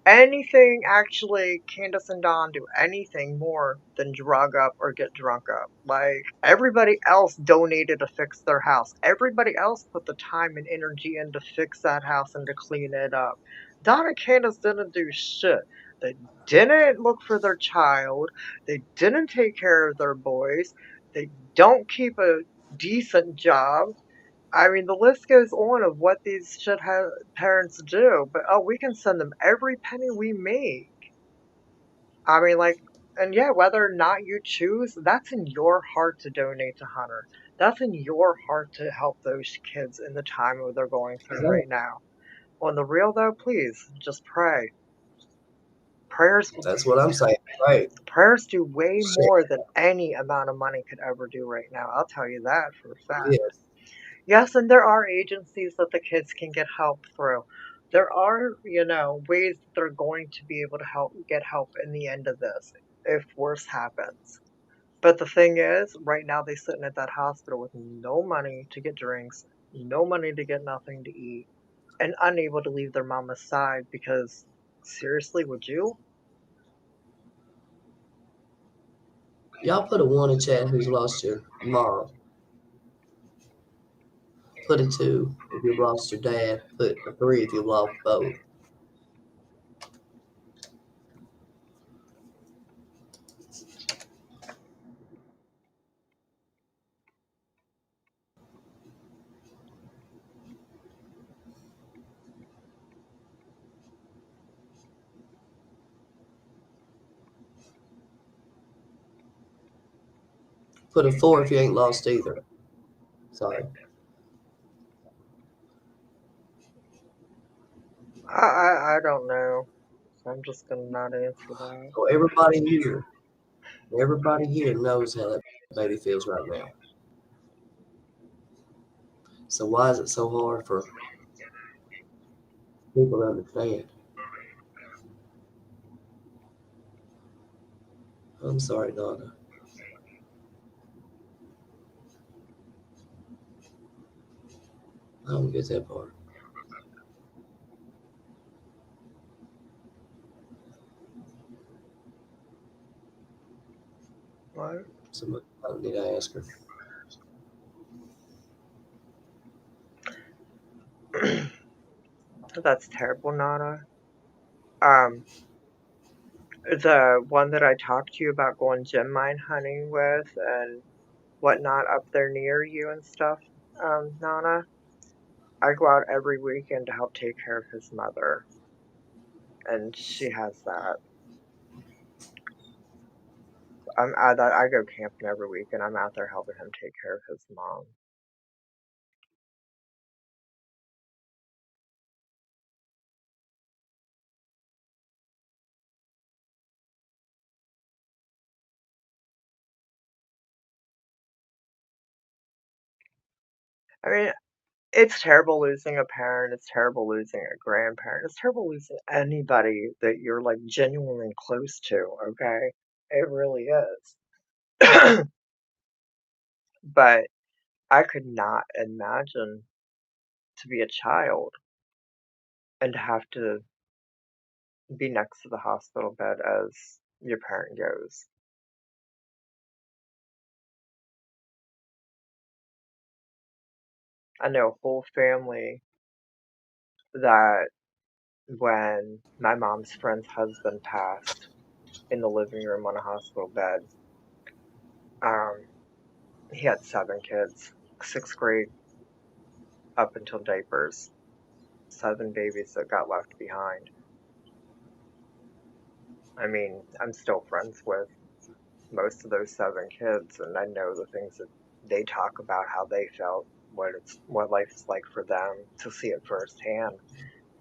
anything actually Candace and Don do anything more than drug up or get drunk up. Like, everybody else donated to fix their house. Everybody else put the time and energy in to fix that house and to clean it up. Don and Candace didn't do shit. They didn't look for their child. They didn't take care of their boys. They don't keep a decent job. I mean, the list goes on of what these shithead parents do, but oh, we can send them every penny we make. I mean, like, and yeah, whether or not you choose, that's in your heart to donate to Hunter. That's in your heart to help those kids in the time that they're going through right now. On the real though, please just pray. Prayers, That's what I'm saying. Right. prayers do way Shit. more than any amount of money could ever do right now. I'll tell you that for a fact. Yes. Yes, and there are agencies that the kids can get help through. There are, ways that they're going to be able to get help in the end of this if worse happens. But the thing is, right now they're sitting at that hospital with no money to get drinks, no money to get nothing to eat, and unable to leave their mama's side because seriously, would you? Y'all put a 1 in chat who's lost your mom. Put a 2 if you've lost your dad. Put a 3 if you've lost both. Put a 4 if you ain't lost either. Sorry. I don't know. So I'm just gonna not answer that. So everybody here knows how that baby feels right now. So why is it so hard for people to understand? I'm sorry, Donna. I don't get that part. What? Somebody I don't need to ask her. That's terrible, Nana. Um, the one that I talked to you about going gem mine hunting with and whatnot up there near you and stuff, Nana, I go out every weekend to help take care of his mother, and she has that. I go camping every week, and I'm out there helping him take care of his mom. I mean, it's terrible losing a parent. It's terrible losing a grandparent. It's terrible losing anybody that you're like genuinely close to. Okay, it really is. But I could not imagine to be a child and to have to be next to the hospital bed as your parent goes. I know a whole family that when my mom's friend's husband passed in the living room on a hospital bed, um, he had 7 kids, 6th grade up until diapers, 7 babies that got left behind. I mean, I'm still friends with most of those 7 kids, and I know the things that they talk about, how they felt, what life is like for them, to see it firsthand.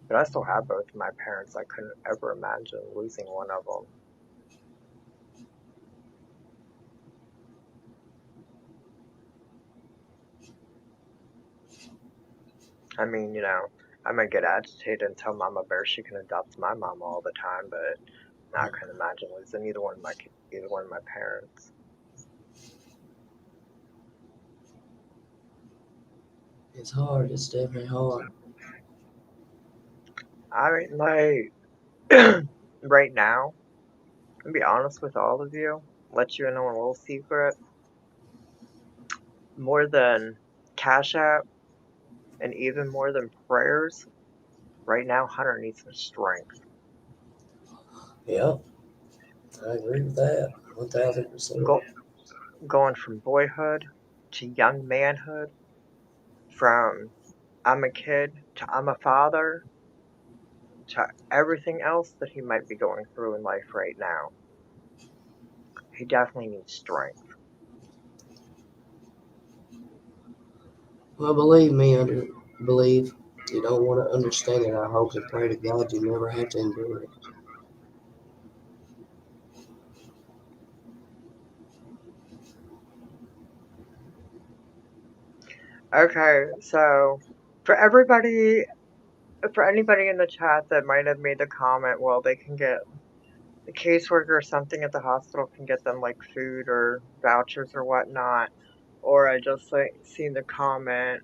But I still have both of my parents. I couldn't ever imagine losing one of them. I mean, I might get agitated and tell Mama Bear she can adopt my mom all the time, but I couldn't imagine losing either one of my parents. It's hard. It's definitely hard. I mean, like, right now, to be honest with all of you, let you in on a little secret. More than Cash App and even more than prayers, right now, Hunter needs some strength. Yep, I agree with that. 1000%. Go, going from boyhood to young manhood, from I'm a kid to I'm a father, to everything else that he might be going through in life right now. He definitely needs strength. Well, believe you don't want to understand it. I hope and pray to God you never have to endure it. Okay, so for anybody in the chat that might have made the comment, well, they can get the caseworker or something at the hospital can get them like food or vouchers or whatnot. Or I just seen the comment,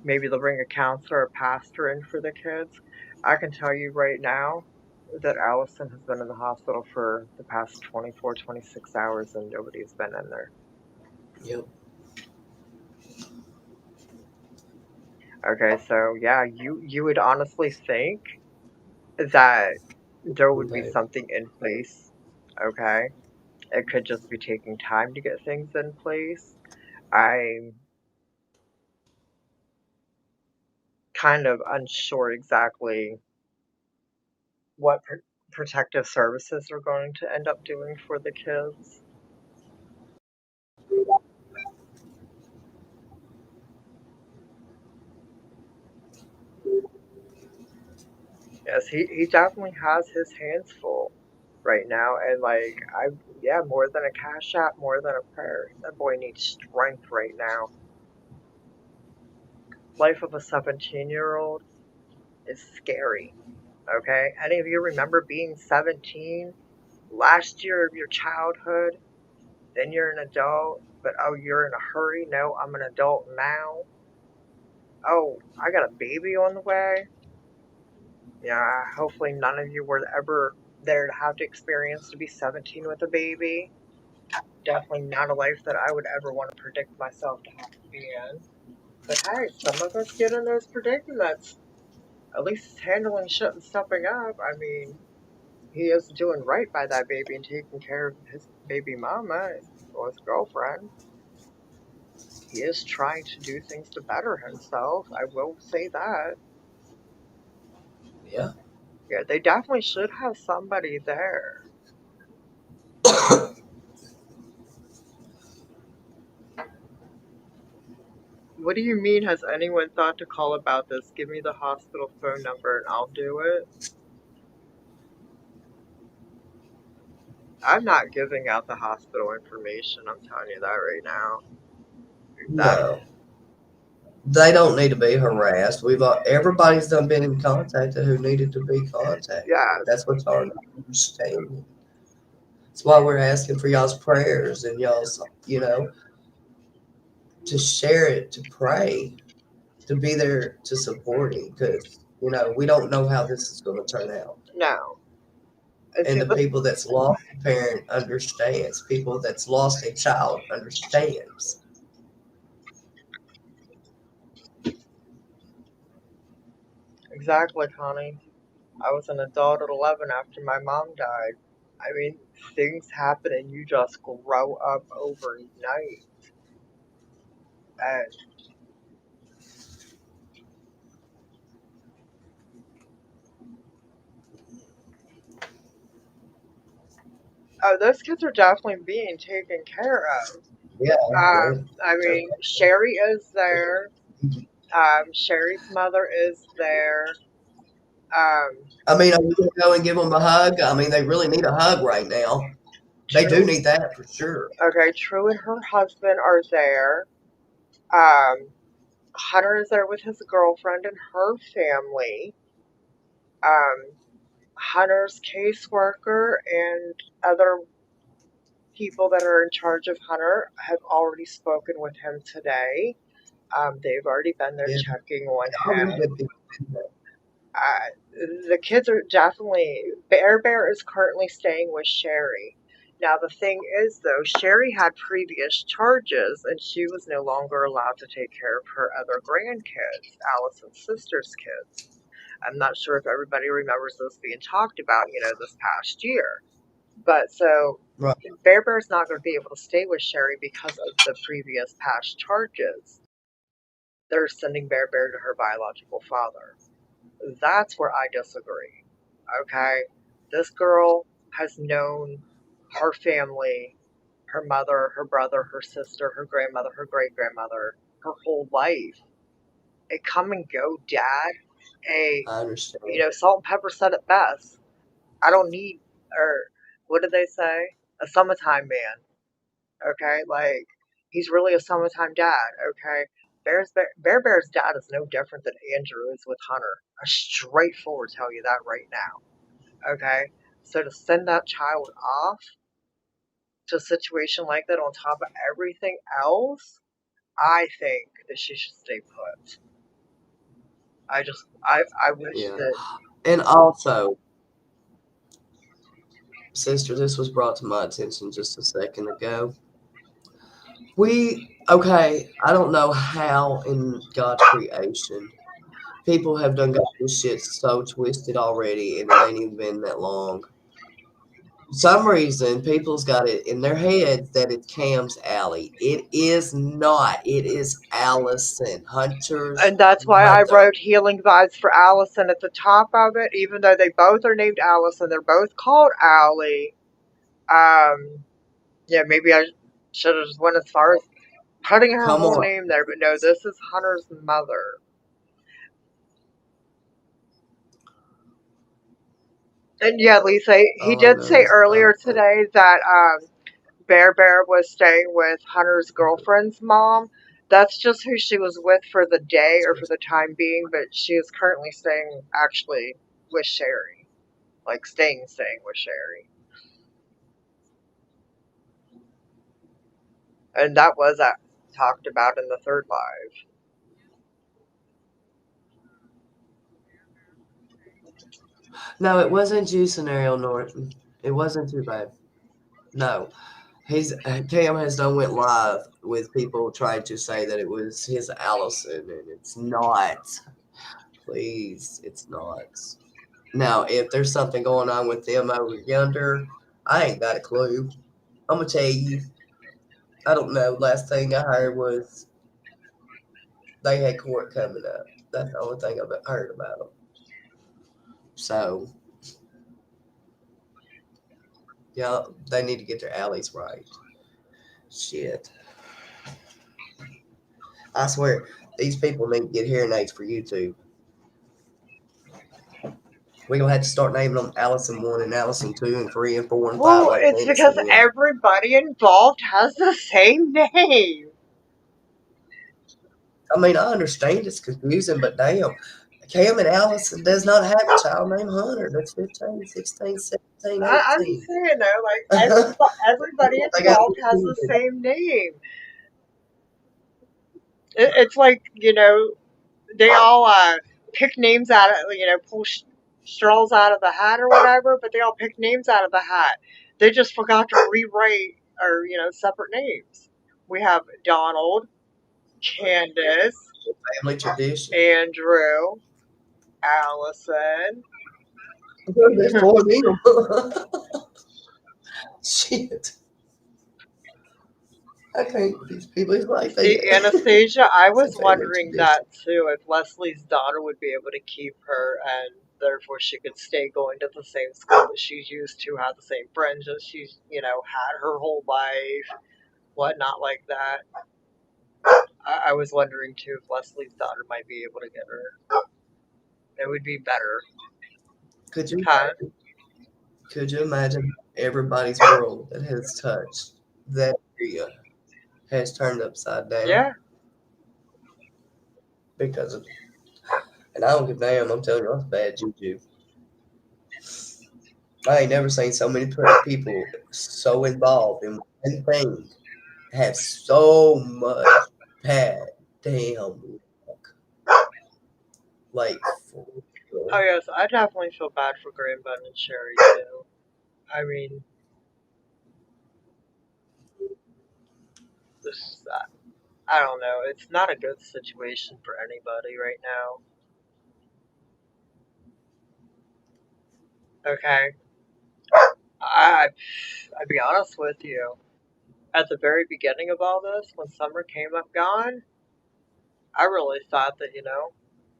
maybe they'll bring a counselor or pastor in for the kids. I can tell you right now that Allyson has been in the hospital for the past 24, 26 hours and nobody's been in there. Yep. Okay, so yeah, you would honestly think that there would be Okay. something in place. Okay, it could just be taking time to get things in place. I'm kind of unsure exactly what protective services are going to end up doing for the kids. Yes, he definitely has his hands full right now, and like yeah, more than a cash app, more than a prayer. That boy needs strength right now. Life of a 17-year-old is scary. Okay, any of you remember being 17? Last year of your childhood, then you're an adult, but oh, you're in a hurry. No, I'm an adult now. Oh, I got a baby on the way. Yeah, hopefully none of you were ever there to have to experience to be 17 with a baby. Definitely not a life that I would ever want to predict myself to have to be in. But hey, some of us get in those predicaments. At least he's handling shit and stepping up. I mean, he is doing right by that baby and taking care of his baby mama or his girlfriend. He is trying to do things to better himself. I will say that. Yeah. Yeah, they definitely should have somebody there. What do you mean, has anyone thought to call about this? Give me the hospital phone number and I'll do it. I'm not giving out the hospital information, I'm telling you that right now. That, No, they don't need to be harassed. Everybody's done been in contact who needed to be contacted. yes, That's what's hard to understand. That's why we're asking for y'all's prayers and y'all's, to share it, to pray, to be there to support him because, we don't know how this is going to turn out. no. And And see, the people that's lost a parent understands. People that's lost a child understands. exactly, Connie. I was an adult at 11 after my mom died. I mean, things happen and you just grow up overnight. And, oh, those kids are definitely being taken care of. Yeah, I mean, Sherry is there. Sherry's mother is there. Um, I mean, are we going to go and give them a hug? I mean, they really need a hug right now. They do True. need that for sure. Okay, True and her husband are there. Um, Hunter is there with his girlfriend and her family. Um, Hunter's caseworker and other people that are in charge of Hunter have already spoken with him today. They've already been there Yeah. checking on All the him. good people do that. The kids are definitely. Bear Bear is currently staying with Sherry. Now, the thing is, though, Sherry had previous charges and she was no longer allowed to take care of her other grandkids, Allison's sister's kids. I'm not sure if everybody remembers this being talked about, this past year. But so Right. Bear Bear's not going to be able to stay with Sherry because of the previous past charges. They're sending Bear Bear to her biological father. That's where I disagree. Okay? This girl has known her family, her mother, her brother, her sister, her grandmother, her great grandmother, her whole life. A come and go dad, I understand. Salt and Pepper said it best. I don't need, or what did they say? A summertime man. Okay? Like, he's really a summertime dad. Okay? Bear Bear's dad is no different than Andrew is with Hunter. I straightforward tell you that right now. Okay? So to send that child off to a situation like that on top of everything else, I think that she should stay put. I wish Yeah. that. And also, sister, this was brought to my attention just a second ago. Okay, I don't know how in God's creation people have done got this shit so twisted already, and it ain't even been that long. For some reason, people's got it in their heads that it's Cam's Alley. It is not. It is Allyson, Hunter's And that's why I mother. wrote healing vibes for Allyson at the top of it, even though they both are named Allyson. They're both called Allie. Yeah, maybe I should have just went as far as putting her Come whole on. name there, but no, this is Hunter's mother. And yeah, Lisa, he All I did know say is earlier today that Bear Bear was staying with Hunter's girlfriend's mom. That's just who she was with for the day or for the time being, but she is currently staying actually with Sherry. Like staying with Sherry. And that was talked about in the third live. No, it wasn't you, Scenario Norton. It wasn't too bad. No. Cam has done went live with people trying to say that it was his Allison, and it's not. Please, it's not. Now, if there's something going on with them over yonder, I ain't got a clue. I'm gonna tell you, I don't know. Last thing I heard was they had court coming up. That's the only thing I've heard about them. So, yeah, they need to get their alleys right. Shit. I swear, these people need to get hearing aids for YouTube. We're gonna have to start naming them Allison 1 and Allison 2 and 3 and 4 and 5 Well, like it's fantasy because men. everybody involved has the same name. I mean, I understand it's confusing, but damn, Cam and Allison does not have a child named Hunter. That's 15, 16, 17, I'm 18. just saying though, like everybody They got involved has the same name. It's like they all pick names out of pull straws out of the hat or whatever, but they all pick names out of the hat. They just forgot to rewrite or separate names. We have Donald, Candace, family tradition. Andrew, Allison. There's 4 of them. Shit. I can't. These people is like they. See, Anastasia, I It's a was family wondering tradition. that too, if Leslie's daughter would be able to keep her and therefore she could stay going to the same school that she's used to, have the same friends that she's, had her whole life, whatnot like that. I was wondering too if Leslie's daughter might be able to get her. It would be better. Could you? Huh? Could you imagine everybody's world that has touched that area has turned upside down Yeah. because of? And I don't give a damn. I'm telling you, that's bad juju. I ain't never seen so many people so involved in one thing have so much bad damn luck. Like, for real. Oh yes, I definitely feel bad for Greenbun and Sherry too. I mean, this I don't know. It's not a good situation for anybody right now. Okay, I'd be honest with you. At the very beginning of all this, when Summer came up gone, I really thought that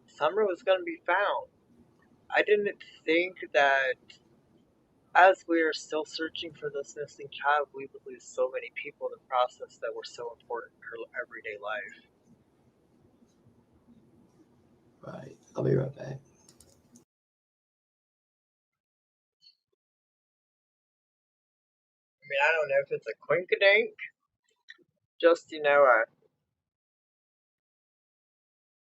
Summer was going to be found. I didn't think that as we are still searching for this missing child, we would lose so many people in the process that were so important in her everyday life. Right. I'll be right back. I mean, I don't know if it's a quinkadink, just,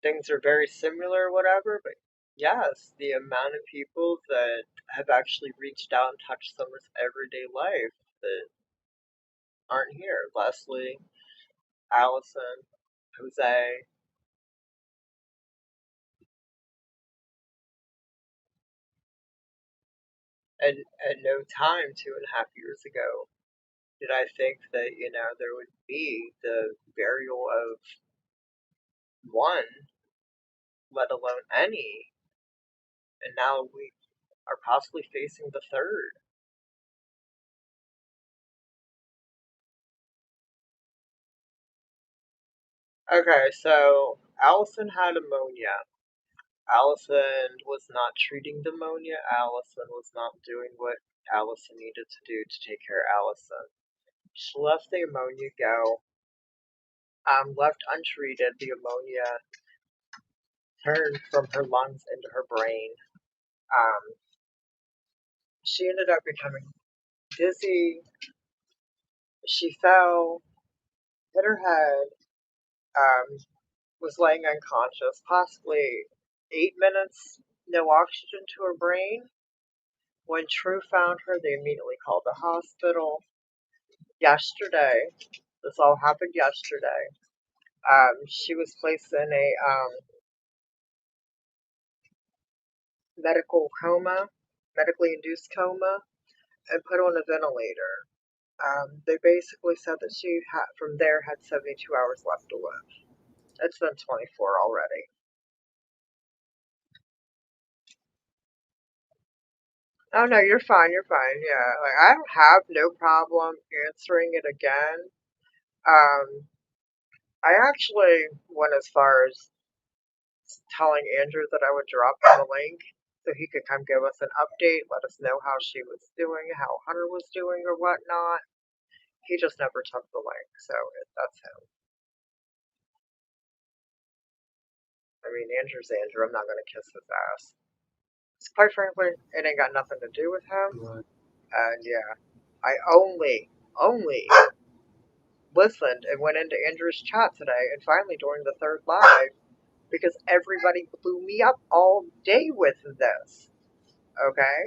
things are very similar or whatever, but yes, the amount of people that have actually reached out and touched Summer's everyday life that aren't here. Leslie, Allyson, Jose. And at no time 2.5 years ago did I think that, there would be the burial of one, let alone any, and now we are possibly facing the third. Okay, so Allison had pneumonia. Allison was not treating the pneumonia. Allison was not doing what Allison needed to do to take care of Allison. She let the ammonia go. Left untreated, the ammonia turned from her lungs into her brain. She ended up becoming dizzy. She fell, hit her head, was laying unconscious, possibly 8 minutes, no oxygen to her brain. When True found her, they immediately called the hospital. Yesterday, this all happened yesterday. She was placed in a medically induced coma, and put on a ventilator. They basically said that she from there had 72 hours left to live. It's been 24 already. Oh no, you're fine. You're fine. Yeah, like I don't have no problem answering it again. I actually went as far as telling Andrew that I would drop him a link so he could come give us an update, let us know how she was doing, how Hunter was doing, or whatnot. He just never took the link, so that's him. I mean, Andrew's Andrew. I'm not gonna kiss his ass. Quite frankly, it ain't got nothing to do with him. Right. And yeah, I only listened and went into Andrew's chat today, and finally during the third live, because everybody blew me up all day with this. Okay?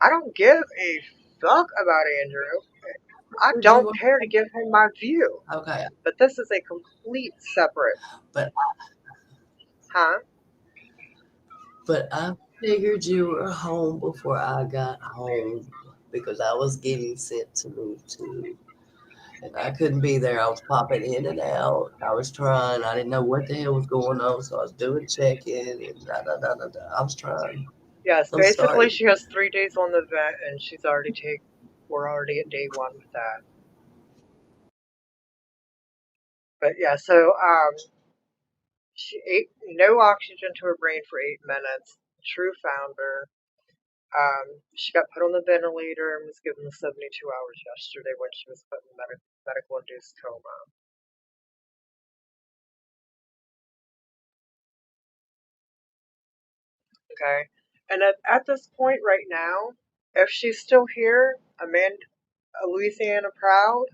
I don't give a fuck about Andrew. I don't care to give him my view. Okay. But this is a complete separate. But Huh? I figured you were home before I got home because I was getting sent to me too. And I couldn't be there. I was popping in and out. I was trying. I didn't know what the hell was going on, so I was doing check-in and da da da da da. I was trying. Yes, I'm basically sorry. she has 3 days on the vet, and we're already at day 1 with that. But yeah, so she ate no oxygen to her brain for 8 minutes. True found her. She got put on the ventilator and was given the 72 hours yesterday when she was put in medical induced coma. Okay, and at this point right now, if she's still here, Louisiana Proud,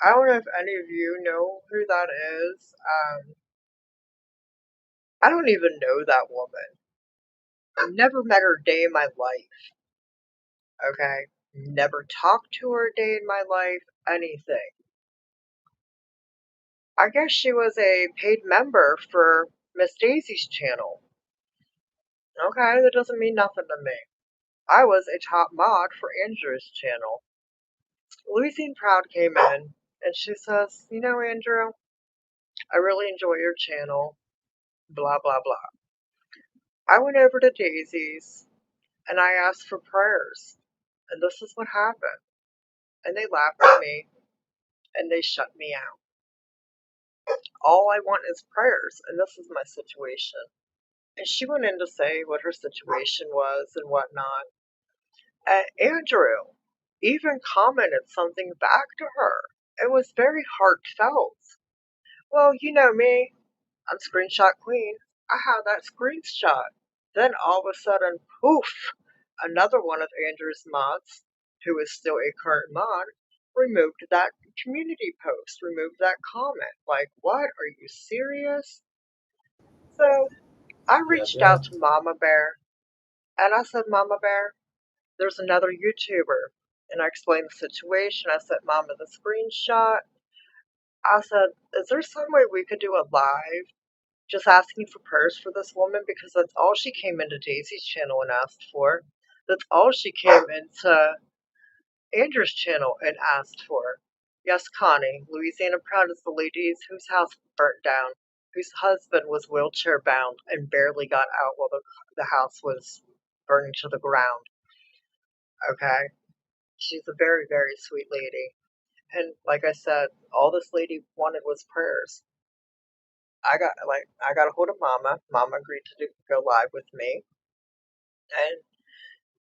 I don't know if any of you know who that is. I don't even know that woman. I've never met her a day in my life. Okay? Never talked to her a day in my life. Anything. I guess she was a paid member for Miss Daisy's channel. Okay, that doesn't mean nothing to me. I was a top mod for Andrew's channel. Louisine Proud came in and she says, you know, Andrew, I really enjoy your channel, blah, blah, blah. I went over to Daisy's and I asked for prayers. And this is what happened. And they laughed at me and they shut me out. All I want is prayers, and this is my situation. And she went in to say what her situation was and whatnot. And Andrew even commented something back to her. It was very heartfelt. Well, you know me, I'm Screenshot Queen. I have that screenshot. Then all of a sudden, poof, another one of Andrew's mods, who is still a current mod, removed that community post, removed that comment. Like, what? Are you serious? So I Yep, reached yep. out to Mama Bear and I said, Mama Bear, there's another YouTuber. And I explained the situation. I sent Mama the screenshot. I said, is there some way we could do a live just asking for prayers for this woman? Because that's all she came into Daisy's channel and asked for. That's all she came into Andrew's channel and asked for. Yes, Connie, Louisiana Proud is the lady whose house burnt down, whose husband was wheelchair bound and barely got out while the house was burning to the ground. Okay? She's a very, very sweet lady. And like I said, all this lady wanted was prayers. I got a hold of Mama. Mama agreed to go live with me.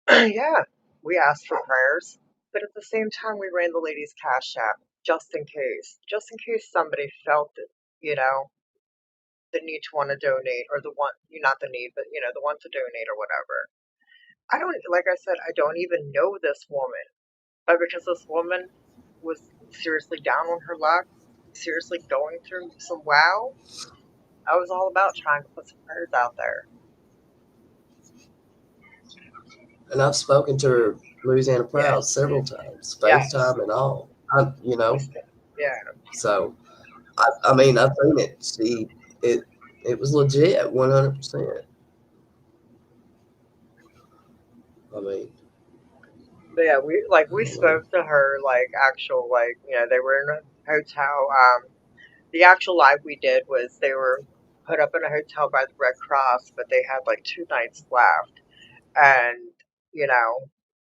And yeah, we asked for prayers. But at the same time we ran the lady's cash app just in case. Just in case somebody felt it, you know, the need to want to donate, or the want, not the need, but the want to donate or whatever. I don't, like I said, I don't even know this woman. But because this woman was seriously down on her luck, seriously going through some wow, I was all about trying to put some prayers out there. And I've spoken to her, Louisiana Proud, Yes. several times, Yes. FaceTime and all. Yeah. So I mean, I've seen it. It was legit, 100%. I mean, But yeah, we I don't know. spoke to her like actual, like, they were in a hotel. The actual live we did was they were put up in a hotel by the Red Cross, but they had like 2 nights left. And, you know,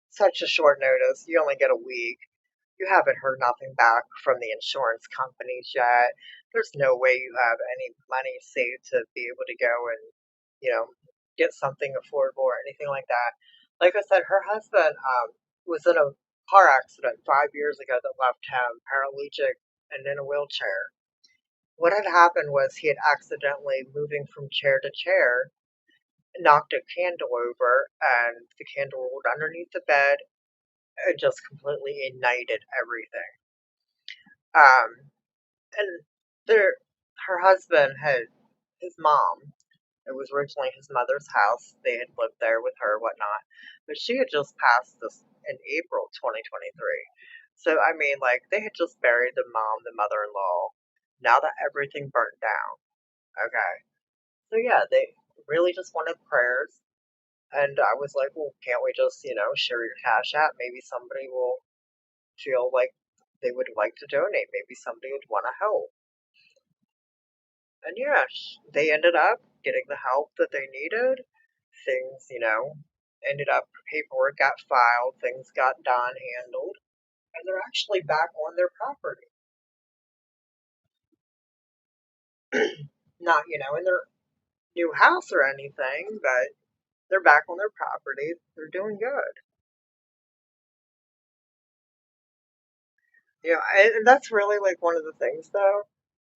such a short notice. You only get a week. You haven't heard nothing back from the insurance companies yet. There's no way you have any money saved to be able to go and, you know, get something affordable or anything like that. Like I said, her husband was in a car accident 5 years ago that left him paraplegic and in a wheelchair. What had happened was he had accidentally, moving from chair to chair, knocked a candle over, and the candle rolled underneath the bed and just completely ignited everything. Um, and their her husband had his mom. It was originally his mother's house. They had lived there with her, whatnot. But she had just passed this in April 2023. So I mean, like, they had just buried the mom, the mother-in-law. Now that everything burnt down. Okay. So yeah, they really just wanted prayers. And I was like, well, can't we just, share your cash app? Maybe somebody will feel like they would like to donate. Maybe somebody would want to help. And yeah, they ended up getting the help that they needed. Things, ended up, paperwork got filed, things got done, handled, and they're actually back on their property. Not, in their new house or anything, but they're back on their property. They're doing good. And that's really like one of the things, though.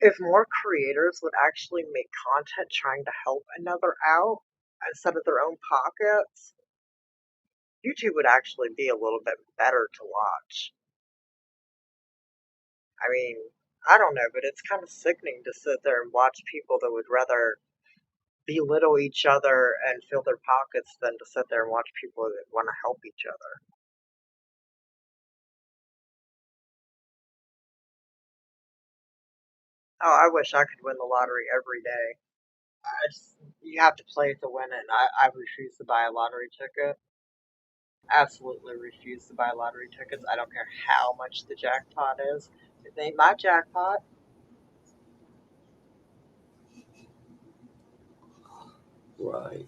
If more creators would actually make content trying to help another out instead of their own pockets, YouTube would actually be a little bit better to watch. I mean, I don't know, but it's kind of sickening to sit there and watch people that would rather belittle each other and fill their pockets than to sit there and watch people that want to help each other. Oh, I wish I could win the lottery every day. You have to play it to win it. And I refuse to buy a lottery ticket. Absolutely refuse to buy lottery tickets. I don't care how much the jackpot is. It ain't my jackpot. Right.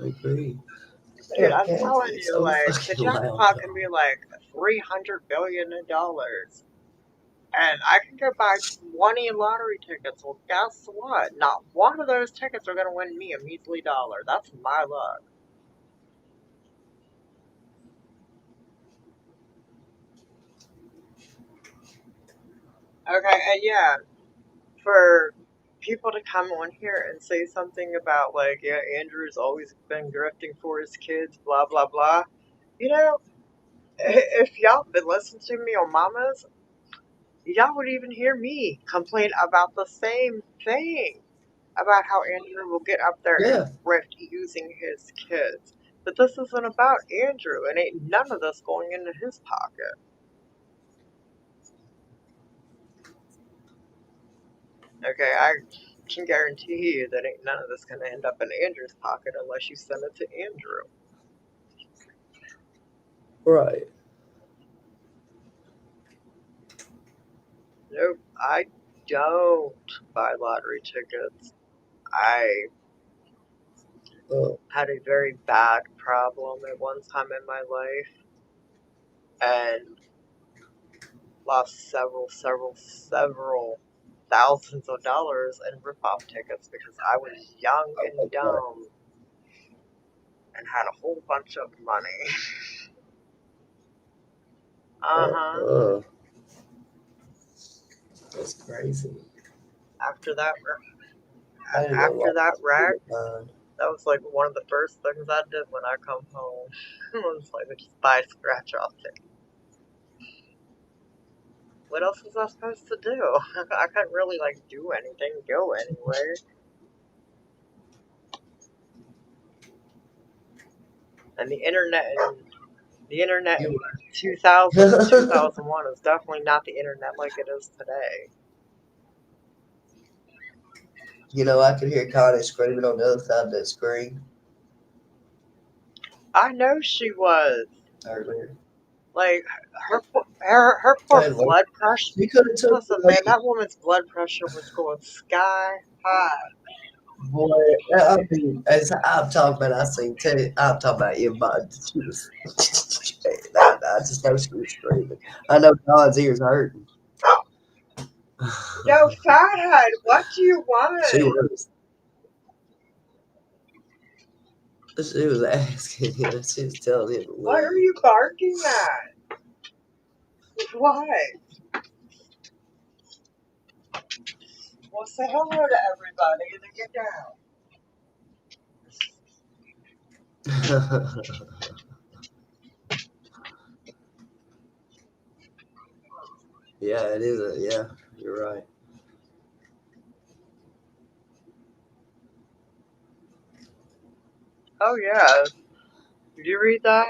I agree. Dude, Damn I'm cats telling being you, so like, the fucking loud jackpot can though. be like $300 billion. And I can go buy 20 lottery tickets. Well, guess what? Not one of those tickets are going to win me a measly dollar. That's my luck. Okay, and yeah, for people to come on here and say something about, like, yeah, Andrew's always been grifting for his kids, blah, blah, blah. You know, if y'all been listening to me on Mamas, y'all would even hear me complain about the same thing. About how Andrew will get up there and Yeah. grift using his kids. But this isn't about Andrew, and ain't none of this going into his pocket. Okay, I can guarantee you that ain't none of this gonna end up in Andrew's pocket unless you send it to Andrew. Right. Nope, I don't buy lottery tickets. I Oh, had a very bad problem at one time in my life and lost several thousands of dollars in rip-off tickets because I was young and right. dumb and had a whole bunch of money. Uh-huh. Uh, that's crazy. After that, I didn't know after what that wreck, was that was like one of the first things I did when I come home. I was like, just buy scratch-off tickets. What else was I supposed to do? I couldn't really like do anything, go anywhere. And the internet in You 2000 and 2001 is definitely not the internet like it is today. You know, I could hear Connie screaming on the other side of that screen I know she was. earlier. Like, her poor Taylor, blood pressure. she could have took Listen, man, like, that woman's blood pressure was going sky high. boy, I mean, as I'm talking about, I seen Teddy, I'm talking about your bud. She was, I just know she was screaming. I know Don's ears hurting. Yo, fathead, what do you She want? was. She was asking him. She was telling him to What are leave. you barking at? What? Well, say hello to everybody and then get down. Yeah, it is. Yeah, you're right. Oh, yeah. Did you read that?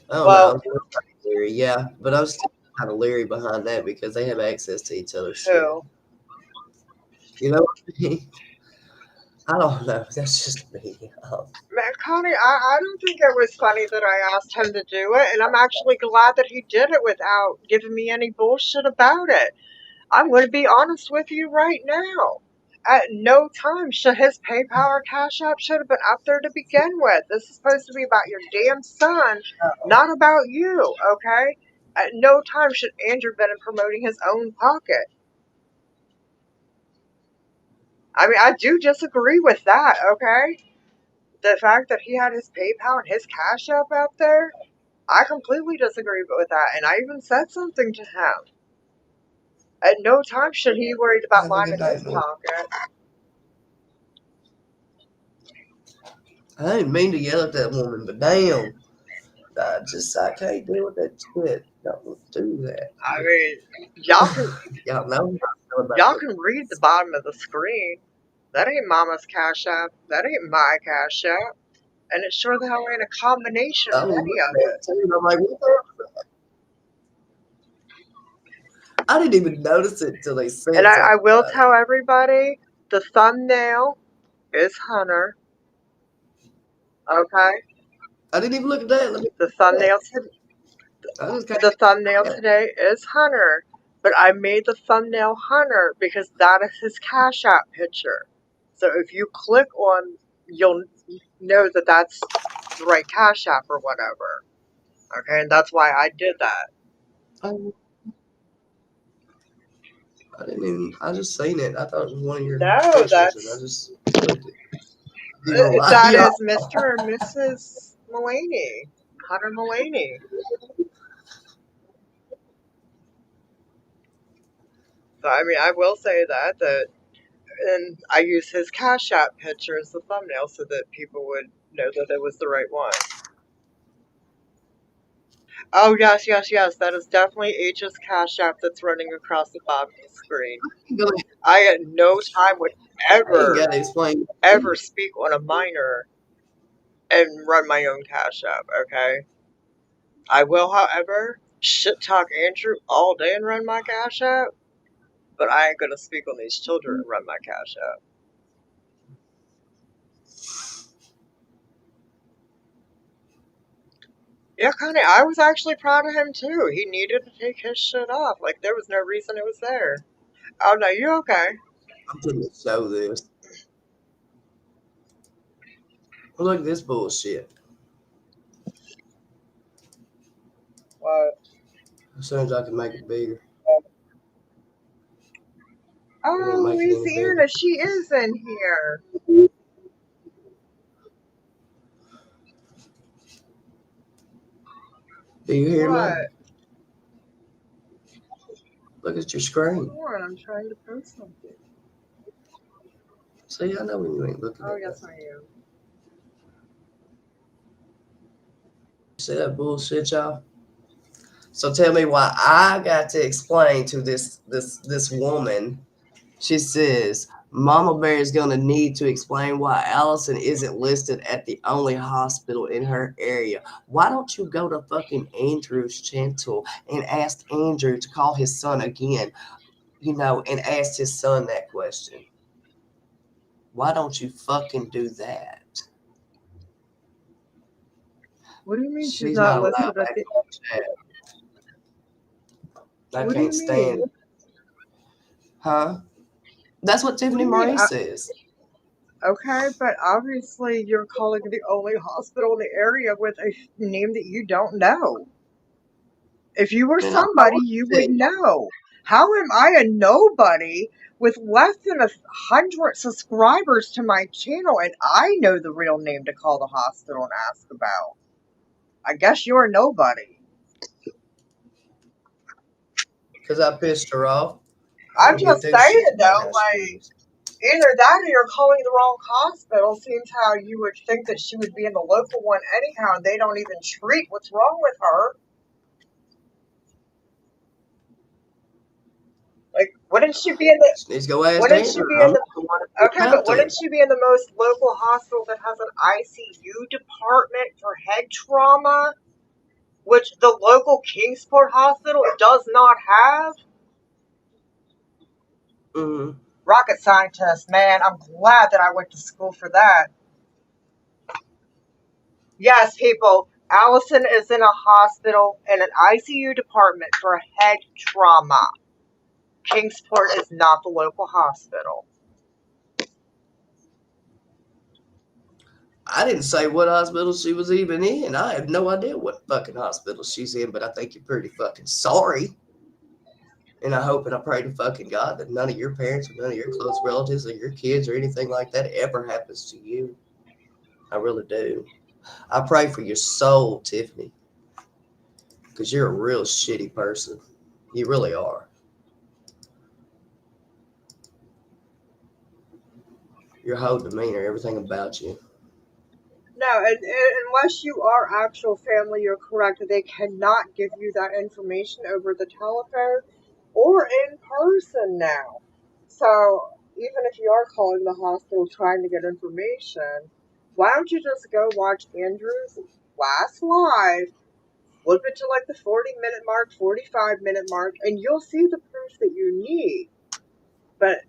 I don't know. Well, I'm still kind of leery. Yeah, but I'm still kind of leery behind that because they have access to each other's shit. who? You know what I mean? I don't know. That's just me. Man, Connie, I don't think it was funny that I asked him to do it, and I'm actually glad that he did it without giving me any bullshit about it. I'm going to be honest with you right now. At no time should his PayPal or Cash App should have been up there to begin with. This is supposed to be about your damn son, not about you, okay? At no time should Andrew been promoting his own pocket. I mean, I do disagree with that, okay? The fact that he had his PayPal and his Cash App out there, I completely disagree with that, and I even said something to him. At no time should he worried about Have a good lining night, his boy. pocket. I didn't mean to yell at that woman, but damn. I can't deal with that shit. Don't do that. I mean, y'all can Y'all know how I feel about y'all that. can read the bottom of the screen. That ain't Mama's Cash App. That ain't my Cash App. And it sure the hell ain't a combination I of was any looking of at it it. too, and I'm like, what the I didn't even notice it until they said And something. I will about it. tell everybody, the thumbnail is Hunter. Okay? I didn't even look at that. Let me. The thumbnail I just kind the thumbnail of. today is Hunter. But I made the thumbnail Hunter because that is his Cash App picture. So if you click on, you'll know that that's the right Cash App or whatever. Okay? And that's why I did that. I didn't even. I just seen it. I thought it was one of your No, pictures, and I just clicked it. Didn't even lie to that y'all. is Mr. and Mrs. Mulaney. Hunter Mulaney. So I mean, I will say that, and I use his Cash App picture as the thumbnail so that people would know that it was the right one. Oh yes, yes, yes. That is definitely H's Cash App that's running across the bottom of the screen. I at no time would I ain't ever, gotta explain. ever speak on a minor and run my own Cash App. Okay. I will, however, shit talk Andrew all day and run my Cash App, but I ain't gonna speak on these children and run my Cash App. Yeah, Connie, I was actually proud of him too. He needed to take his shit off. Like, there was no reason it was there. Oh, no, you okay? I'm gonna show this. Look at this bullshit. What? As soon as I can make it bigger, it won't Oh, make it any bigger. Louisiana, she is in here. Do you hear What? me? Look at your screen. Hold on, I'm trying to post something. See, I know when you ain't looking Oh, at yes, nothing. I am. See that bullshit, y'all? So tell me why I got to explain to this woman. She says Mama Bear is gonna need to explain why Allyson isn't listed at the only hospital in her area. Why don't you go to fucking Andrew's channel and ask Andrew to call his son again, and ask his son that question? Why don't you fucking do that? What do you mean she's She's not not allowed listed at back the... on the chat. I What do you can't stand mean? it. Huh? That's what What Tiffany do you mean? Marie says. Okay, but obviously you're calling the only hospital in the area with a name that you don't know. If you were And I somebody, told you her would know. How am I a nobody with less than 100 subscribers to my channel and I know the real name to call the hospital and ask about? I guess you're a nobody. because I pissed her off. I I'm don't give just two saying shits about though, how she like, is. either that or you're calling the wrong hospital. Seems how you would think that she would be in the local one anyhow, and they don't even treat what's wrong with her. Like, wouldn't she be in the? She needs to go ask Wouldn't she Andrew. be in I'm the? not the one to Okay, out but to. wouldn't she be in the most local hospital that has an ICU department for head trauma, which the local Kingsport hospital does not have? Mm-hmm. Rocket scientist, man, I'm glad that I went to school for that. Yes, people, Allyson is in a hospital in an ICU department for head trauma. Kingsport is not the local hospital. I didn't say what hospital she was even in. I have no idea what fucking hospital she's in, but I think you're pretty fucking sorry. And I hope and I pray to fucking God that none of your parents or none of your close relatives or your kids or anything like that ever happens to you. I really do. I pray for your soul, Tiffany, because you're a real shitty person. You really are. Your whole demeanor, everything about you. No, and unless you are actual family, you're correct. They cannot give you that information over the telephone or in person now. So even if you are calling the hospital trying to get information, why don't you just go watch Andrew's last live flip it to like the 40-minute mark, 45-minute mark, and you'll see the proof that you need. But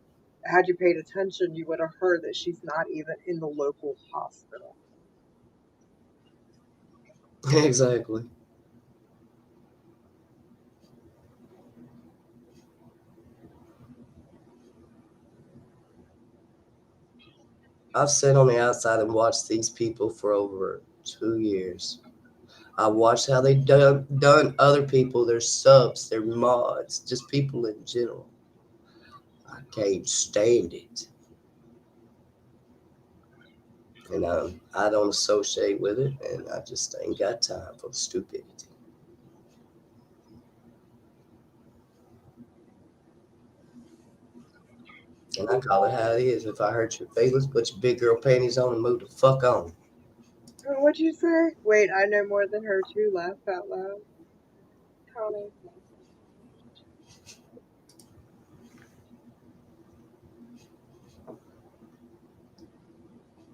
had you paid attention, you would have heard that she's not even in the local hospital. Exactly. I've sat on the outside and watched these people for over 2 years. I watched how they done other people, their subs, their mods, just people in general. I can't stand it. And I don't associate with it, and I just ain't got time for the stupidity. And I call it how it is. If I hurt your feelings, put your big girl panties on and move the fuck on. What'd you say? Wait, I know more than her too. Laugh out loud. Tony.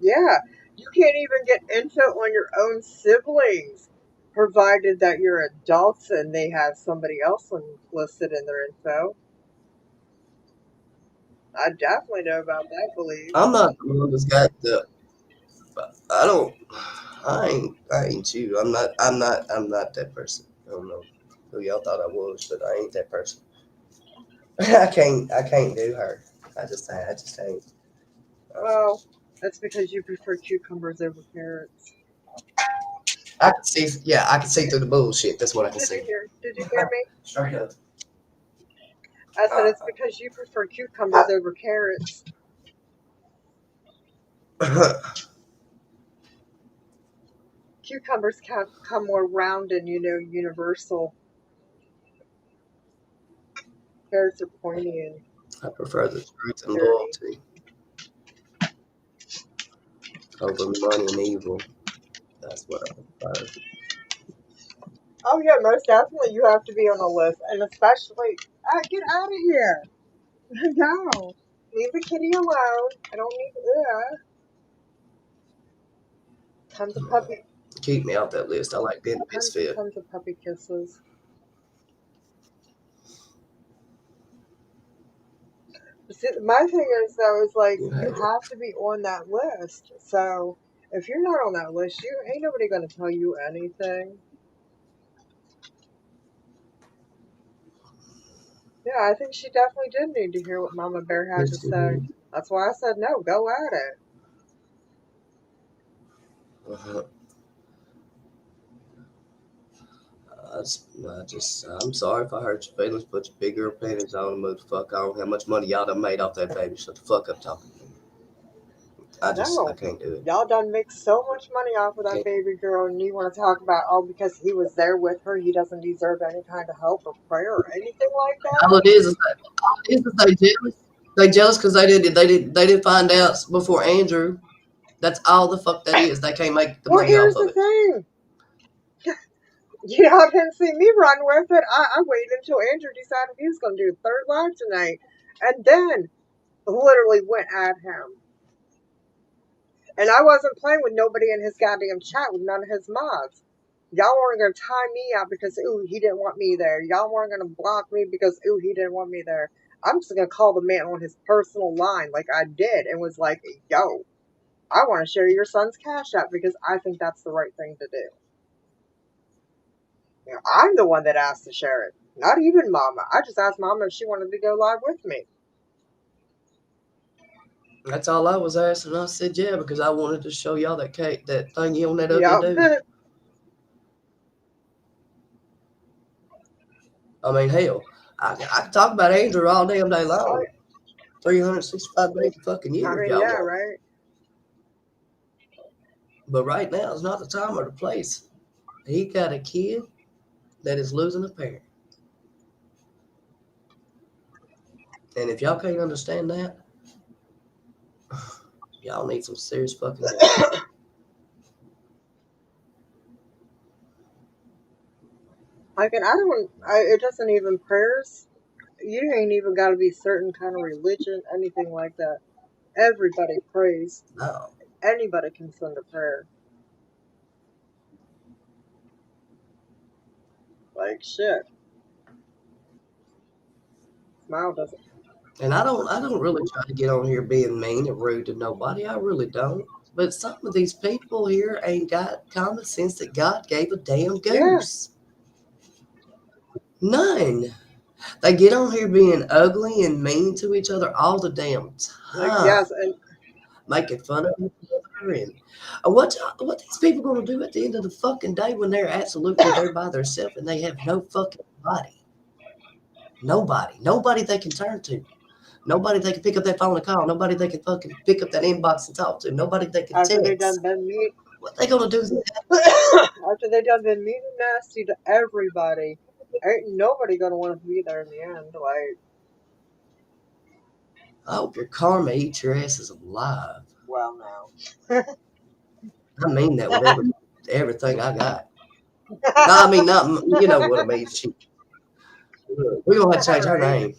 Yeah, you can't even get info on your own siblings, provided that you're adults and they have somebody else listed in their info. I definitely know about that belief. I'm not the one that's got the. I don't. I ain't you. I'm not that person. I don't know who y'all thought I was, but I ain't that person. I can't do her. I just ain't. Well, that's because you prefer cucumbers over carrots. I can see, yeah, I can see through the bullshit. That's what I can Did you see. hear? Did you hear me? Straight up. I said it's because you prefer cucumbers over carrots. Cucumbers come more round and universal. Carrots are pointy and I prefer the truth and dirty. loyalty over money and evil. That's what I prefer. Oh yeah, most definitely you have to be on a list, and especially, get out of here. No, leave the kitty alone. I don't need tons of puppy, Keep me off that list. I like being a tons and misfit. tons of puppy kisses. See, my thing is though is like You you hate it. have to be on that list. So if you're not on that list, you ain't nobody gonna tell you anything. Yeah, I think she definitely did need to hear what Mama Bear had to Yes, you say. do. That's why I said no, go at it. Uh-huh. I'm sorry if I hurt your feelings. Put your big girl panties on and move the fuck on. How much money y'all done made off that baby? Shut the fuck up talking to me. I No, can't do it. y'all done make so much money off of that Can't. baby girl, and you want to talk about, oh, because he was there with her, he doesn't deserve any kind of help or prayer or anything like All that? it is they jealous. They jealous because they didn't find out before Andrew. That's all the fuck that is. They can't make the Well, money here's off of the it. thing. Y'all didn't see me run with it. I waited until Andrew decided he was going to do a third live tonight, and then literally went at him. And I wasn't playing with nobody in his goddamn chat with none of his mods. Y'all weren't gonna tie me out because ooh he didn't want me there. Y'all weren't gonna block me because ooh he didn't want me there. I'm just gonna call the man on his personal line like I did and was like, yo, I want to share your son's cash app because I think that's the right thing to do. I'm the one that asked to share it, not even Mama. I just asked Mama if she wanted to go live with me. That's all I was asking. I said yeah because I wanted to show y'all that that thingy on that ugly Yep. dude. I mean, hell, I could talk about Andrew all damn day long. 365 days a fucking I year if mean, y'all yeah, want. right. But right now is not the time or the place. He got a kid that is losing a parent. And if y'all can't understand that, y'all need some serious fucking help. Like, and I don't. It doesn't even prayers. You ain't even got to be certain kind of religion, anything like that. Everybody prays. No. Anybody can send a prayer. Like shit. Smile doesn't. And I don't really try to get on here being mean or rude to nobody. I really don't. But some of these people here ain't got common sense that God gave a damn Yeah. goose. None. They get on here being ugly and mean to each other all the damn Like time, yes, and making fun of each other. And what these people gonna do at the end of the fucking day when they're absolutely there by themselves and they have no fucking body? Nobody they can turn to. Nobody they can pick up that phone and call. Nobody they can fucking pick up that inbox and talk to. Nobody they can after they done text. been mean, What they gonna do? after they done been mean and nasty to everybody, ain't nobody gonna want to be there in the end. Like, I hope your karma eats your asses alive. well, now. I mean that with everything I got. No, I mean not. You know what I mean. We're gonna have to change her Right. name.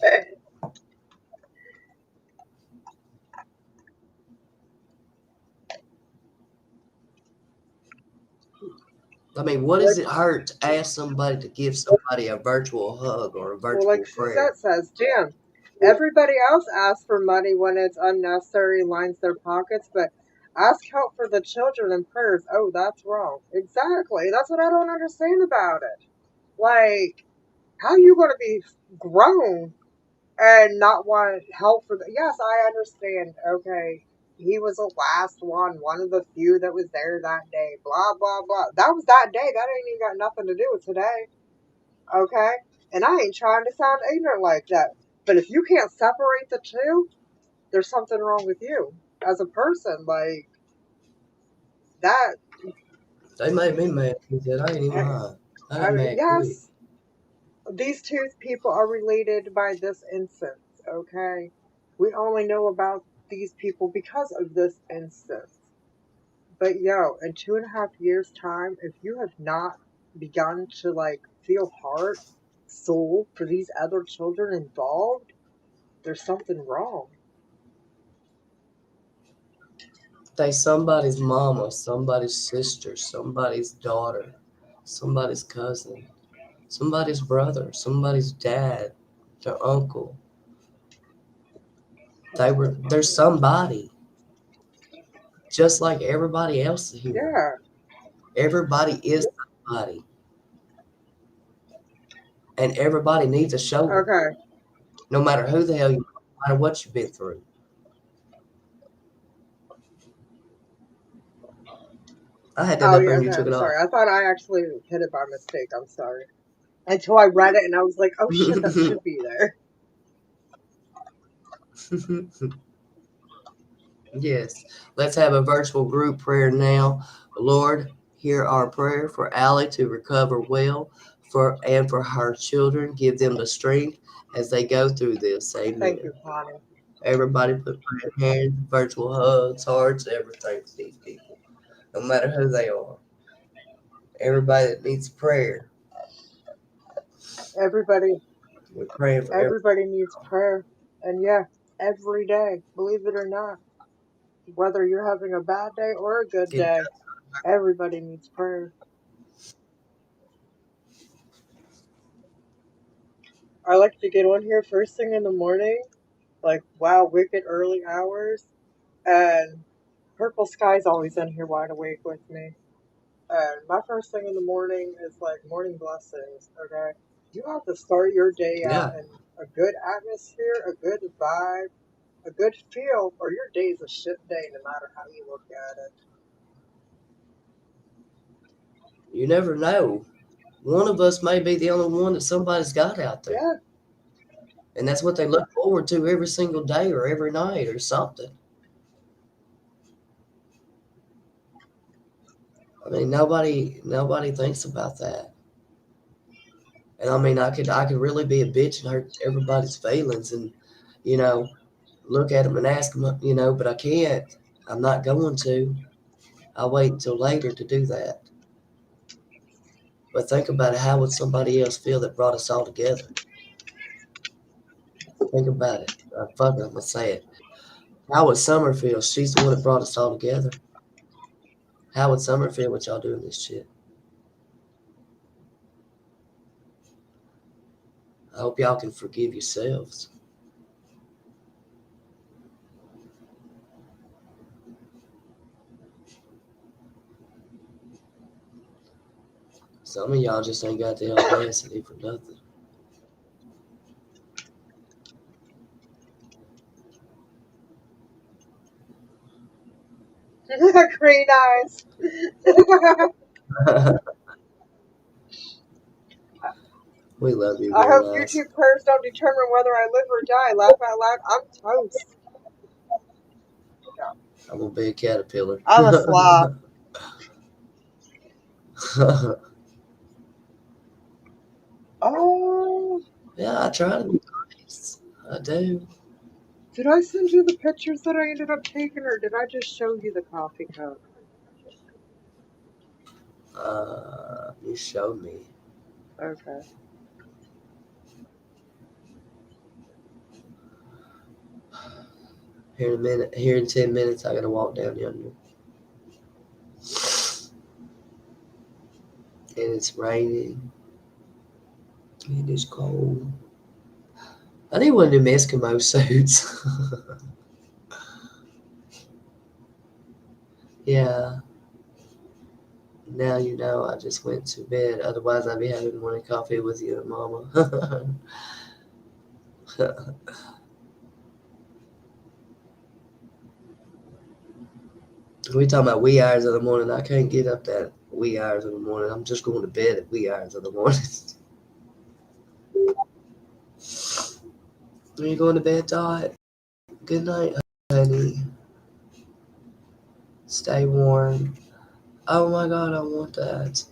I mean, what does it hurt to ask somebody to give somebody a virtual hug or a Well, virtual like prayer? Suzette says, Jim, everybody else asks for money when it's unnecessary, lines their pockets, but ask help for the children and prayers. Oh, that's wrong. Exactly. That's what I don't understand about it. Like, how you going to be grown and not want help for the. Yes, I understand. Okay. He was the last one of the few that was there that day. Blah, blah, blah. That was that day. That ain't even got nothing to do with today. Okay? And I ain't trying to sound ignorant like that. But if you can't separate the two, there's something wrong with you as a person. Like, that. They made me mad. He said, I ain't even lying. I I got mean, mad quick. yes, these two people are related by this instance, okay? We only know about these people because of this instance. But yo, in 2.5 years' time, if you have not begun to like feel heart, soul for these other children involved, there's something wrong. They somebody's mama, somebody's sister, somebody's daughter, somebody's cousin, somebody's brother, somebody's dad, their uncle. They're somebody. Just like everybody else here. Yeah. Everybody is somebody. And everybody needs a shoulder. Okay. No matter who the hell you are, no matter what you've been through. I had that Oh up yeah. there and you Okay. took I'm it sorry. off. I thought I actually hit it by mistake. I'm sorry. Until I read it and I was like, oh shit, that should be there. Yes. Let's have a virtual group prayer now. Lord, hear our prayer for Allie to recover well and for her children. Give them the strength as they go through this. Thank Amen. you, Connie. Everybody put prayer hands, virtual hugs, hearts, everything for these people, no matter who they are. Everybody that needs prayer, Everybody we're praying for everybody needs prayer. And yeah, every day, believe it or not, whether you're having a bad day or a good everybody. day, everybody needs prayer. I like to get on here first thing in the morning, like wow, wicked early hours, and Purple Sky's always in here wide awake with me. And my first thing in the morning is like morning blessings, okay? You have to start your day out Yeah, in a good atmosphere, a good vibe, a good feel, or your day's a shit day no matter how you look at it. you never know. One of us may be the only one that somebody's got out there. Yeah, And that's what they look forward to every single day or every night or something. I mean, nobody thinks about that. And I mean, I could really be a bitch and hurt everybody's feelings, and you know, look at them and ask them, but I can't. I'm not going to. I'll wait until later to do that. But think about it. How would somebody else feel that brought us all together? Think about it. Fuck it, I'm gonna say it. How would Summer feel? She's the one that brought us all together. How would Summer feel with y'all doing this shit? I hope y'all can forgive yourselves. Some of y'all just ain't got the audacity for nothing. Green eyes. We love you, I Green hope Eyes. YouTube prayers don't determine whether I live or die. Laugh out loud. I'm toast. I'm gonna be a caterpillar. I'm a slob. Oh, Yeah, I try to be nice. I do. did I send you the pictures that I ended up taking, or did I just show you the coffee cup? You showed me. Okay. Here in a minute. Here in 10 minutes, I gotta walk down yonder. And it's raining. And it's cold. I need one of them Eskimo suits. Yeah. Now you know I just went to bed. Otherwise, I'd be having morning coffee with you and Mama. We talking about wee hours of the morning. I can't get up that wee hours of the morning. I'm just going to bed at wee hours of the morning. Are you going to bed, Dot? Good night, honey. Stay warm. Oh my God, I want that.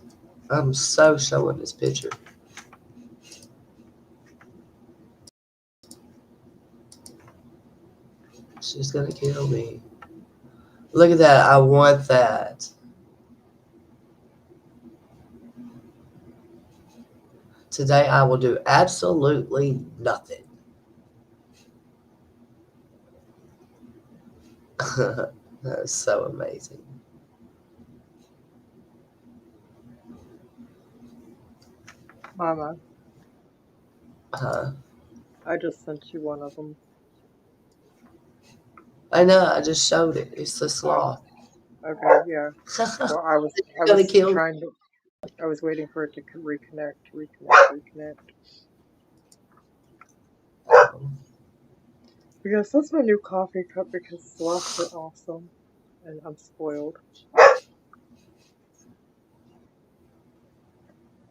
I'm so showing this picture. She's gonna kill me. Look at that. I want that. Today I will do absolutely nothing. That is so amazing. Mama, Huh? I just sent you one of them. I know. I just showed it. It's the Oh, sloth. okay, yeah. Well, I was Gonna kill me. trying to. I was waiting for it to reconnect. Because that's my new coffee cup because sloths are awesome, and I'm spoiled.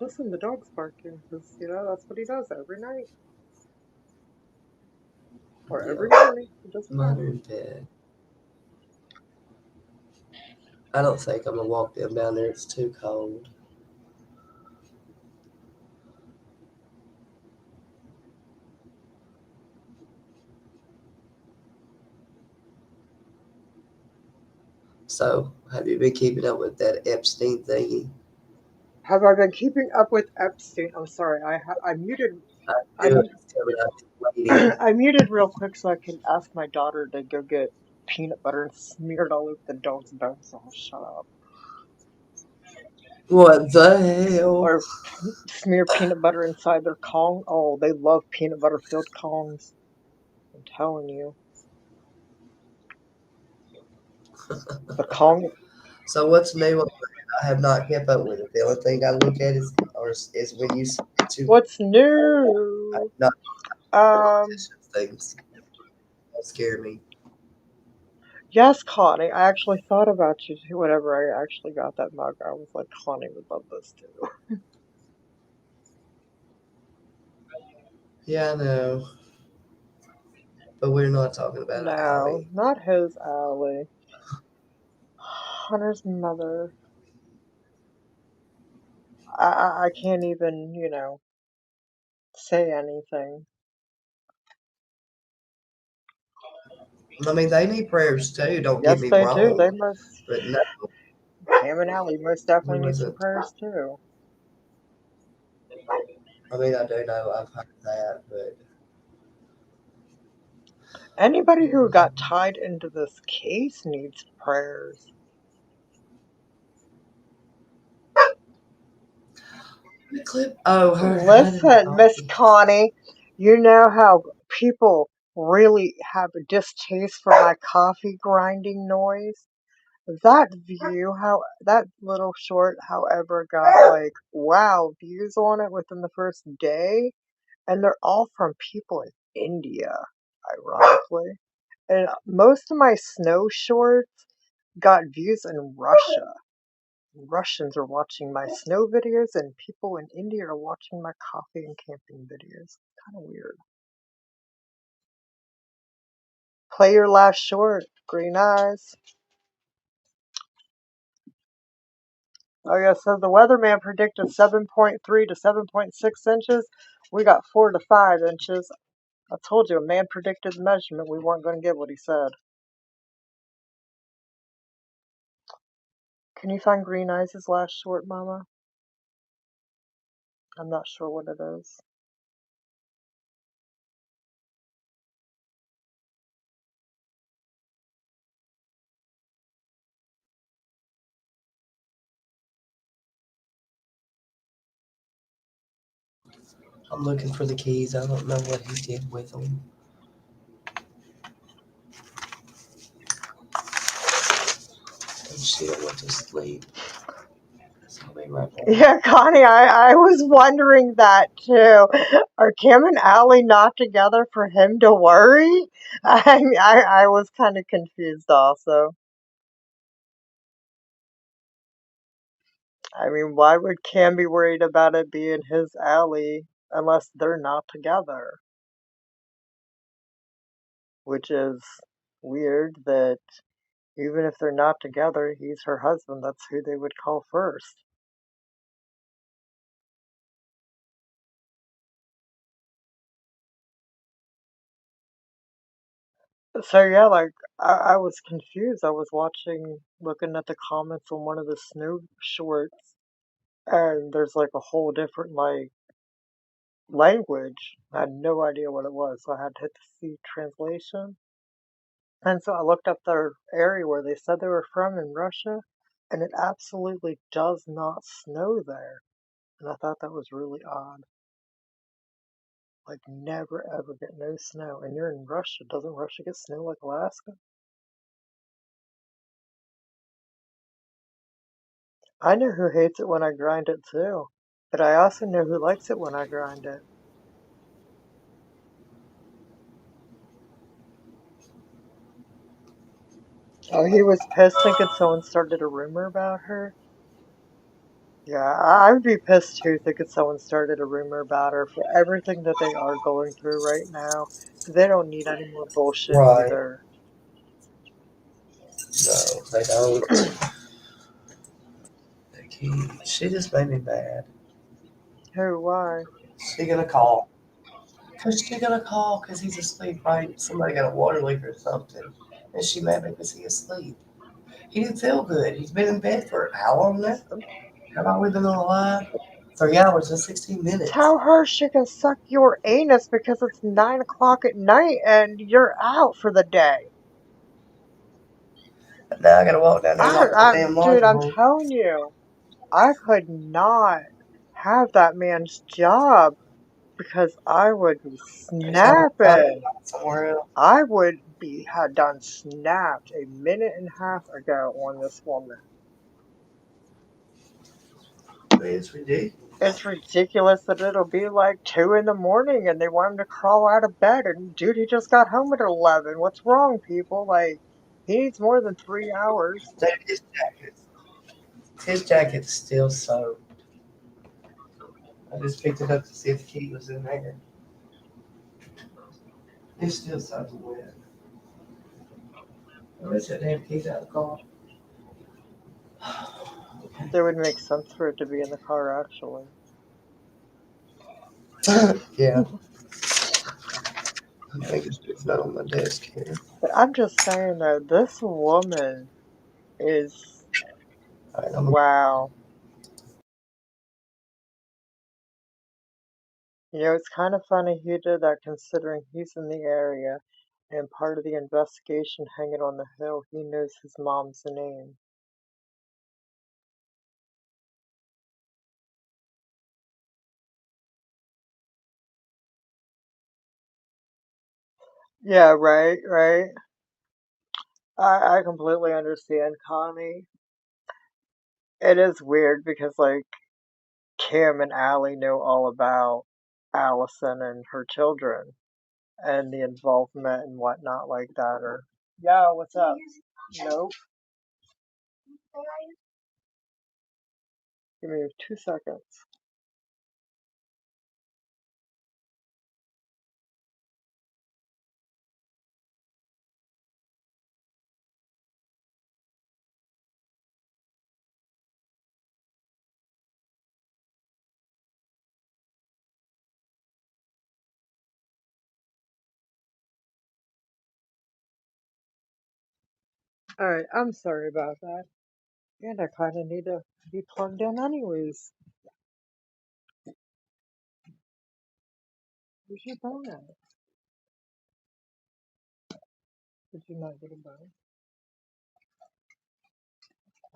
Listen, the dog's barking because that's what he does every night or every Yep. morning. It doesn't Mine are matter. in bed. I don't think I'm gonna walk them down there. It's too cold. So, have you been keeping up with that Epstein thingy? Have I been keeping up with Epstein? I'm sorry, I muted. I do it. It's coming up. It's waiting. I muted real quick so I can ask my daughter to go get peanut butter and smear it all over the dog's bones. So I'll shut up. What the hell? Or smear peanut butter inside their Kong. Oh, they love peanut butter filled Kongs. I'm telling you. The Kong. So what's new on that? I have not kept up with it. The only thing I look at is when you send it to What's I new? not Um, things that scare me. yes, Connie. I actually thought about you too. Whenever I actually got that mug, I was like, Connie would love this too. Yeah, I know. But we're not talking about No, Allie. not his Allie. Hunter's mother. I can't even, say anything. I mean, they need prayers too. Don't get Yes, me they do. They wrong. must. But no, Cam and Allie most who definitely need was some it? prayers too. I mean, I do know. I've heard that, but Anybody who got tied into this case needs prayers. The clip. Oh, her. Listen, Miss Connie, you know how people really have a distaste for my coffee grinding noise? That little short, however, got like, wow, views on it within the first day, and they're all from people in India, ironically. And most of my snow shorts got views in Russia. Russians are watching my snow videos, and people in India are watching my coffee and camping videos. Kind of weird. Play your last short, Green Eyes. Oh yeah, so the weatherman predicted 7.3 to 7.6 inches. We got 4 to 5 inches. I told you, a man predicted the measurement. We weren't going to get what he said. Can you find Green Eyes' last short, Mama? I'm not sure what it is. I'm looking for the keys. I don't know what he did with them. And she went to sleep. So I'll be right back. Yeah, Connie, I was wondering that too. Are Kim and Allie not together for him to worry? I was kind of confused also. I mean, why would Cam be worried about it being his Allie unless they're not together? Which is weird that even if they're not together, he's her husband. That's who they would call first. So yeah, like I was confused. I was looking at the comments on one of the snow shorts, and there's like a whole different like language. I had no idea what it was, so I had to hit the C translation. And so I looked up their area where they said they were from in Russia, and it absolutely does not snow there. And I thought that was really odd. Like, never ever get no snow. And you're in Russia. Doesn't Russia get snow like Alaska? I know who hates it when I grind it too. But I also know who likes it when I grind it. Oh, he was pissed thinking someone started a rumor about her? Yeah, I would be pissed too thinking someone started a rumor about her for everything that they are going through right now. They don't need any more bullshit Right. either. No, they don't. The key. She just made me mad. Who, why? She gonna call. Cause she gonna call because he's asleep, right? Somebody got a water leak or something. And she mad because he's asleep. He didn't feel good. He's been in bed for how long now? How long we been alive? 3 hours and 16 minutes. Tell her she can suck your anus because it's 9 o'clock at night and you're out for the day. Now I gotta walk down there and knock the damn Dude, laundry I'm room. telling you, I could not have that man's job because I would be He's having a snapping. somewhere else. I would be had done snapped a minute and a half ago on this woman. I mean, it's ridiculous. It's ridiculous that it'll be like 2 in the morning and they want him to crawl out of bed. And dude, he just got home at 11. What's wrong, people? Like, he needs more than 3 hours. Dude, his jacket's still soaked. I just picked it up to see if the key was in there. It's still soaking wet. I wish that damn key's out of the car. It would make sense for it to be in the car, actually. Yeah, I think it's not on my desk here. But I'm just saying though, this woman is All right, wow. You know, it's kind of funny he did that considering he's in the area and part of the investigation hanging on the hill, he knows his mom's name. Yeah, right, right. I completely understand, Connie. It is weird because, like, Kim and Allie know all about Allison and her children and the involvement and whatnot like that. Or, yeah, what's up? Nope. Give me 2 seconds. Alright, I'm sorry about that. And I kind of need to be plugged in anyways. Where's your bone at? Did you not get a bone?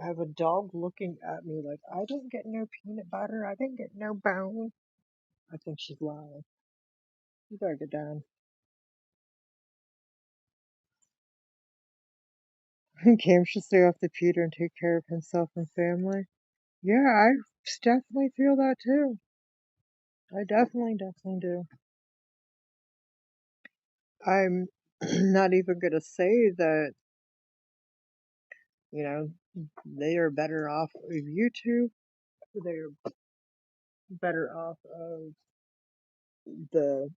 I have a dog looking at me like, I didn't get no peanut butter, I didn't get no bone. I think she's lying. You gotta get down. Cam should stay off the Peter and take care of himself and family. Yeah, I definitely feel that too. I definitely do. I'm not even gonna say that, you know, they are better off of YouTube. They're better off of the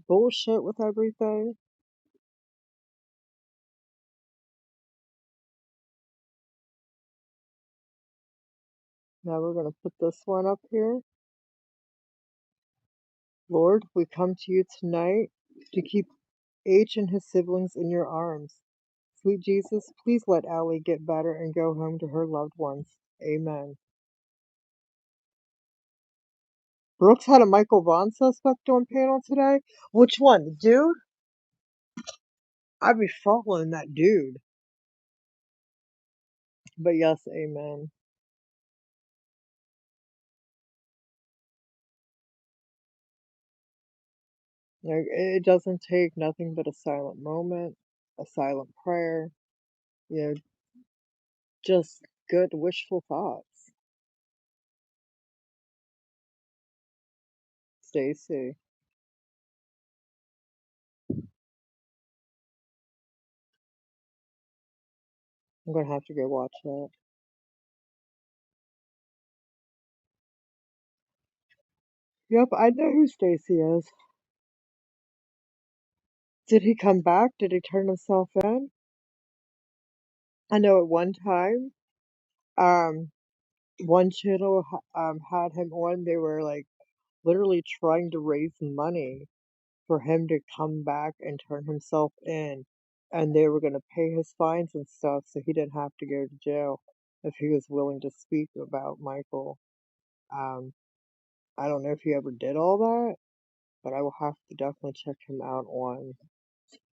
bullshit with everything. Now we're gonna put this one up here. Lord, we come to you tonight to keep H and his siblings in your arms. Sweet Jesus, please let Allie get better and go home to her loved ones. Amen. Brooks had a Michael Vaughn suspect on panel today. Which one? The dude? I'd be following that dude. But yes, amen. Like, it doesn't take nothing but a silent moment, a silent prayer, you know, just good wishful thoughts. Stacy. I'm gonna have to go watch that. Yep, I know who Stacy is. Did he come back? Did he turn himself in? I know at one time, um, one channel had him on. They were like literally trying to raise money for him to come back and turn himself in, and they were gonna pay his fines and stuff, so he didn't have to go to jail if he was willing to speak about Michael. Um, I don't know if he ever did all that, but I will have to definitely check him out on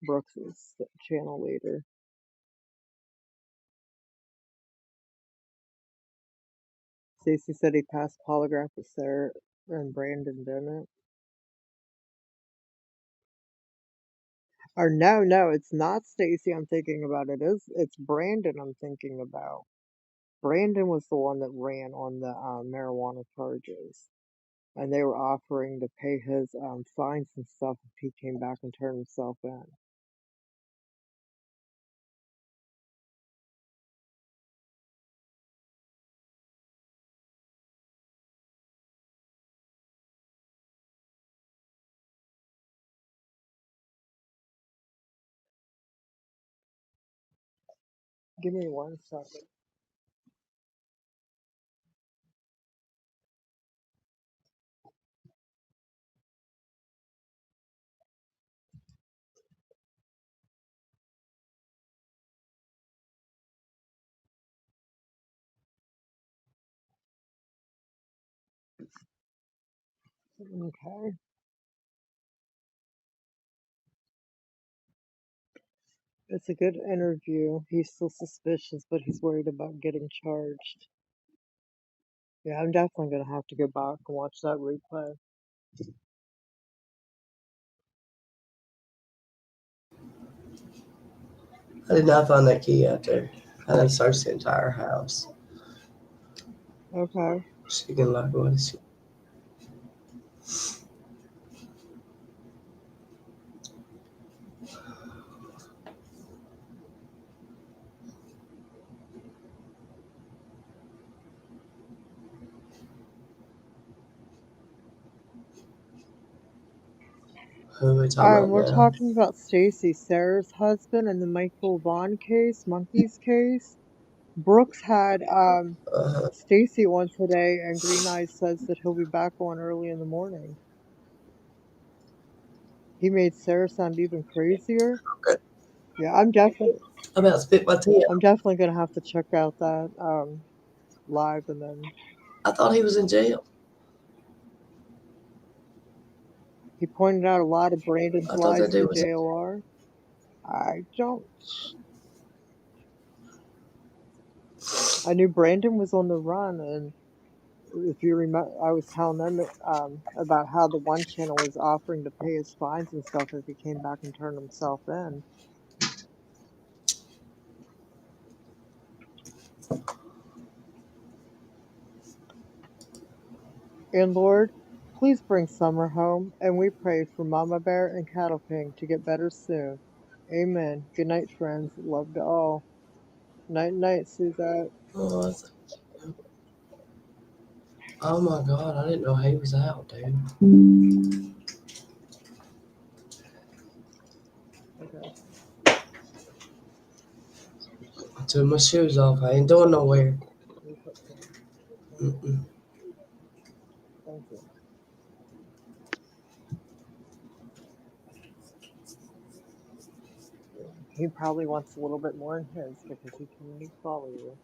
Brooks's channel later. Stacey said he passed polygraph with Sarah and Brandon didn't. Or no, it's not Stacey I'm thinking about. It's Brandon I'm thinking about. Brandon was the one that ran on the marijuana charges, and they were offering to pay his fines and stuff if he came back and turned himself in. Give me 1 second. Okay. It's a good interview. He's still suspicious, but he's worried about getting charged. Yeah, I'm definitely gonna have to go back and watch that replay. I did not find that key out there. I done searched the entire house. Okay. She can like what is she? Who are we talking about We're now? talking about Stacy, Sarah's husband, and the Michael Vaughn case, Monkeys case. Brooks had Uh, Stacy on today, and Green Eyes says that he'll be back on early in the morning. He made Sarah sound even crazier. okay. Yeah, I'm definitely I'm about to spit my tea out. gonna have to check out that live, and then I thought he was in jail. he pointed out a lot of Brandon's I thought lies that dude to was. JOR. I don't. I knew Brandon was on the run, and if you remember, I was telling them about how the one channel was offering to pay his fines and stuff if he came back and turned himself in. And Lord, please bring Summer home, and we pray for Mama Bear and Cattle King to get better soon. Amen. Good night, friends. Love to all. Night, night, Suzette. Oh, oh my God! I didn't know he was out, dude. Okay. I took my shoes off. I ain't going nowhere. You put some on there. Mm-mm. Thank you. He probably wants a little bit more in his because he can really follow you.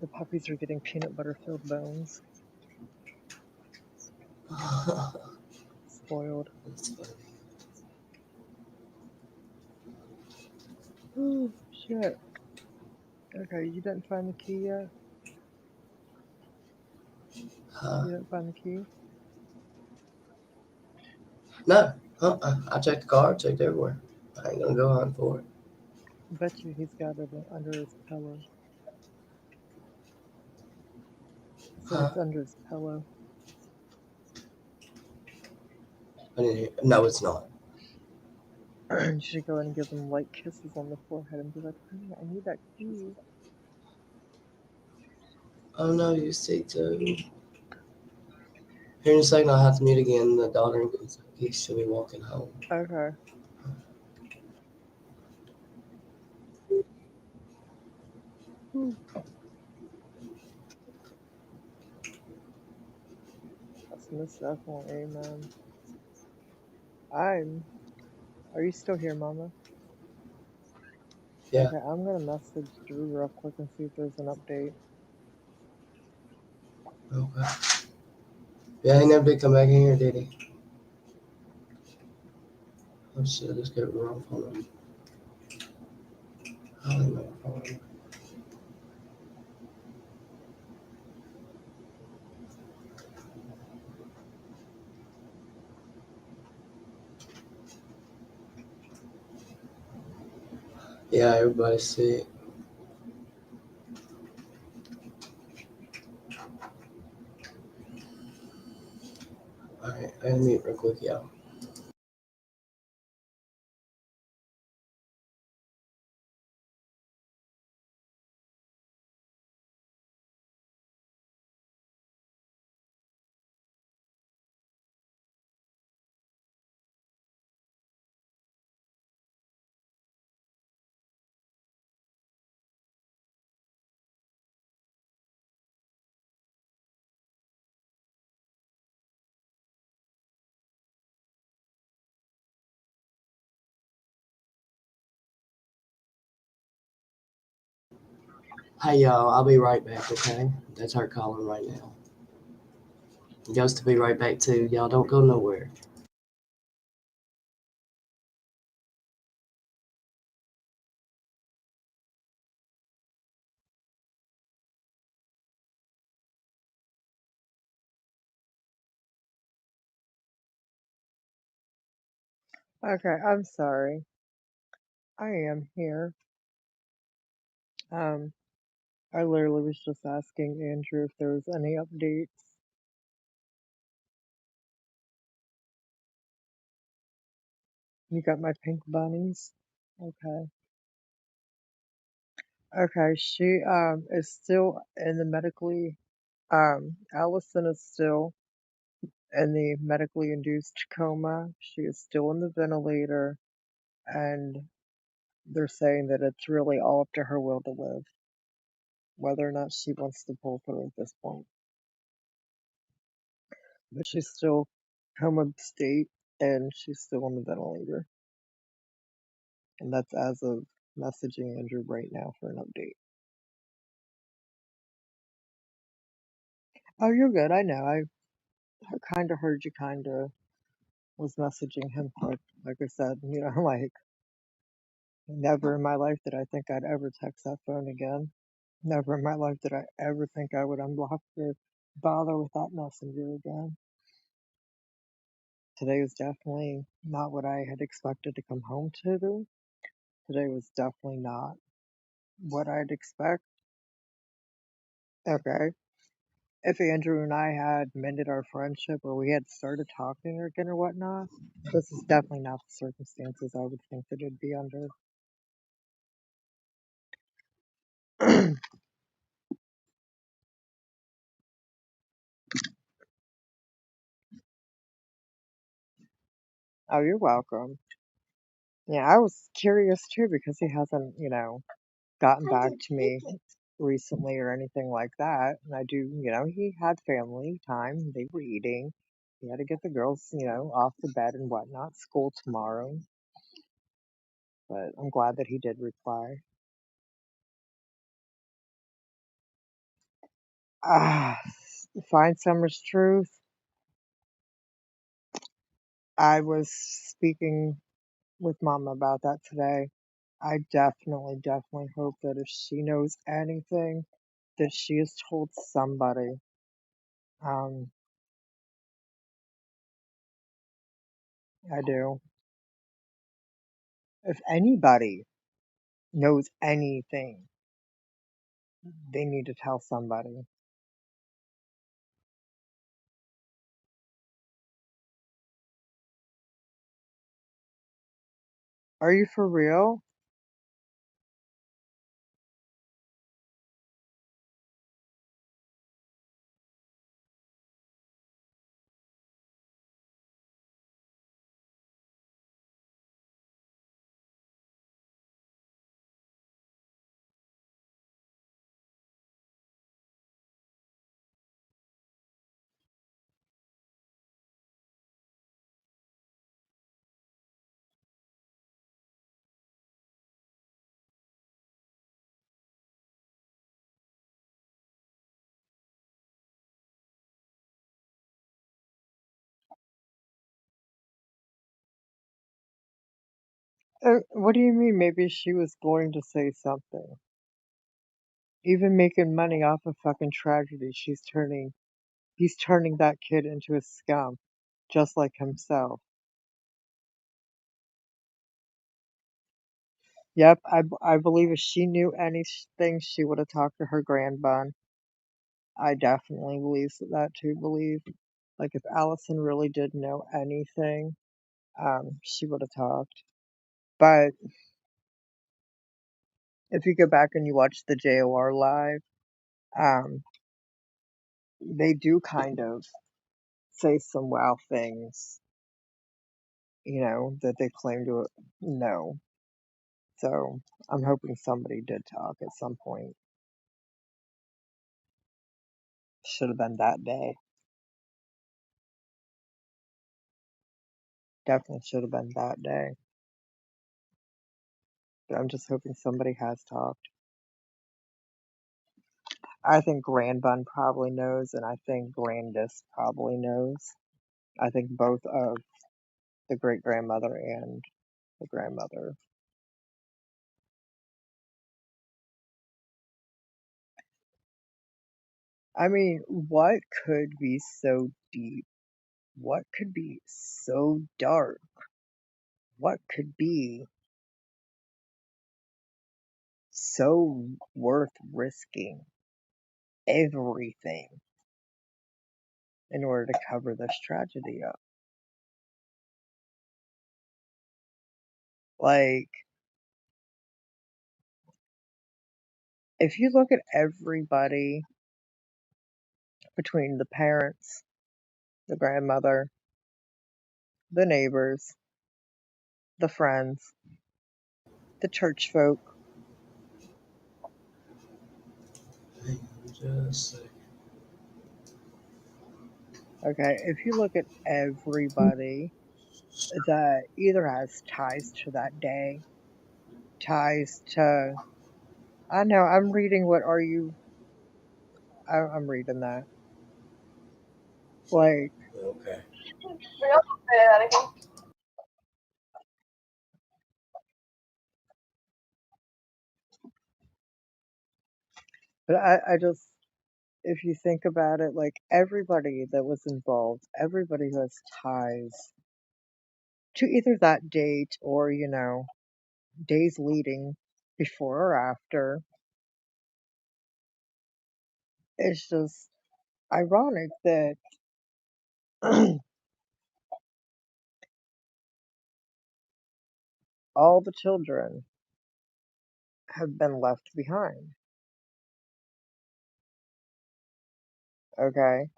The puppies are getting peanut butter filled bones. Spoiled. That's funny. Oh, shit. Okay, you didn't find the key yet? Huh? You didn't find the key? No. I checked the car. Checked everywhere. I ain't gonna go hunting for it. I bet you he's got it under his pillow. He said Huh? it's under his pillow. I didn't hear. No, it's not. You should go and give him light kisses on the forehead and be like, honey, I need that key. Oh no, you see too. Here in a second, I'll have to mute again. The daughter and he should be walking home. Okay. Hmm. That's most definitely amen. Are you still here, Mama? Yeah. Okay, I'm gonna message Drew real quick and see if there's an update. Okay. Yeah, he never did come back in here, did he? Oh shit, let's get the wrong phone number. I don't know my phone number. Yeah, everybody's sick. Alright, I gotta mute real quick, y'all. Hey y'all, I'll be right back, okay? That's her calling right now. Ghost to be right back too. Y'all don't go nowhere. Okay, I'm sorry. I am here. Um, I literally was just asking Andrew if there was any updates. You got my pink bunnies? Okay. Okay, she is still in the medically Allison is still in the medically induced coma. She is still in the ventilator, and they're saying that it's really all up to her will to live, whether or not she wants to pull through at this point. But she's still coma state, and she's still on the ventilator. And that's as of messaging Andrew right now for an update. Oh, you're good. I know. I kind of heard you kind of was messaging him, but like I said, like never in my life did I think I'd ever text that phone again. Never in my life did I ever think I would unblock or bother with that messenger again. Today was definitely not what I had expected to come home to do. Today was definitely not what I'd expect. Okay. If Andrew and I had mended our friendship or we had started talking again or whatnot, this is definitely not the circumstances I would think that it'd be under. Oh, you're welcome. Yeah, I was curious too because he hasn't, gotten back to me recently or anything like that. And I do, he had family time. They were eating. He had to get the girls, off to bed and whatnot. School tomorrow. But I'm glad that he did reply. Ah, find summer's truth. I was speaking with Mama about that today. I definitely hope that if she knows anything, that she has told somebody. Um, I do. If anybody knows anything, they need to tell somebody. Are you for real? What do you mean? Maybe she was going to say something. Even making money off of fucking tragedy, he's turning that kid into a scum, just like himself. Yep, I believe if she knew anything, she would have talked to her grandbun. I definitely believe that too. Believe, like if Allison really did know anything, she would have talked. But if you go back and you watch the JOR live, um, they do kind of say some wow things, that they claim to know. So I'm hoping somebody did talk at some point. Should have been that day. Definitely should have been that day. But I'm just hoping somebody has talked. I think Grandbun probably knows, and I think Grandis probably knows. I think both of the great grandmother and the grandmother. I mean, what could be so deep? What could be so dark what could be so worth risking everything in order to cover this tragedy up? Like, if you look at everybody between the parents, the grandmother, the neighbors, the friends, the church folk, Just say, okay, if you look at everybody that either has ties to that day, ties to, I know, I'm reading what are you, I'm reading that. Like, okay. but I just, if you think about it, like everybody that was involved, everybody who has ties to either that date or, days leading before or after, it's just ironic that all the children have been left behind. Okay?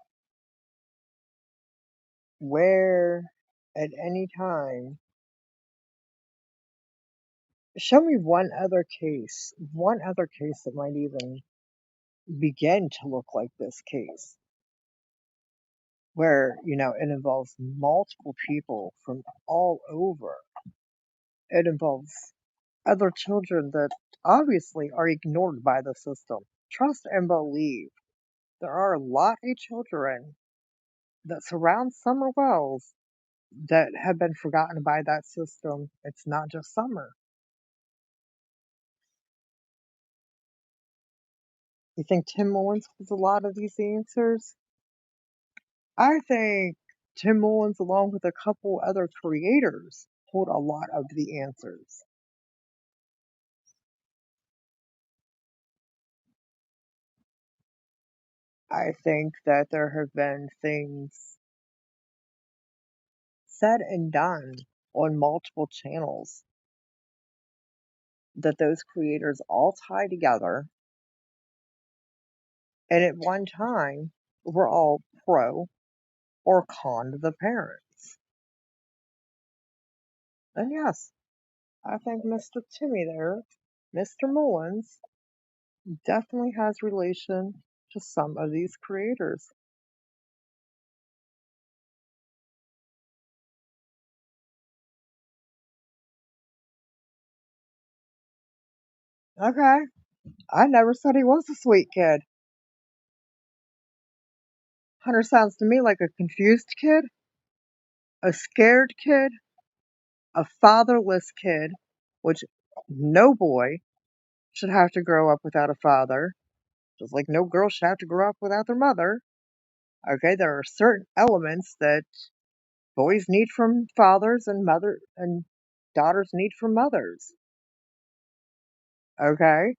Where at any time, show me one other case that might even begin to look like this case, where, it involves multiple people from all over. It involves other children that obviously are ignored by the system. Trust and believe. There are a lot of children that surround Summer Wells that have been forgotten by that system. It's not just Summer. You think Tim Mullins holds a lot of these answers? I think Tim Mullins, along with a couple other creators, hold a lot of the answers. I think that there have been things said and done on multiple channels that those creators all tie together, and at one time were all pro or con the parents. And yes, I think Mr. Timmy there, Mr. Mullins, definitely has relation to some of these creators. Okay, I never said he was a sweet kid. Hunter sounds to me like a confused kid, a scared kid, a fatherless kid, which no boy should have to grow up without a father, just like no girl should have to grow up without their mother. Okay, there are certain elements that boys need from fathers and daughters need from mothers. Okay?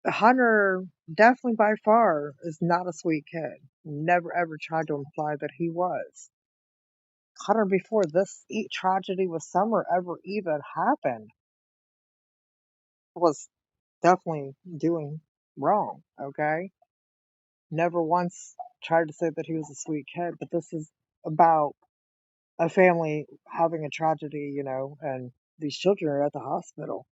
Hunter definitely by far is not a sweet kid. Never ever tried to imply that he was. Hunter, before this tragedy with Summer ever even happened, was definitely doing wrong. Okay? Never once tried to say that he was a sweet kid, but this is about a family having a tragedy, and these children are at the hospital,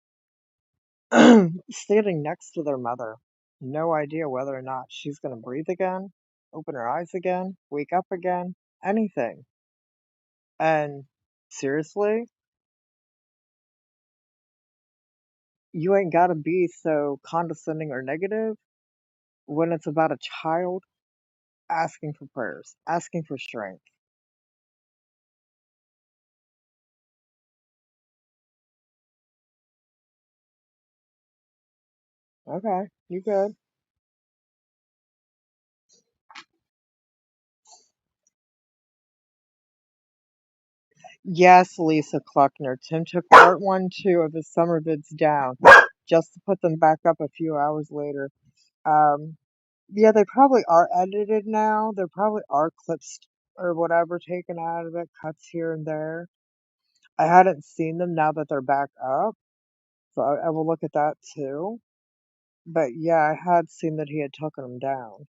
standing next to their mother. No idea whether or not she's going to breathe again, open her eyes again, wake up again, anything. And seriously, you ain't got to be so condescending or negative when it's about a child asking for prayers, asking for strength. Okay, you good. Yes, Lisa Cluckner. Tim took part 1, 2 of his summer vids down just to put them back up a few hours later. Um, yeah, they probably are edited now. There probably are clips or whatever taken out of it, cuts here and there. I hadn't seen them now that they're back up, so I will look at that too. But yeah, I had seen that he had taken them down.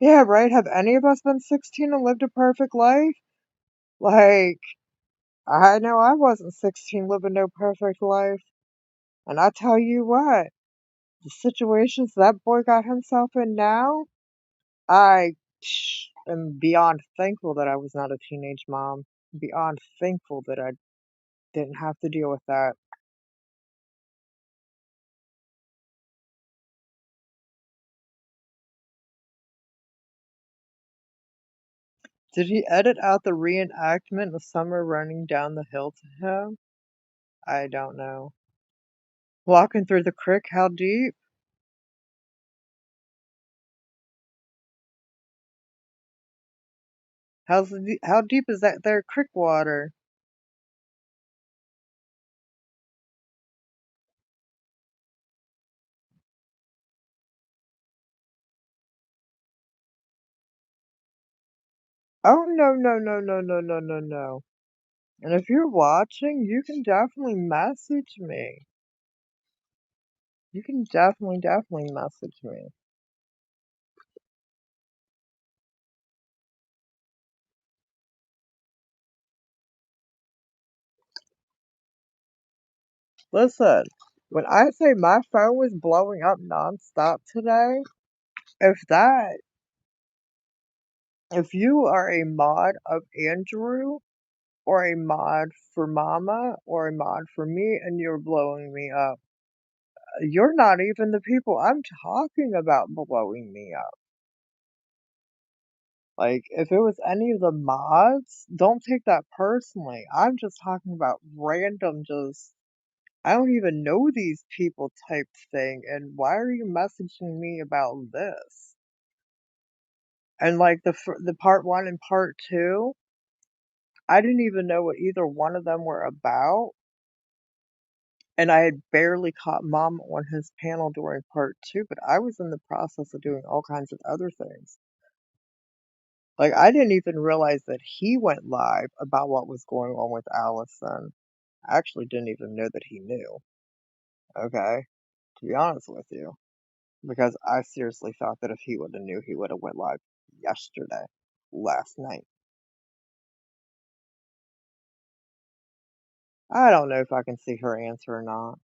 Yeah, right? Have any of us been 16 and lived a perfect life? Like, I know I wasn't 16 living no perfect life. And I tell you what, the situations that boy got himself in now, I am beyond thankful that I was not a teenage mom. Beyond thankful that I didn't have to deal with that. Did he edit out the reenactment of Summer running down the hill to him? I don't know. Walking through the creek, how deep? How deep is that there creek water? Oh, no, no, no, no, no, no, no, no. And if you're watching, you can definitely message me. You can definitely message me. Listen, when I say my phone was blowing up nonstop today, if that, if you are a mod of Andrew, or a mod for Mama, or a mod for me, and you're blowing me up, you're not even the people I'm talking about blowing me up. Like, if it was any of the mods, don't take that personally. I'm just talking about random, just, I don't even know these people type thing, and why are you messaging me about this? And like the part 1 and part 2, I didn't even know what either one of them were about, and I had barely caught Mom on his panel during part 2, but I was in the process of doing all kinds of other things. Like, I didn't even realize that he went live about what was going on with Allyson. I actually didn't even know that he knew. Okay, to be honest with you, because I seriously thought that if he would have knew, he would have went live yesterday, last night. I don't know if I can see her answer or not.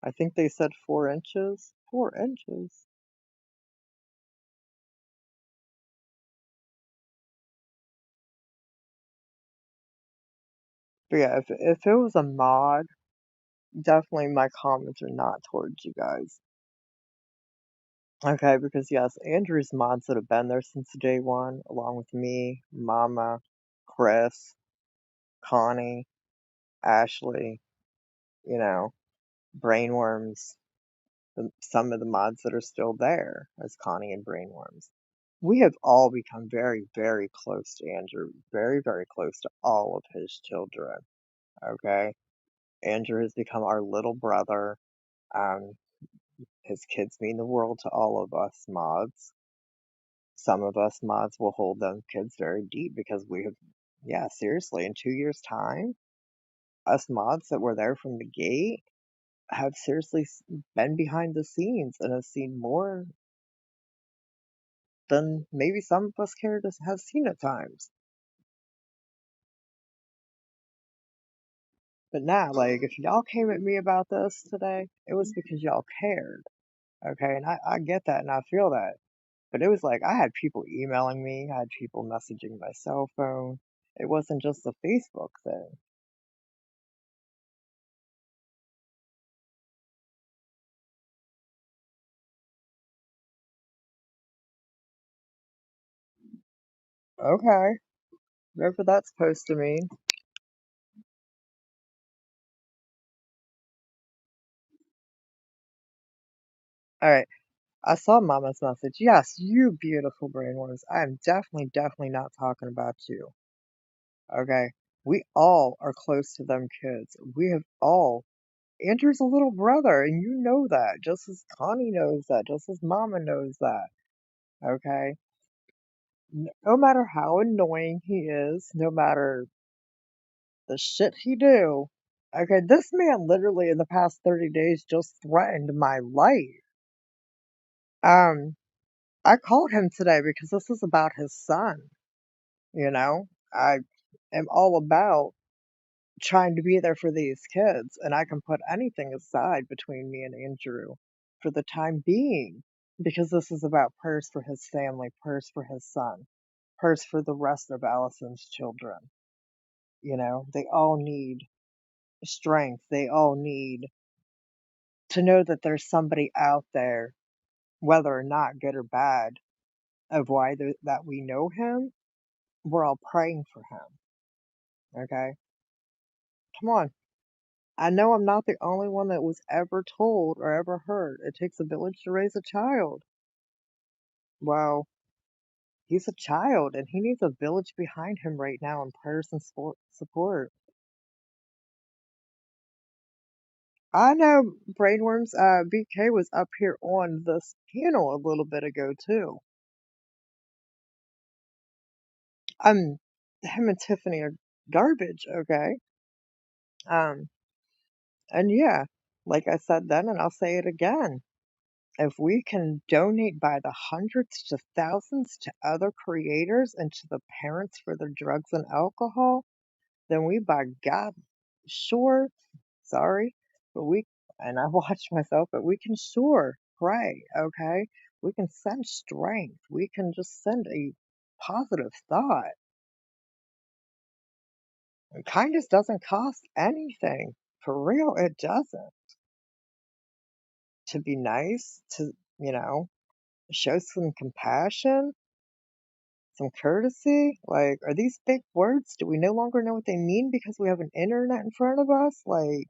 I think they said 4 inches. 4 inches. But yeah, if it was a mod, definitely my comments are not towards you guys. Okay, because yes, Andrew's mods that have been there since day one, along with me, Mama, Chris, Connie, Ashley, you know, Brainworms, some of the mods that are still there as Connie and Brainworms. We have all become very, very close to Andrew, very, very close to all of his children. Okay, Andrew has become our little brother. Um, his kids mean the world to all of us mods. Some of us mods will hold them kids very deep because we have, yeah, seriously, in 2 years' time, us mods that were there from the gate have seriously been behind the scenes and have seen more than maybe some of us care to have seen at times. But now, like, if y'all came at me about this today, it was because y'all cared. Okay, and I get that and I feel that. But it was like I had people emailing me, I had people messaging my cell phone. It wasn't just a Facebook thing. Okay, whatever that's supposed to mean. Alright, I saw Mama's message. Yes, you beautiful brainworms. I am definitely not talking about you. Okay? We all are close to them kids. We have all. Andrew's a little brother, and you know that. Just as Connie knows that. Just as Mama knows that. Okay? No matter how annoying he is, no matter the shit he do. Okay, this man literally in the past 30 days just threatened my life. Um, I called him today because this is about his son. You know, I am all about trying to be there for these kids, and I can put anything aside between me and Andrew for the time being because this is about prayers for his family, prayers for his son, prayers for the rest of Allison's children. You know, they all need strength. They all need to know that there's somebody out there, whether or not good or bad, of why that we know him. We're all praying for him. Okay, come on. I know I'm not the only one that was ever told or ever heard it takes a village to raise a child. Well, he's a child and he needs a village behind him right now in prayers and support. I know Brainworms, BK was up here on this panel a little bit ago too. Him and Tiffany are garbage, okay? Um, and yeah, like I said then, and I'll say it again. If we can donate by the hundreds to thousands to other creators and to the parents for their drugs and alcohol, then we, by God, sure, sorry, but we, and I watch myself, but we can sure pray, okay? We can send strength. We can just send a positive thought. And kindness doesn't cost anything. For real, it doesn't. To be nice, to, you know, show some compassion, some courtesy? Like, are these big words? Do we no longer know what they mean because we have an internet in front of us? Like,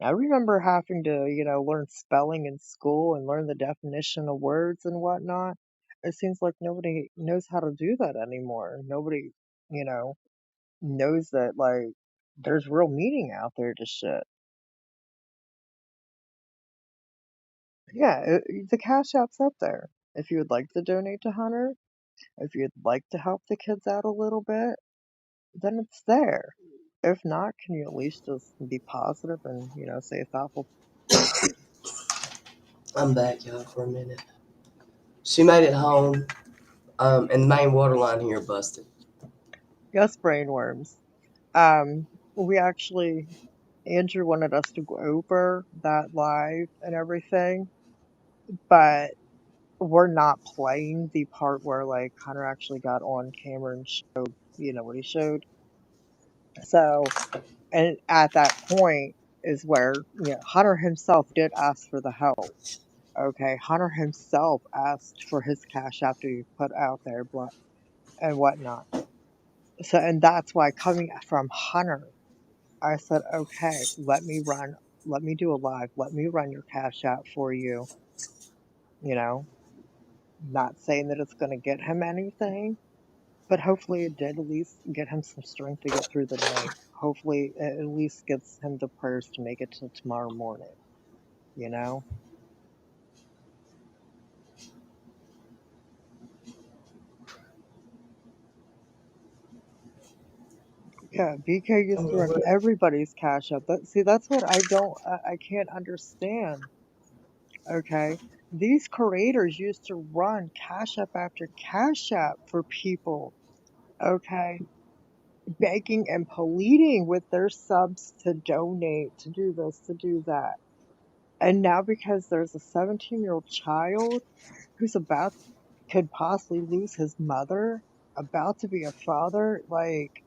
I remember having to, learn spelling in school and learn the definition of words and whatnot. It seems like nobody knows how to do that anymore. Nobody, you know, knows that, like, there's real meaning out there to shit. Yeah, the Cash App's up there. If you would like to donate to Hunter, if you'd like to help the kids out a little bit, then it's there. If not, can you at least just be positive and, say a thoughtful. I'm back, y'all, for a minute. She made it home, and the main water line here busted. Yes, brainworms. We actually, Andrew wanted us to go over that live and everything, but we're not playing the part where, like, Hunter actually got on camera and showed, what he showed. So, and at that point is where, Hunter himself did ask for the help. Okay, Hunter himself asked for his cash after he put out there, and whatnot. So, and that's why coming from Hunter, I said, okay, let me do a live, let me run your cash out for you. You know, not saying that it's going to get him anything, but hopefully it did at least get him some strength to get through the night. Hopefully it at least gets him the prayers to make it till tomorrow morning, you know? Yeah, BK used to run everybody's cash up. See, that's what I can't understand. Okay, these creators used to run cash app after cash app for people. Okay, begging and pleading with their subs to donate, to do this, to do that. And now because there's a 17-year-old child who's could possibly lose his mother, about to be a father, like,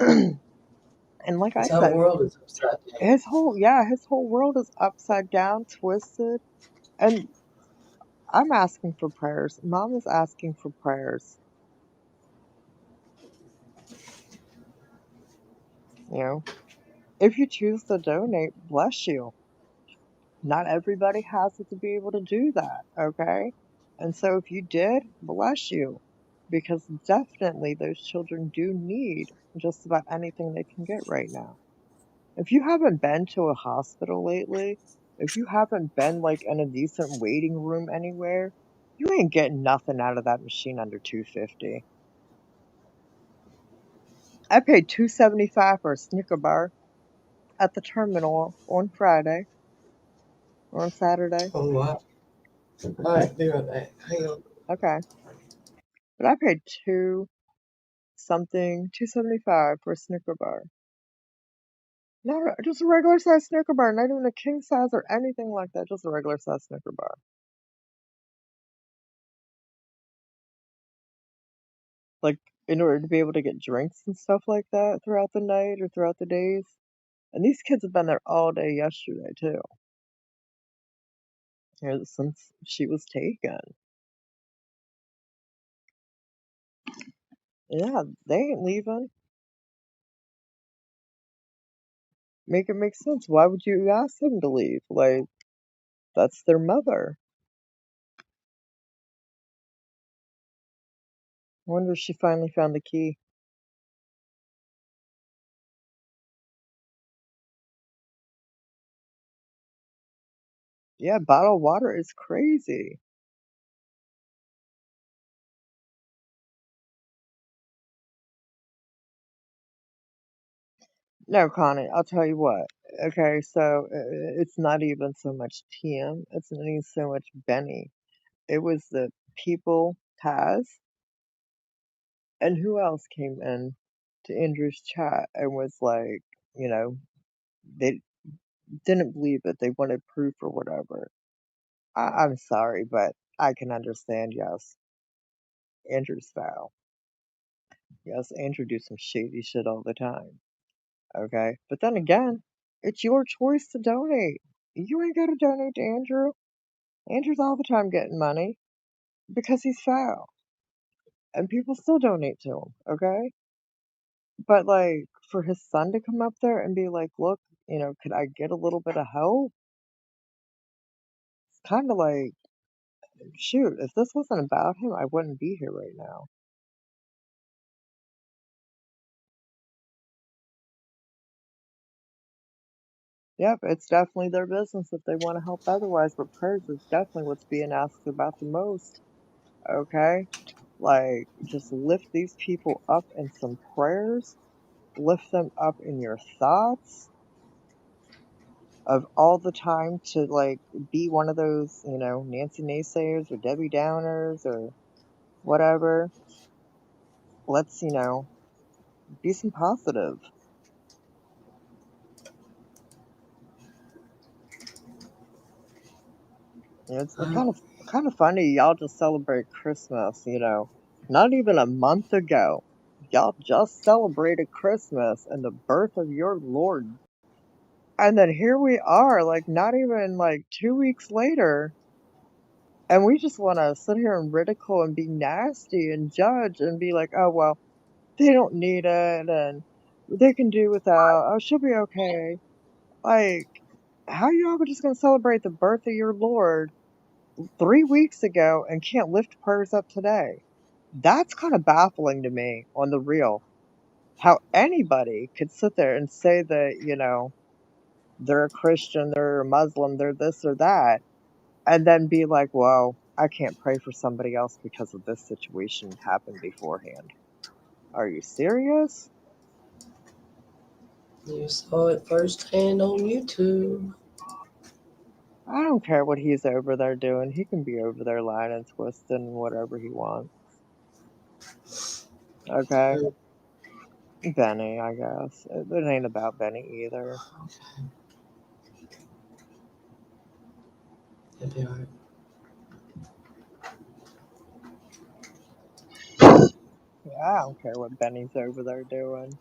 and like I His whole said, world is upside down. his whole world is upside down, twisted, and I'm asking for prayers. Mom is asking for prayers. You know, if you choose to donate, bless you. Not everybody has it to be able to do that, okay? And so if you did, bless you. Because definitely those children do need just about anything they can get right now. If you haven't been to a hospital lately, if you haven't been like in a decent waiting room anywhere, you ain't getting nothing out of that machine under 250. I paid $2.75 for a Snicker bar at the terminal on Friday or on Saturday. Oh wow. Alright, be right back. Hang on. Okay. But I paid $2.75 for a Snicker bar. Just a regular size Snicker bar, not even a king size or anything like that, just a regular size Snicker bar. Like, in order to be able to get drinks and stuff like that throughout the night or throughout the days. And these kids have been there all day yesterday, too. Since she was taken. Yeah, they ain't leaving. Make it make sense. Why would you ask them to leave? Like, that's their mother. I wonder if she finally found the key. Yeah, bottled water is crazy. No, Connie, I'll tell you what. Okay, so it's not even so much Tim. It's not even so much Benny. It was the people, Taz, and who else came in to Andrew's chat and was like, you know, they didn't believe it. They wanted proof or whatever. I'm sorry, but I can understand, yes. Andrew's foul. Yes, Andrew do some shady shit all the time. Okay? But then again, it's your choice to donate. You ain't gotta donate to Andrew. Andrew's all the time getting money because he's foul. And people still donate to him, okay? But like for his son to come up there and be like, look, could I get a little bit of help? It's kinda like, shoot, if this wasn't about him, I wouldn't be here right now. Yep, it's definitely their business if they want to help otherwise, but prayers is definitely what's being asked about the most, okay? Like, just lift these people up in some prayers, lift them up in your thoughts of all the time to, like, be one of those, Nancy naysayers or Debbie Downers or whatever. Let's, be some positive. It's kind of funny. Y'all just celebrate Christmas. Not even a month ago, y'all just celebrated Christmas and the birth of your Lord, and then here we are, like not even like 2 weeks later, and we just want to sit here and ridicule and be nasty and judge and be like, oh well, they don't need it and they can do without. Oh, she'll be okay. Like, how y'all just gonna celebrate the birth of your Lord 3 weeks ago and can't lift prayers up today? That's kind of baffling to me on the real. How anybody could sit there and say that, they're a Christian, they're a Muslim, they're this or that, and then be like, well, I can't pray for somebody else because of this situation happened beforehand. Are you serious? You saw it firsthand on YouTube. I don't care what he's over there doing. He can be over there lying and twisting whatever he wants. Okay? Benny, I guess. It ain't about Benny either. It'll be alright. Yeah, I don't care what Benny's over there doing.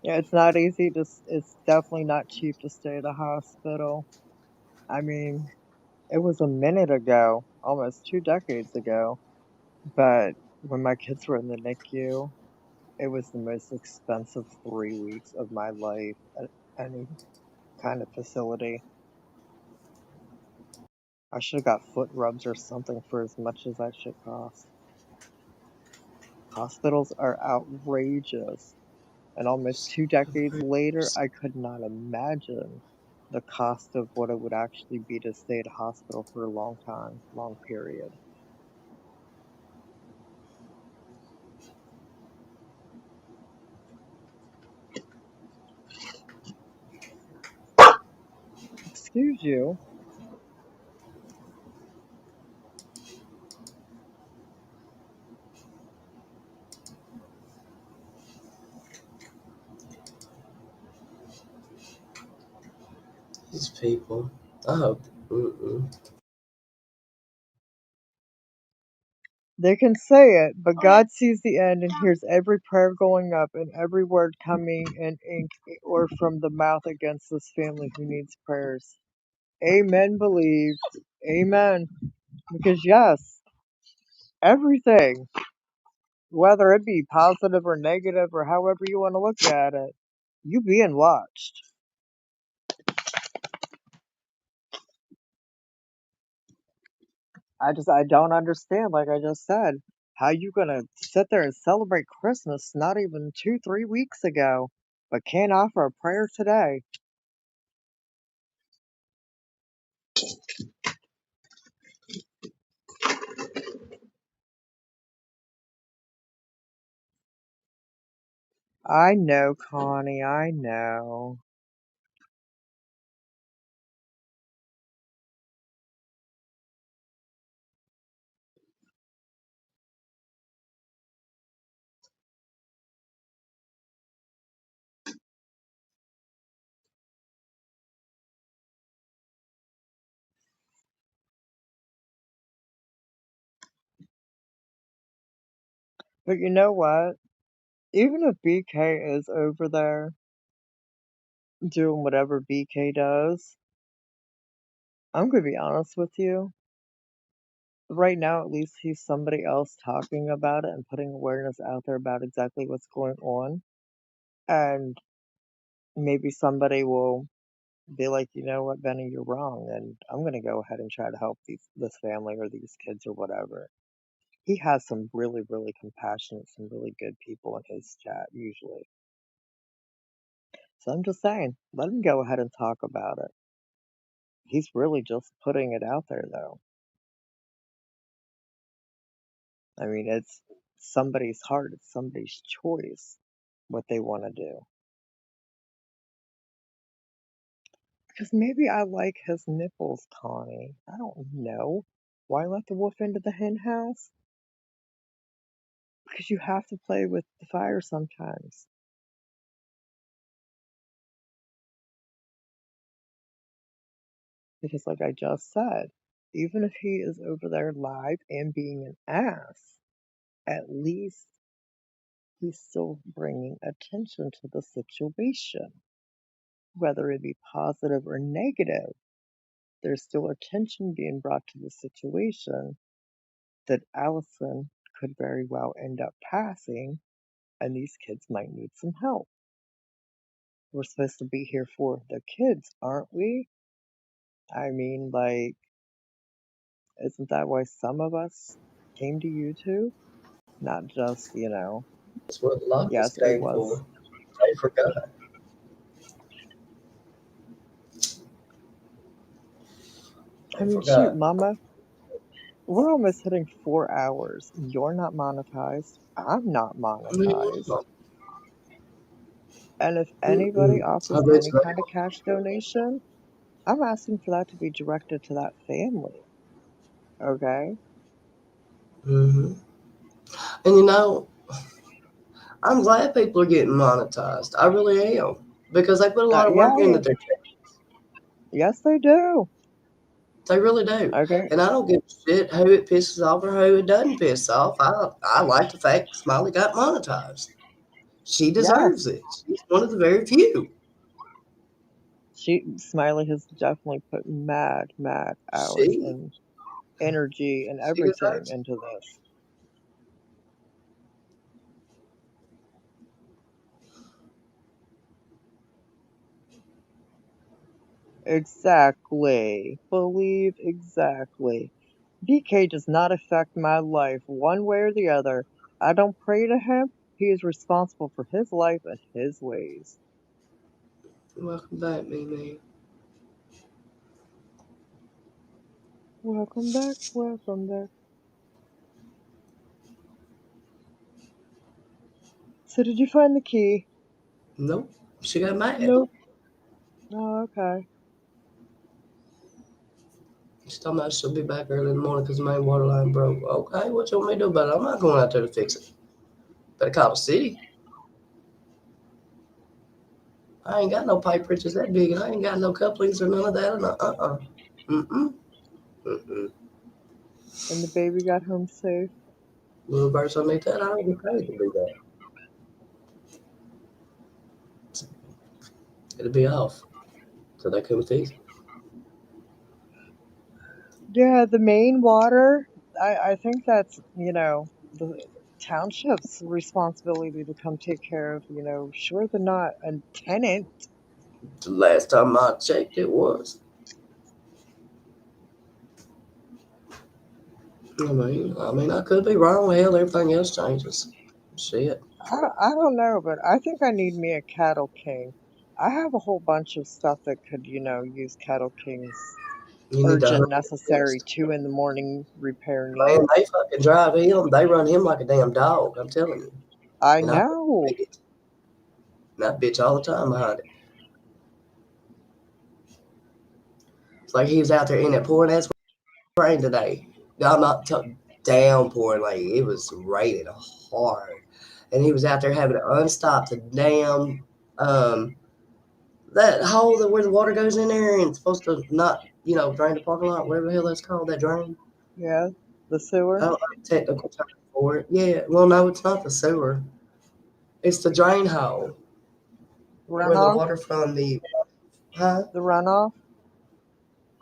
Yeah, it's not easy to, it's definitely not cheap to stay at a hospital. I mean, it was a minute ago, almost 2 decades ago, but when my kids were in the NICU, it was the most expensive 3 weeks of my life at any kind of facility. I should have got foot rubs or something for as much as that shit costs. Hospitals are outrageous. And almost 2 decades later, I could not imagine the cost of what it would actually be to stay at a hospital for a long time, long period. Excuse you. These people. I hope. They can say it, but God sees the end and hears every prayer going up and every word coming in ink or from the mouth against this family who needs prayers. Amen, believe. Amen. Because yes, everything, whether it be positive or negative or however you want to look at it, you being watched. I don't understand, like I just said, how you gonna sit there and celebrate Christmas not even 2, 3 weeks ago, but can't offer a prayer today. I know, Connie, I know. But you know what? Even if BK is over there doing whatever BK does, I'm gonna be honest with you. Right now, at least he's somebody else talking about it and putting awareness out there about exactly what's going on. And maybe somebody will be like, you know what, Benny, you're wrong, and I'm gonna go ahead and try to help this family or these kids or whatever. He has some really, really compassionate, some really good people in his chat usually. So I'm just saying, let him go ahead and talk about it. He's really just putting it out there, though. I mean, it's somebody's heart, it's somebody's choice what they want to do. Because maybe I like his nipples, Connie. I don't know. Why let the wolf into the hen house? Because you have to play with the fire sometimes. Because, like I just said, even if he is over there live and being an ass, at least he's still bringing attention to the situation. Whether it be positive or negative, there's still attention being brought to the situation that Allyson could very well end up passing, and these kids might need some help. We're supposed to be here for the kids, aren't we? I mean, like, isn't that why some of us came to YouTube? Not just, That's what a lot of us yes, it came was. for. I forgot. I I mean, shoot, forgot. Mama, we're almost hitting 4 hours. You're not monetized. I'm not monetized. And if anybody I offers bet any you kind of cash donation, I'm asking for that to be directed to that family. Okay? mm-hmm. And you know, I'm glad people are getting monetized. I really am. Because they put a lot of Yeah, work into their yes, they do. They really do. Okay? And I don't give a shit who it pisses off or who it doesn't piss off. I like the fact Smiley got monetized. She deserves Yes. it. She's one of the very few. Smiley has definitely put mad hours She and energy and she everything deserves it. into this. Exactly. Believe exactly. BK does not affect my life one way or the other. I don't pray to him. He is responsible for his life and his ways. Welcome back, Mimi. Welcome back, welcome back. So did you find the key? Nope. She got mad. Nope. Oh, okay. She's talking about she'll be back early in the morning because the main water line broke. Okay, what you want me to do about it? I'm not going out there to fix it. Better call the city. I ain't got no pipe wrenches that big, and I ain't got no couplings or none of that. Mm-mm. Mm-mm. And the baby got home safe. Little birds underneath that, I don't get paid to do that. It'll be off. So they couldn't fix it. Yeah, the main water, I think that's, the township's responsibility to come take care of, sure they're not a tenant. The last time I checked, it was. I could be wrong. Hell, everything else changes. Shit. I don't know, but I think I need me a Cattle King. I have a whole bunch of stuff that could, use Cattle King's You need to urgent, hurry necessary fix. 2 in the morning repair Man, needs. they fucking drive him. They run him like a damn dog. I'm telling you. I And I know. hate it. And that bitch all the time behind it. It's like he was out there in that pouring ass rain today. I'm not downpouring, like it was raining hard. And he was out there having to unstop the damn that hole that where the water goes in there and it's supposed to not, drain the parking lot, whatever the hell that's called, that drain. Yeah, the sewer I don't know the technical term for it. Yeah, well no, it's not the sewer. It's the drain hole where the runoff, water from the huh? the runoff.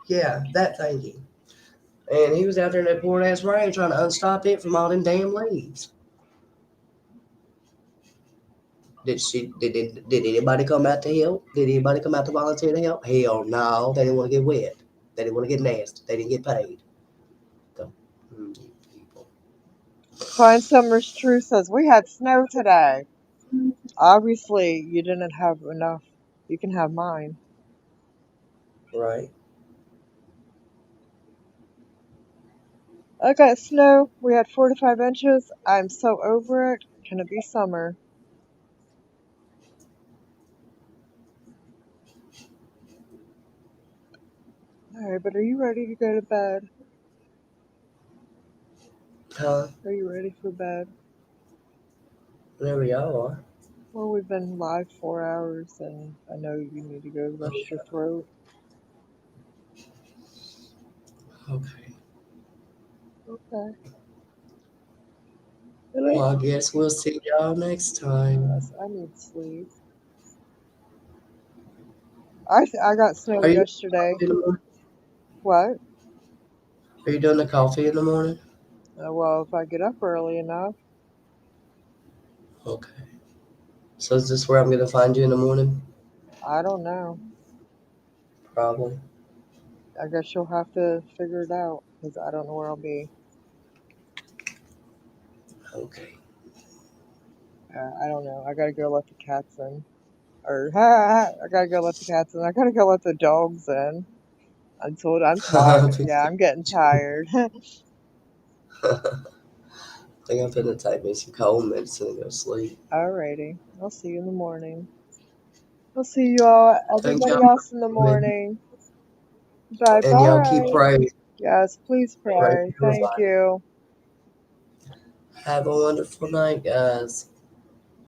Yeah, that thingy. And he was out there in that pouring ass rain trying to unstop it from all them damn leaves. Did anybody come out to help? Did anybody come out to volunteer to help? Hell no. They didn't want to get wet. They didn't want to get nasty. They didn't get paid. Come, people. Fine Summer's True says we had snow today. Obviously, you didn't have enough. You can have mine. Right. I got snow. We had 4 to 5 inches. I'm so over it. Can it be summer? Alright, but are you ready to go to bed? Huh? Are you ready for bed? Whenever y'all are. Well, we've been live 4 hours, and I know you need to go rest your throat. Okay. Okay. Well, I guess we'll see y'all next time. Yes, I need sleep. I got snow Are you yesterday. doing the coffee in the morning? What? Are you doing the coffee in the morning? Well, if I get up early enough. Okay. So is this where I'm gonna find you in the morning? I don't know. Probably. I guess you'll have to figure it out, because I don't know where I'll be. Okay. I don't know. I gotta go let the cats in. Or, I gotta go let the cats in. I gotta go let the dogs in. I'm tired. Yeah, I'm getting tired. I think I'm gonna take me some cold medicine and go sleep. Alrighty. I'll see you in the morning. I'll see you all, Thank everybody y'all else in the for coming. morning. Bye And y'all keep bye. praying. Yes, please Pray pray. for Thank everybody. you. Have a wonderful night, guys.